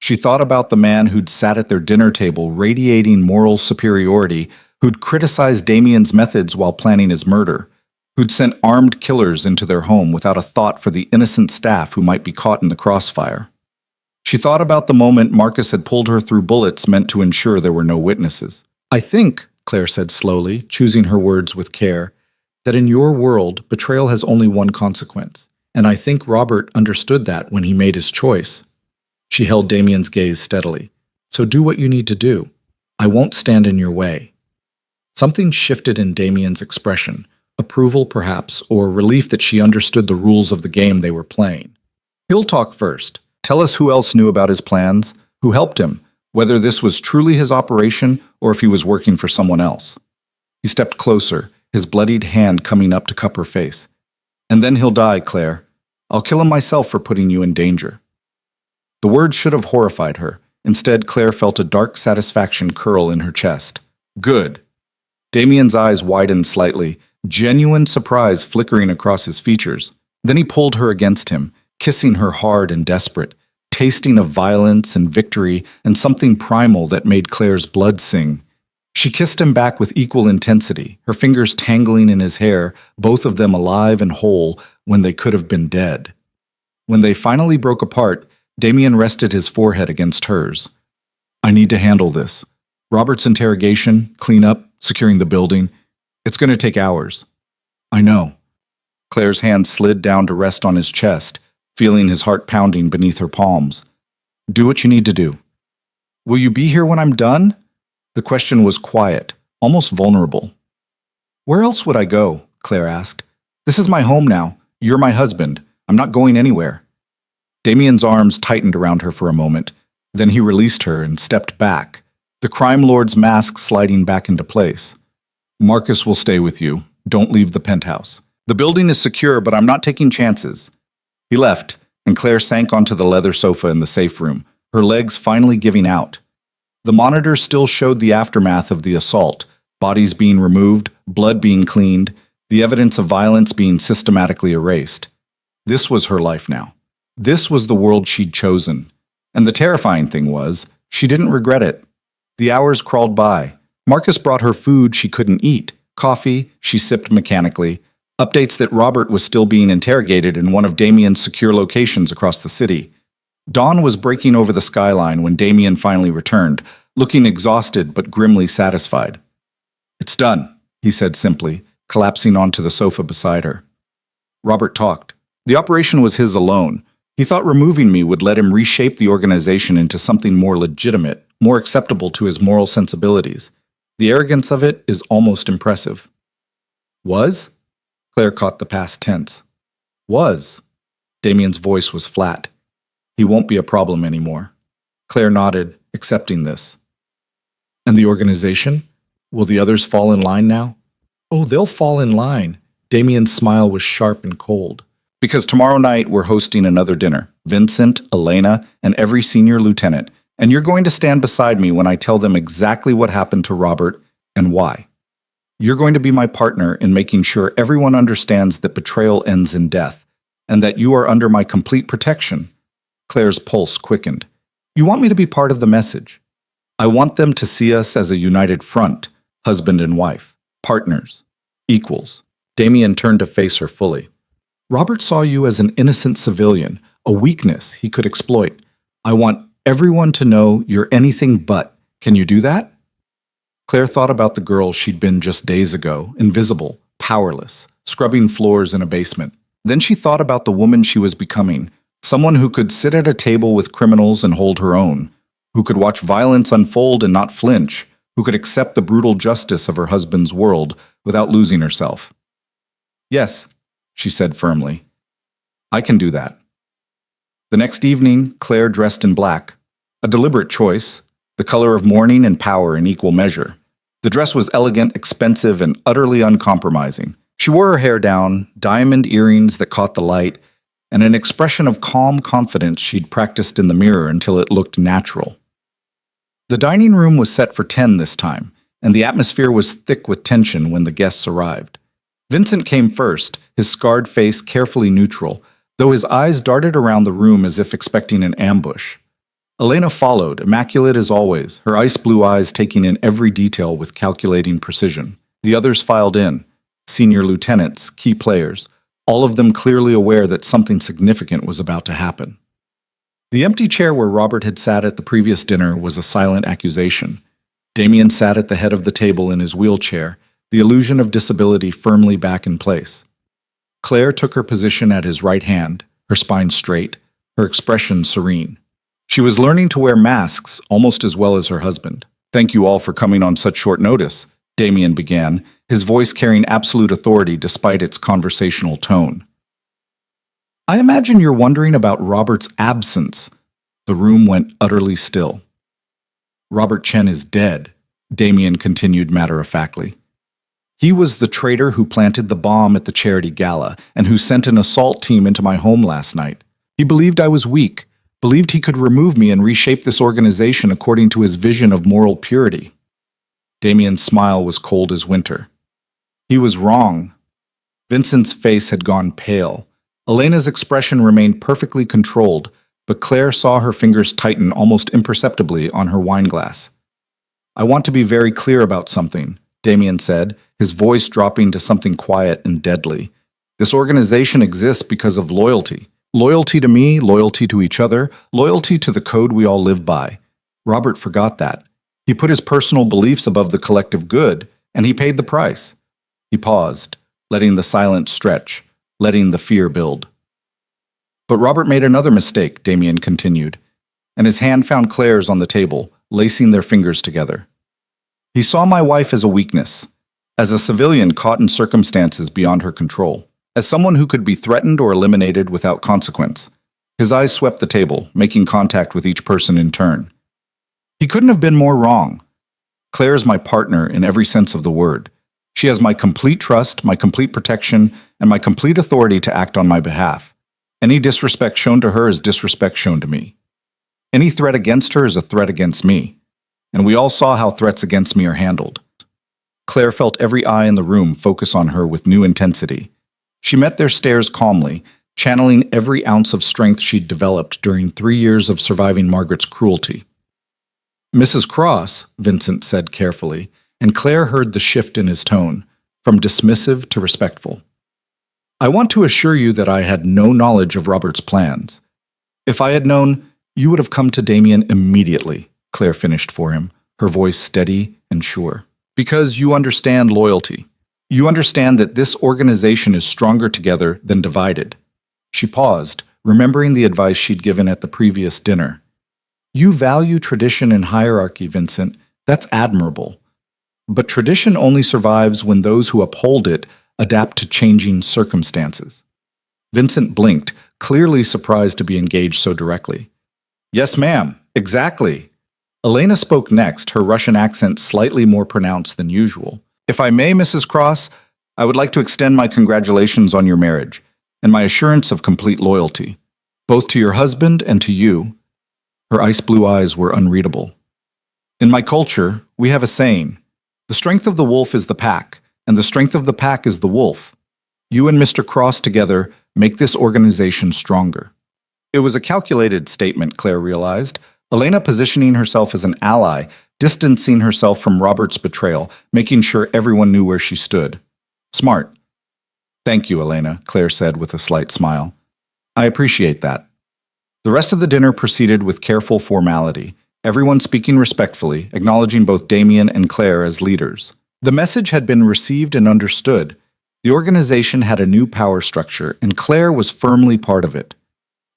She thought about the man who'd sat at their dinner table radiating moral superiority, who'd criticized Damien's methods while planning his murder, who'd sent armed killers into their home without a thought for the innocent staff who might be caught in the crossfire. She thought about the moment Marcus had pulled her through bullets meant to ensure there were no witnesses. "I think," Claire said slowly, choosing her words with care, "that in your world, betrayal has only one consequence, and I think Robert understood that when he made his choice." She held Damien's gaze steadily. "So do what you need to do. I won't stand in your way." Something shifted in Damien's expression, approval perhaps, or relief that she understood the rules of the game they were playing. "He'll talk first. Tell us who else knew about his plans, who helped him, whether this was truly his operation or if he was working for someone else." He stepped closer, his bloodied hand coming up to cup her face. "And then he'll die, Claire. I'll kill him myself for putting you in danger." The words should have horrified her. Instead, Claire felt a dark satisfaction curl in her chest. "Good." Damien's eyes widened slightly, genuine surprise flickering across his features. Then he pulled her against him, kissing her hard and desperate, tasting of violence and victory and something primal that made Claire's blood sing. She kissed him back with equal intensity, her fingers tangling in his hair, both of them alive and whole when they could have been dead. When they finally broke apart, Damien rested his forehead against hers. "I need to handle this. Robert's interrogation, cleanup, securing the building. It's going to take hours." "I know." Claire's hand slid down to rest on his chest, feeling his heart pounding beneath her palms. "Do what you need to do." "Will you be here when I'm done?" The question was quiet, almost vulnerable. "Where else would I go?" Claire asked. "This is my home now. You're my husband. I'm not going anywhere." Damien's arms tightened around her for a moment. Then he released her and stepped back, the crime lord's mask sliding back into place. Marcus will stay with you. Don't leave the penthouse. The building is secure, but I'm not taking chances. He left, and Claire sank onto the leather sofa in the safe room, her legs finally giving out. The monitor still showed the aftermath of the assault, bodies being removed, blood being cleaned, the evidence of violence being systematically erased. This was her life now. This was the world she'd chosen. And the terrifying thing was, she didn't regret it. The hours crawled by. Marcus brought her food she couldn't eat, coffee she sipped mechanically, updates that Robert was still being interrogated in one of Damien's secure locations across the city. Dawn was breaking over the skyline when Damien finally returned, looking exhausted but grimly satisfied. "It's done," he said simply, collapsing onto the sofa beside her. Robert talked. The operation was his alone. He thought removing me would let him reshape the organization into something more legitimate, more acceptable to his moral sensibilities. The arrogance of it is almost impressive. Was? Claire caught the past tense. Was. Damien's voice was flat. He won't be a problem anymore. Claire nodded, accepting this. And the organization? Will the others fall in line now? Oh, they'll fall in line. Damien's smile was sharp and cold. Because tomorrow night we're hosting another dinner. Vincent, Elena, and every senior lieutenant. And you're going to stand beside me when I tell them exactly what happened to Robert and why. You're going to be my partner in making sure everyone understands that betrayal ends in death, and that you are under my complete protection. Claire's pulse quickened. You want me to be part of the message. I want them to see us as a united front, husband and wife, partners, equals. Damien turned to face her fully. Robert saw you as an innocent civilian, a weakness he could exploit. I want everyone to know you're anything but. Can you do that? Claire thought about the girl she'd been just days ago, invisible, powerless, scrubbing floors in a basement. Then she thought about the woman she was becoming, someone who could sit at a table with criminals and hold her own, who could watch violence unfold and not flinch, who could accept the brutal justice of her husband's world without losing herself. Yes, she said firmly. I can do that. The next evening, Claire dressed in black, a deliberate choice, the color of mourning and power in equal measure. The dress was elegant, expensive, and utterly uncompromising. She wore her hair down, diamond earrings that caught the light, and an expression of calm confidence she'd practiced in the mirror until it looked natural. The dining room was set for 10 this time, and the atmosphere was thick with tension when the guests arrived. Vincent came first, his scarred face carefully neutral, though his eyes darted around the room as if expecting an ambush. Elena followed, immaculate as always, her ice blue eyes taking in every detail with calculating precision. The others filed in, senior lieutenants, key players, all of them clearly aware that something significant was about to happen. The empty chair where Robert had sat at the previous dinner was a silent accusation. Damien sat at the head of the table in his wheelchair, the illusion of disability firmly back in place. Claire took her position at his right hand, her spine straight, her expression serene. She was learning to wear masks almost as well as her husband. Thank you all for coming on such short notice, Damien began, his voice carrying absolute authority despite its conversational tone. I imagine you're wondering about Robert's absence. The room went utterly still. Robert Chen is dead, Damien continued matter-of-factly. He was the traitor who planted the bomb at the charity gala and who sent an assault team into my home last night. He believed I was weak, believed he could remove me and reshape this organization according to his vision of moral purity. Damien's smile was cold as winter. He was wrong. Vincent's face had gone pale. Elena's expression remained perfectly controlled, but Claire saw her fingers tighten almost imperceptibly on her wineglass. I want to be very clear about something, Damien said, his voice dropping to something quiet and deadly. This organization exists because of loyalty. Loyalty to me, loyalty to each other, loyalty to the code we all live by. Robert forgot that. He put his personal beliefs above the collective good, and he paid the price. He paused, letting the silence stretch, letting the fear build. But Robert made another mistake, Damien continued, and his hand found Claire's on the table, lacing their fingers together. He saw my wife as a weakness, as a civilian caught in circumstances beyond her control, as someone who could be threatened or eliminated without consequence. His eyes swept the table, making contact with each person in turn. He couldn't have been more wrong. Claire is my partner in every sense of the word. She has my complete trust, my complete protection, and my complete authority to act on my behalf. Any disrespect shown to her is disrespect shown to me. Any threat against her is a threat against me. And we all saw how threats against me are handled. Claire felt every eye in the room focus on her with new intensity. She met their stares calmly, channeling every ounce of strength she'd developed during 3 years of surviving Margaret's cruelty. Mrs. Cross, Vincent said carefully, and Claire heard the shift in his tone, from dismissive to respectful. I want to assure you that I had no knowledge of Robert's plans. If I had known, you would have come to Damien immediately, Claire finished for him, her voice steady and sure. Because you understand loyalty. You understand that this organization is stronger together than divided. She paused, remembering the advice she'd given at the previous dinner. You value tradition and hierarchy, Vincent. That's admirable. But tradition only survives when those who uphold it adapt to changing circumstances. Vincent blinked, clearly surprised to be engaged so directly. Yes, ma'am, exactly. Elena spoke next, her Russian accent slightly more pronounced than usual. If I may, Mrs. Cross, I would like to extend my congratulations on your marriage and my assurance of complete loyalty, both to your husband and to you. Her ice blue eyes were unreadable. In my culture, we have a saying, the strength of the wolf is the pack, and the strength of the pack is the wolf. You and Mr. Cross together make this organization stronger. It was a calculated statement, Claire realized, Elena positioning herself as an ally, distancing herself from Robert's betrayal, making sure everyone knew where she stood. Smart. Thank you, Elena, Claire said with a slight smile. I appreciate that. The rest of the dinner proceeded with careful formality, everyone speaking respectfully, acknowledging both Damien and Claire as leaders. The message had been received and understood. The organization had a new power structure, and Claire was firmly part of it.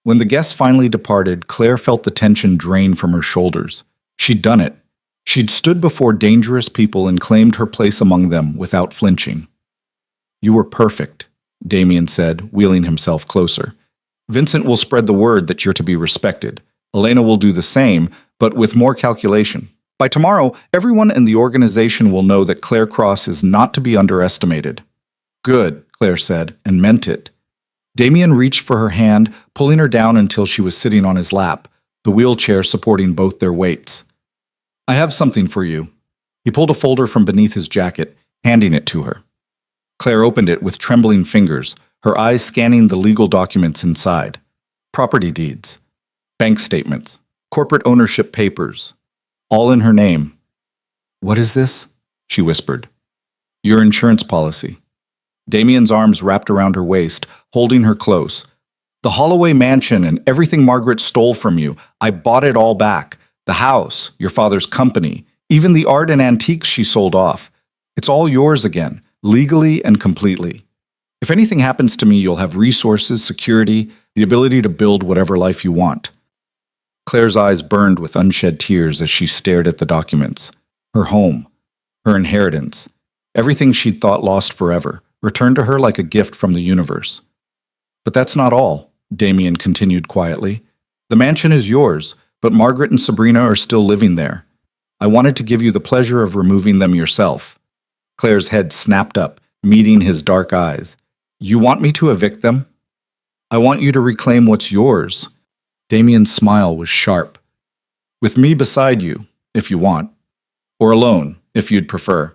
When the guests finally departed, Claire felt the tension drain from her shoulders. She'd done it. She'd stood before dangerous people and claimed her place among them without flinching. You were perfect, Damien said, wheeling himself closer. Vincent will spread the word that you're to be respected. Elena will do the same, but with more calculation. By tomorrow, everyone in the organization will know that Claire Cross is not to be underestimated. Good, Claire said, and meant it. Damien reached for her hand, pulling her down until she was sitting on his lap, the wheelchair supporting both their weights. I have something for you. He pulled a folder from beneath his jacket, handing it to her. Claire opened it with trembling fingers, her eyes scanning the legal documents inside. Property deeds, bank statements, corporate ownership papers, all in her name. What is this? She whispered. Your insurance policy. Damien's arms wrapped around her waist, holding her close. The Holloway mansion and everything Margaret stole from you, I bought it all back. The house, your father's company, even the art and antiques she sold off. It's all yours again, legally and completely. If anything happens to me, you'll have resources, security, the ability to build whatever life you want. Claire's eyes burned with unshed tears as she stared at the documents. Her home, her inheritance, everything she'd thought lost forever, returned to her like a gift from the universe. But that's not all, Damien continued quietly. The mansion is yours, but Margaret and Sabrina are still living there. I wanted to give you the pleasure of removing them yourself. Claire's head snapped up, meeting his dark eyes. You want me to evict them? I want you to reclaim what's yours. Damien's smile was sharp. With me beside you, if you want. Or alone, if you'd prefer.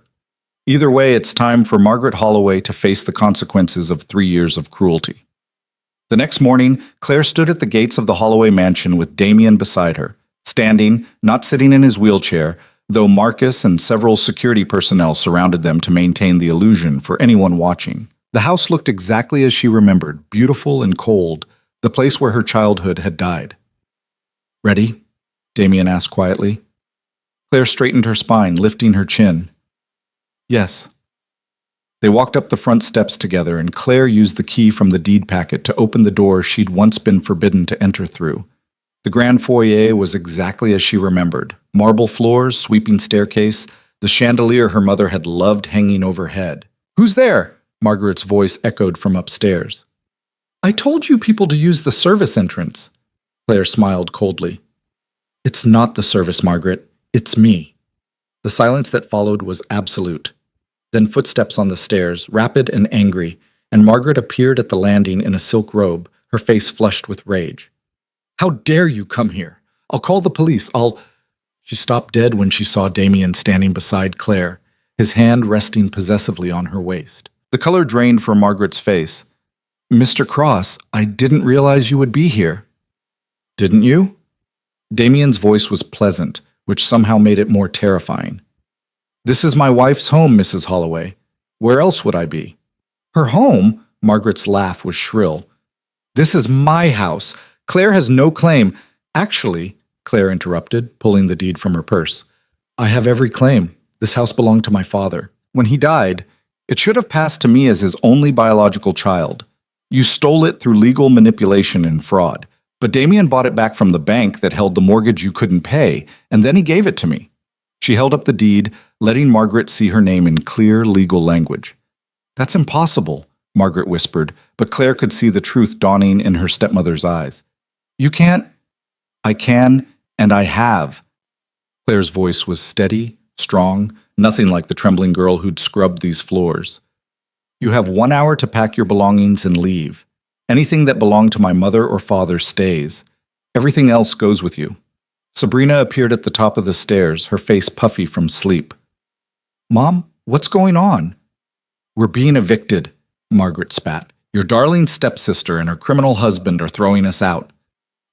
Either way, it's time for Margaret Holloway to face the consequences of 3 years of cruelty. The next morning, Claire stood at the gates of the Holloway mansion with Damien beside her, standing, not sitting in his wheelchair, though Marcus and several security personnel surrounded them to maintain the illusion for anyone watching. The house looked exactly as she remembered, beautiful and cold, the place where her childhood had died. Ready? Damien asked quietly. Claire straightened her spine, lifting her chin. Yes. They walked up the front steps together, and Claire used the key from the deed packet to open the door she'd once been forbidden to enter through. The grand foyer was exactly as she remembered. Marble floors, sweeping staircase, the chandelier her mother had loved hanging overhead. Who's there? Margaret's voice echoed from upstairs. I told you people to use the service entrance. Claire smiled coldly. It's not the service, Margaret. It's me. The silence that followed was absolute. Then footsteps on the stairs, rapid and angry, and Margaret appeared at the landing in a silk robe, her face flushed with rage. "How dare you come here? I'll call the police. She stopped dead when she saw Damien standing beside Claire, his hand resting possessively on her waist. The color drained from Margaret's face. "Mr. Cross, I didn't realize you would be here." "Didn't you?" Damien's voice was pleasant, which somehow made it more terrifying. "This is my wife's home, Mrs. Holloway. Where else would I be?" "Her home?" Margaret's laugh was shrill. "This is my house. Claire has no claim." "Actually," Claire interrupted, pulling the deed from her purse, "I have every claim. This house belonged to my father. When he died, it should have passed to me as his only biological child. You stole it through legal manipulation and fraud. But Damien bought it back from the bank that held the mortgage you couldn't pay, and then he gave it to me." She held up the deed, letting Margaret see her name in clear legal language. "That's impossible," Margaret whispered, but Claire could see the truth dawning in her stepmother's eyes. "You can't." "I can, and I have." Claire's voice was steady, strong, nothing like the trembling girl who'd scrubbed these floors. "You have 1 hour to pack your belongings and leave. Anything that belonged to my mother or father stays. Everything else goes with you." Sabrina appeared at the top of the stairs, her face puffy from sleep. "Mom, what's going on?" "We're being evicted," Margaret spat. "Your darling stepsister and her criminal husband are throwing us out."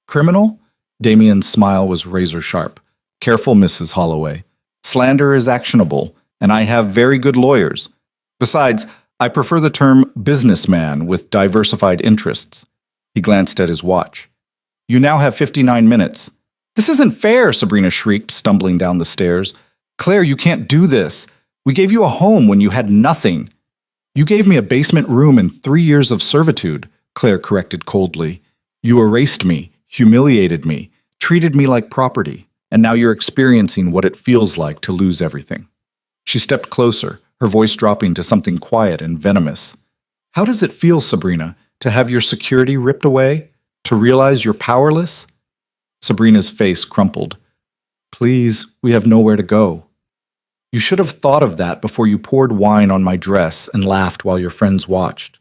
"Criminal?" Damien's smile was razor sharp. "Careful, Mrs. Holloway. Slander is actionable, and I have very good lawyers. Besides, I prefer the term businessman with diversified interests." He glanced at his watch. "You now have 59 minutes. "This isn't fair," Sabrina shrieked, stumbling down the stairs. "Claire, you can't do this. We gave you a home when you had nothing." "You gave me a basement room and 3 years of servitude," Claire corrected coldly. "You erased me, humiliated me, treated me like property, and now you're experiencing what it feels like to lose everything." She stepped closer, her voice dropping to something quiet and venomous. "How does it feel, Sabrina, to have your security ripped away? To realize you're powerless?" Sabrina's face crumpled. "Please, we have nowhere to go." "You should have thought of that before you poured wine on my dress and laughed while your friends watched."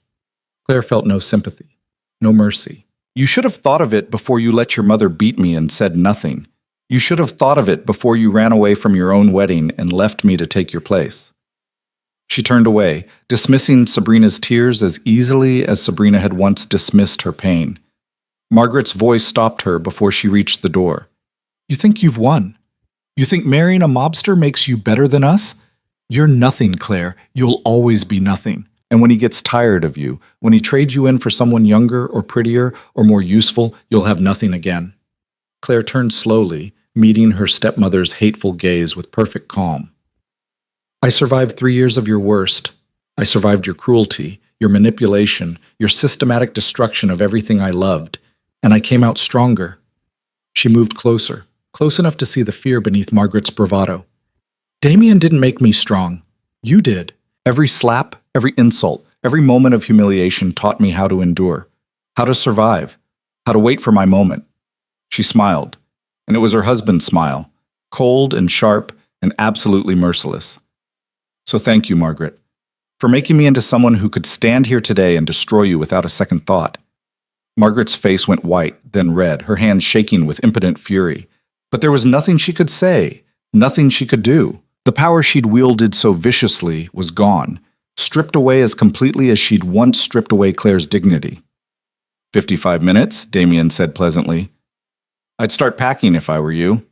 Claire felt no sympathy, no mercy. "You should have thought of it before you let your mother beat me and said nothing. You should have thought of it before you ran away from your own wedding and left me to take your place." She turned away, dismissing Sabrina's tears as easily as Sabrina had once dismissed her pain. Margaret's voice stopped her before she reached the door. "You think you've won? You think marrying a mobster makes you better than us? You're nothing, Claire. You'll always be nothing. And when he gets tired of you, when he trades you in for someone younger or prettier or more useful, you'll have nothing again." Claire turned slowly, meeting her stepmother's hateful gaze with perfect calm. "I survived 3 years of your worst. I survived your cruelty, your manipulation, your systematic destruction of everything I loved, and I came out stronger." She moved closer, close enough to see the fear beneath Margaret's bravado. "Damien didn't make me strong. You did. Every slap, every insult, every moment of humiliation taught me how to endure, how to survive, how to wait for my moment." She smiled, and it was her husband's smile, cold and sharp and absolutely merciless. "So thank you, Margaret, for making me into someone who could stand here today and destroy you without a second thought." Margaret's face went white, then red, her hands shaking with impotent fury. But there was nothing she could say, nothing she could do. The power she'd wielded so viciously was gone, stripped away as completely as she'd once stripped away Claire's dignity. 55 minutes, Damien said pleasantly. "I'd start packing if I were you."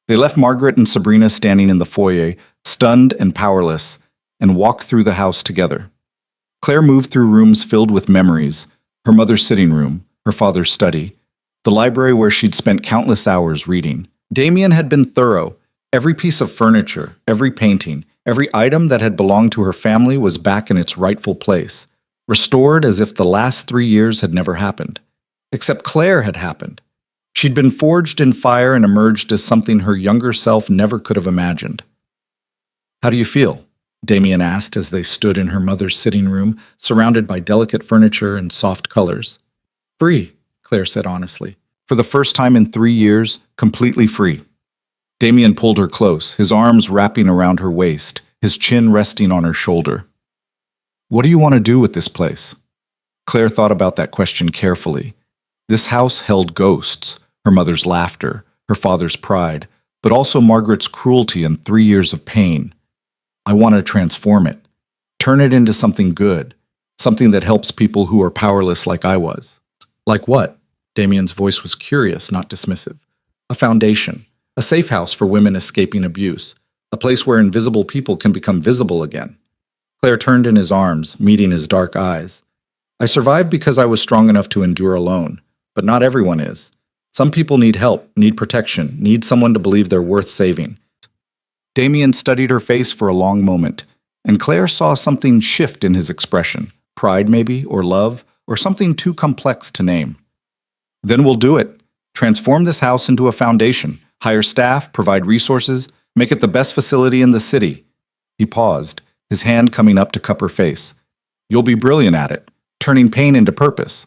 They left Margaret and Sabrina standing in the foyer, stunned and powerless, and walked through the house together. Claire moved through rooms filled with memories, her mother's sitting room, her father's study, the library where she'd spent countless hours reading. Damien had been thorough. Every piece of furniture, every painting, every item that had belonged to her family was back in its rightful place, restored as if the last 3 years had never happened. Except Claire had happened. She'd been forged in fire and emerged as something her younger self never could have imagined. "How do you feel?" Damien asked as they stood in her mother's sitting room, surrounded by delicate furniture and soft colors. "Free," Claire said honestly. "For the first time in 3 years, completely free." Damien pulled her close, his arms wrapping around her waist, his chin resting on her shoulder. What do you want to do with this place? Claire thought about that question carefully. This house held ghosts, her mother's laughter, her father's pride, but also Margaret's cruelty and 3 years of pain. I want to transform it, turn it into something good, something that helps people who are powerless like I was. Like what? Damien's voice was curious, not dismissive. A foundation, a safe house for women escaping abuse, a place where invisible people can become visible again. Claire turned in his arms, meeting his dark eyes. I survived because I was strong enough to endure alone, but not everyone is. Some people need help, need protection, need someone to believe they're worth saving. Damien studied her face for a long moment, and Claire saw something shift in his expression. Pride, maybe, or love, or something too complex to name. Then we'll do it. Transform this house into a foundation. Hire staff, provide resources, make it the best facility in the city. He paused, his hand coming up to cup her face. You'll be brilliant at it, turning pain into purpose.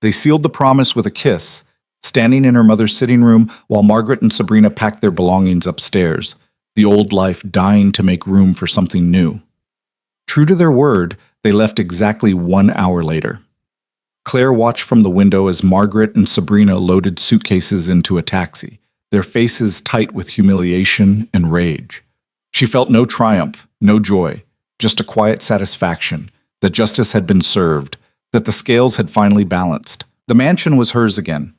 They sealed the promise with a kiss, standing in her mother's sitting room while Margaret and Sabrina packed their belongings upstairs, the old life dying to make room for something new. True to their word, they left exactly 1 hour later. Claire watched from the window as Margaret and Sabrina loaded suitcases into a taxi, their faces tight with humiliation and rage. She felt no triumph, no joy, just a quiet satisfaction that justice had been served, that the scales had finally balanced. The mansion was hers again.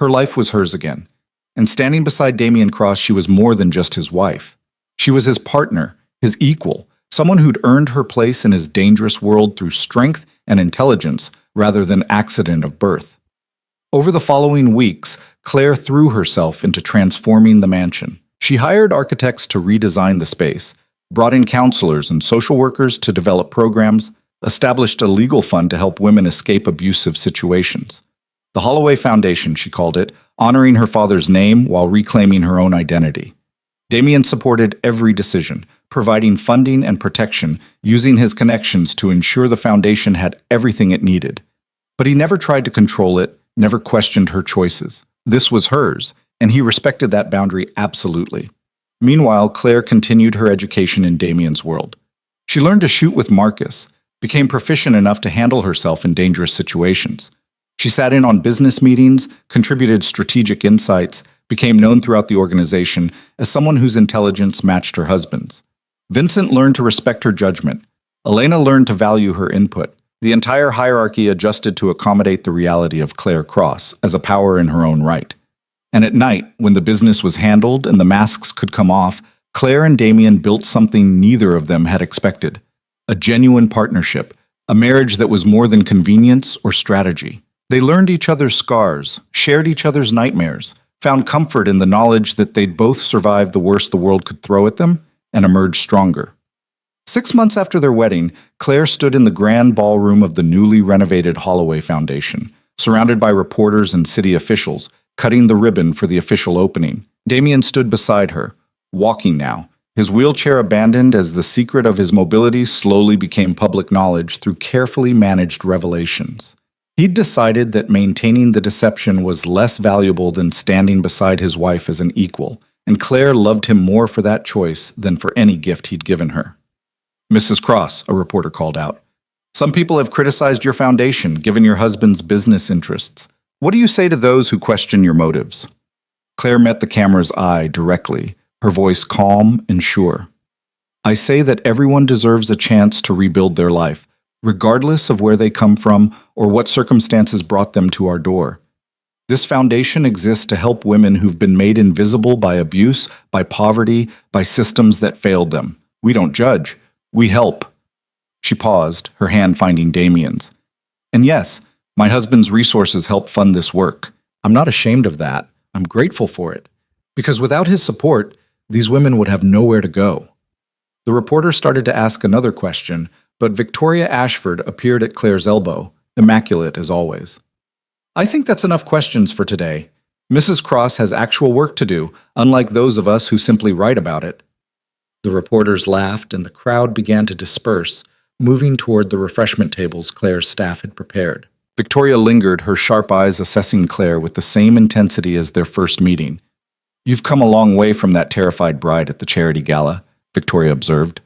Her life was hers again. And standing beside Damien Cross, she was more than just his wife. She was his partner, his equal, someone who'd earned her place in his dangerous world through strength and intelligence rather than accident of birth. Over the following weeks, Claire threw herself into transforming the mansion. She hired architects to redesign the space, brought in counselors and social workers to develop programs, established a legal fund to help women escape abusive situations. The Holloway Foundation, she called it, honoring her father's name while reclaiming her own identity. Damien supported every decision, providing funding and protection, using his connections to ensure the foundation had everything it needed. But he never tried to control it, never questioned her choices. This was hers, and he respected that boundary absolutely. Meanwhile, Claire continued her education in Damien's world. She learned to shoot with Marcus, became proficient enough to handle herself in dangerous situations. She sat in on business meetings, contributed strategic insights, became known throughout the organization as someone whose intelligence matched her husband's. Vincent learned to respect her judgment. Elena learned to value her input. The entire hierarchy adjusted to accommodate the reality of Claire Cross as a power in her own right. And at night, when the business was handled and the masks could come off, Claire and Damien built something neither of them had expected. A genuine partnership, a marriage that was more than convenience or strategy. They learned each other's scars, shared each other's nightmares, found comfort in the knowledge that they'd both survive the worst the world could throw at them and emerge stronger. 6 months after their wedding, Claire stood in the grand ballroom of the newly renovated Holloway Foundation, surrounded by reporters and city officials, cutting the ribbon for the official opening. Damien stood beside her, walking now, his wheelchair abandoned as the secret of his mobility slowly became public knowledge through carefully managed revelations. He'd decided that maintaining the deception was less valuable than standing beside his wife as an equal, and Claire loved him more for that choice than for any gift he'd given her. Mrs. Cross, a reporter called out, some people have criticized your foundation, given your husband's business interests. What do you say to those who question your motives? Claire met the camera's eye directly, her voice calm and sure. I say that everyone deserves a chance to rebuild their life, regardless of where they come from or what circumstances brought them to our door. This foundation exists to help women who've been made invisible by abuse, by poverty, by systems that failed them. We don't judge. We help. She paused, her hand finding Damien's. And yes, my husband's resources help fund this work. I'm not ashamed of that. I'm grateful for it. Because without his support, these women would have nowhere to go. The reporter started to ask another question, but Victoria Ashford appeared at Claire's elbow, immaculate as always. I think that's enough questions for today. Mrs. Cross has actual work to do, unlike those of us who simply write about it. The reporters laughed and the crowd began to disperse, moving toward the refreshment tables Claire's staff had prepared. Victoria lingered, her sharp eyes assessing Claire with the same intensity as their first meeting. You've come a long way from that terrified bride at the charity gala, Victoria observed.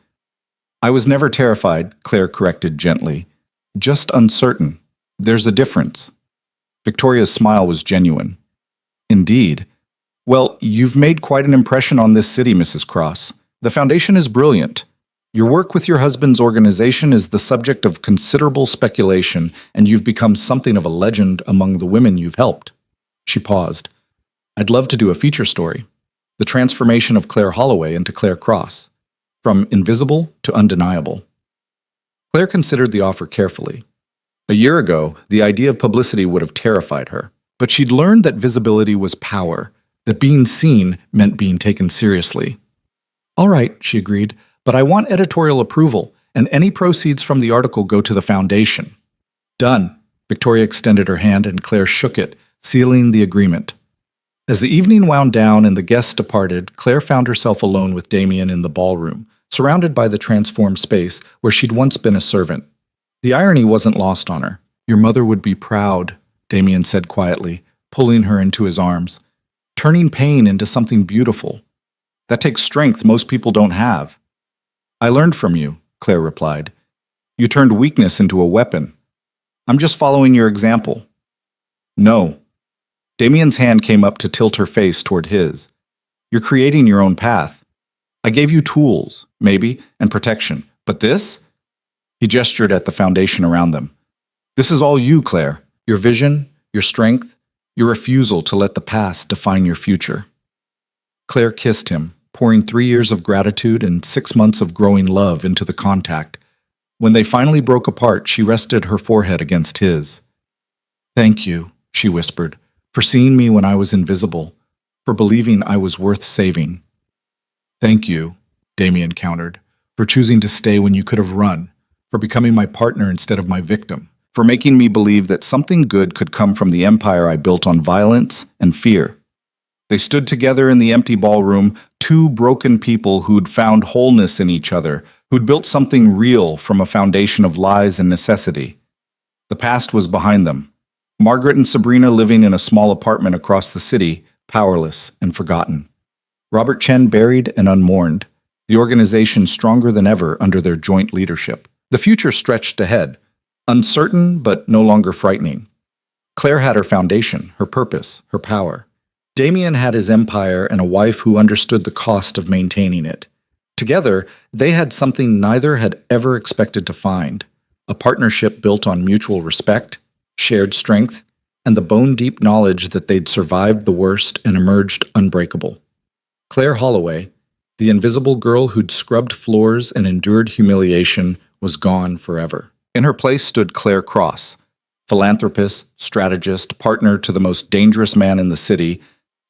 I was never terrified, Claire corrected gently. Just uncertain. There's a difference. Victoria's smile was genuine. Indeed. Well, you've made quite an impression on this city, Mrs. Cross. The foundation is brilliant. Your work with your husband's organization is the subject of considerable speculation, and you've become something of a legend among the women you've helped. She paused. I'd love to do a feature story. The transformation of Claire Holloway into Claire Cross. From invisible to undeniable. Claire considered the offer carefully. A year ago, the idea of publicity would have terrified her, but she'd learned that visibility was power, that being seen meant being taken seriously. All right, she agreed, but I want editorial approval, and any proceeds from the article go to the foundation. Done. Victoria extended her hand and Claire shook it, sealing the agreement. As the evening wound down and the guests departed, Claire found herself alone with Damien in the ballroom, surrounded by the transformed space where she'd once been a servant. The irony wasn't lost on her. Your mother would be proud, Damien said quietly, pulling her into his arms. Turning pain into something beautiful. That takes strength most people don't have. I learned from you, Claire replied. You turned weakness into a weapon. I'm just following your example. No. Damien's hand came up to tilt her face toward his. You're creating your own path. I gave you tools, maybe, and protection. But this? He gestured at the foundation around them. This is all you, Claire. Your vision, your strength, your refusal to let the past define your future. Claire kissed him, pouring 3 years of gratitude and 6 months of growing love into the contact. When they finally broke apart, she rested her forehead against his. Thank you, she whispered, for seeing me when I was invisible, for believing I was worth saving. Thank you, Damien countered, for choosing to stay when you could have run, for becoming my partner instead of my victim, for making me believe that something good could come from the empire I built on violence and fear. They stood together in the empty ballroom, two broken people who'd found wholeness in each other, who'd built something real from a foundation of lies and necessity. The past was behind them. Margaret and Sabrina living in a small apartment across the city, powerless and forgotten. Robert Chen buried and unmourned, the organization stronger than ever under their joint leadership. The future stretched ahead, uncertain but no longer frightening. Claire had her foundation, her purpose, her power. Damien had his empire and a wife who understood the cost of maintaining it. Together, they had something neither had ever expected to find, a partnership built on mutual respect, shared strength, and the bone-deep knowledge that they'd survived the worst and emerged unbreakable. Claire Holloway, the invisible girl who'd scrubbed floors and endured humiliation, was gone forever. In her place stood Claire Cross, philanthropist, strategist, partner to the most dangerous man in the city,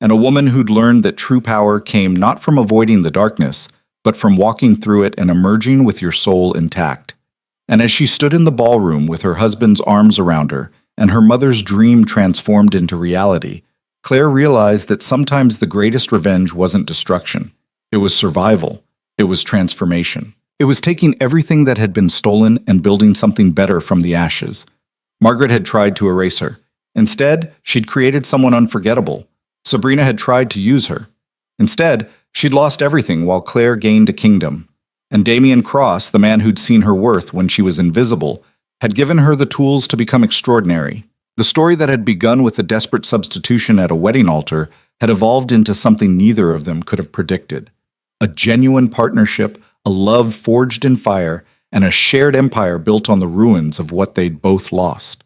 and a woman who'd learned that true power came not from avoiding the darkness, but from walking through it and emerging with your soul intact. And as she stood in the ballroom with her husband's arms around her, and her mother's dream transformed into reality, Claire realized that sometimes the greatest revenge wasn't destruction. It was survival. It was transformation. It was taking everything that had been stolen and building something better from the ashes. Margaret had tried to erase her. Instead, she'd created someone unforgettable. Sabrina had tried to use her. Instead, she'd lost everything while Claire gained a kingdom. And Damien Cross, the man who'd seen her worth when she was invisible, had given her the tools to become extraordinary. The story that had begun with a desperate substitution at a wedding altar had evolved into something neither of them could have predicted. A genuine partnership, a love forged in fire, and a shared empire built on the ruins of what they'd both lost.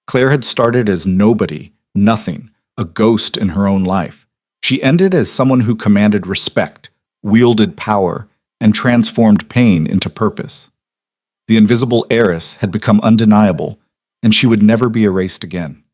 Claire had started as nobody, nothing, a ghost in her own life. She ended as someone who commanded respect, wielded power, and transformed pain into purpose. The invisible heiress had become undeniable, and she would never be erased again.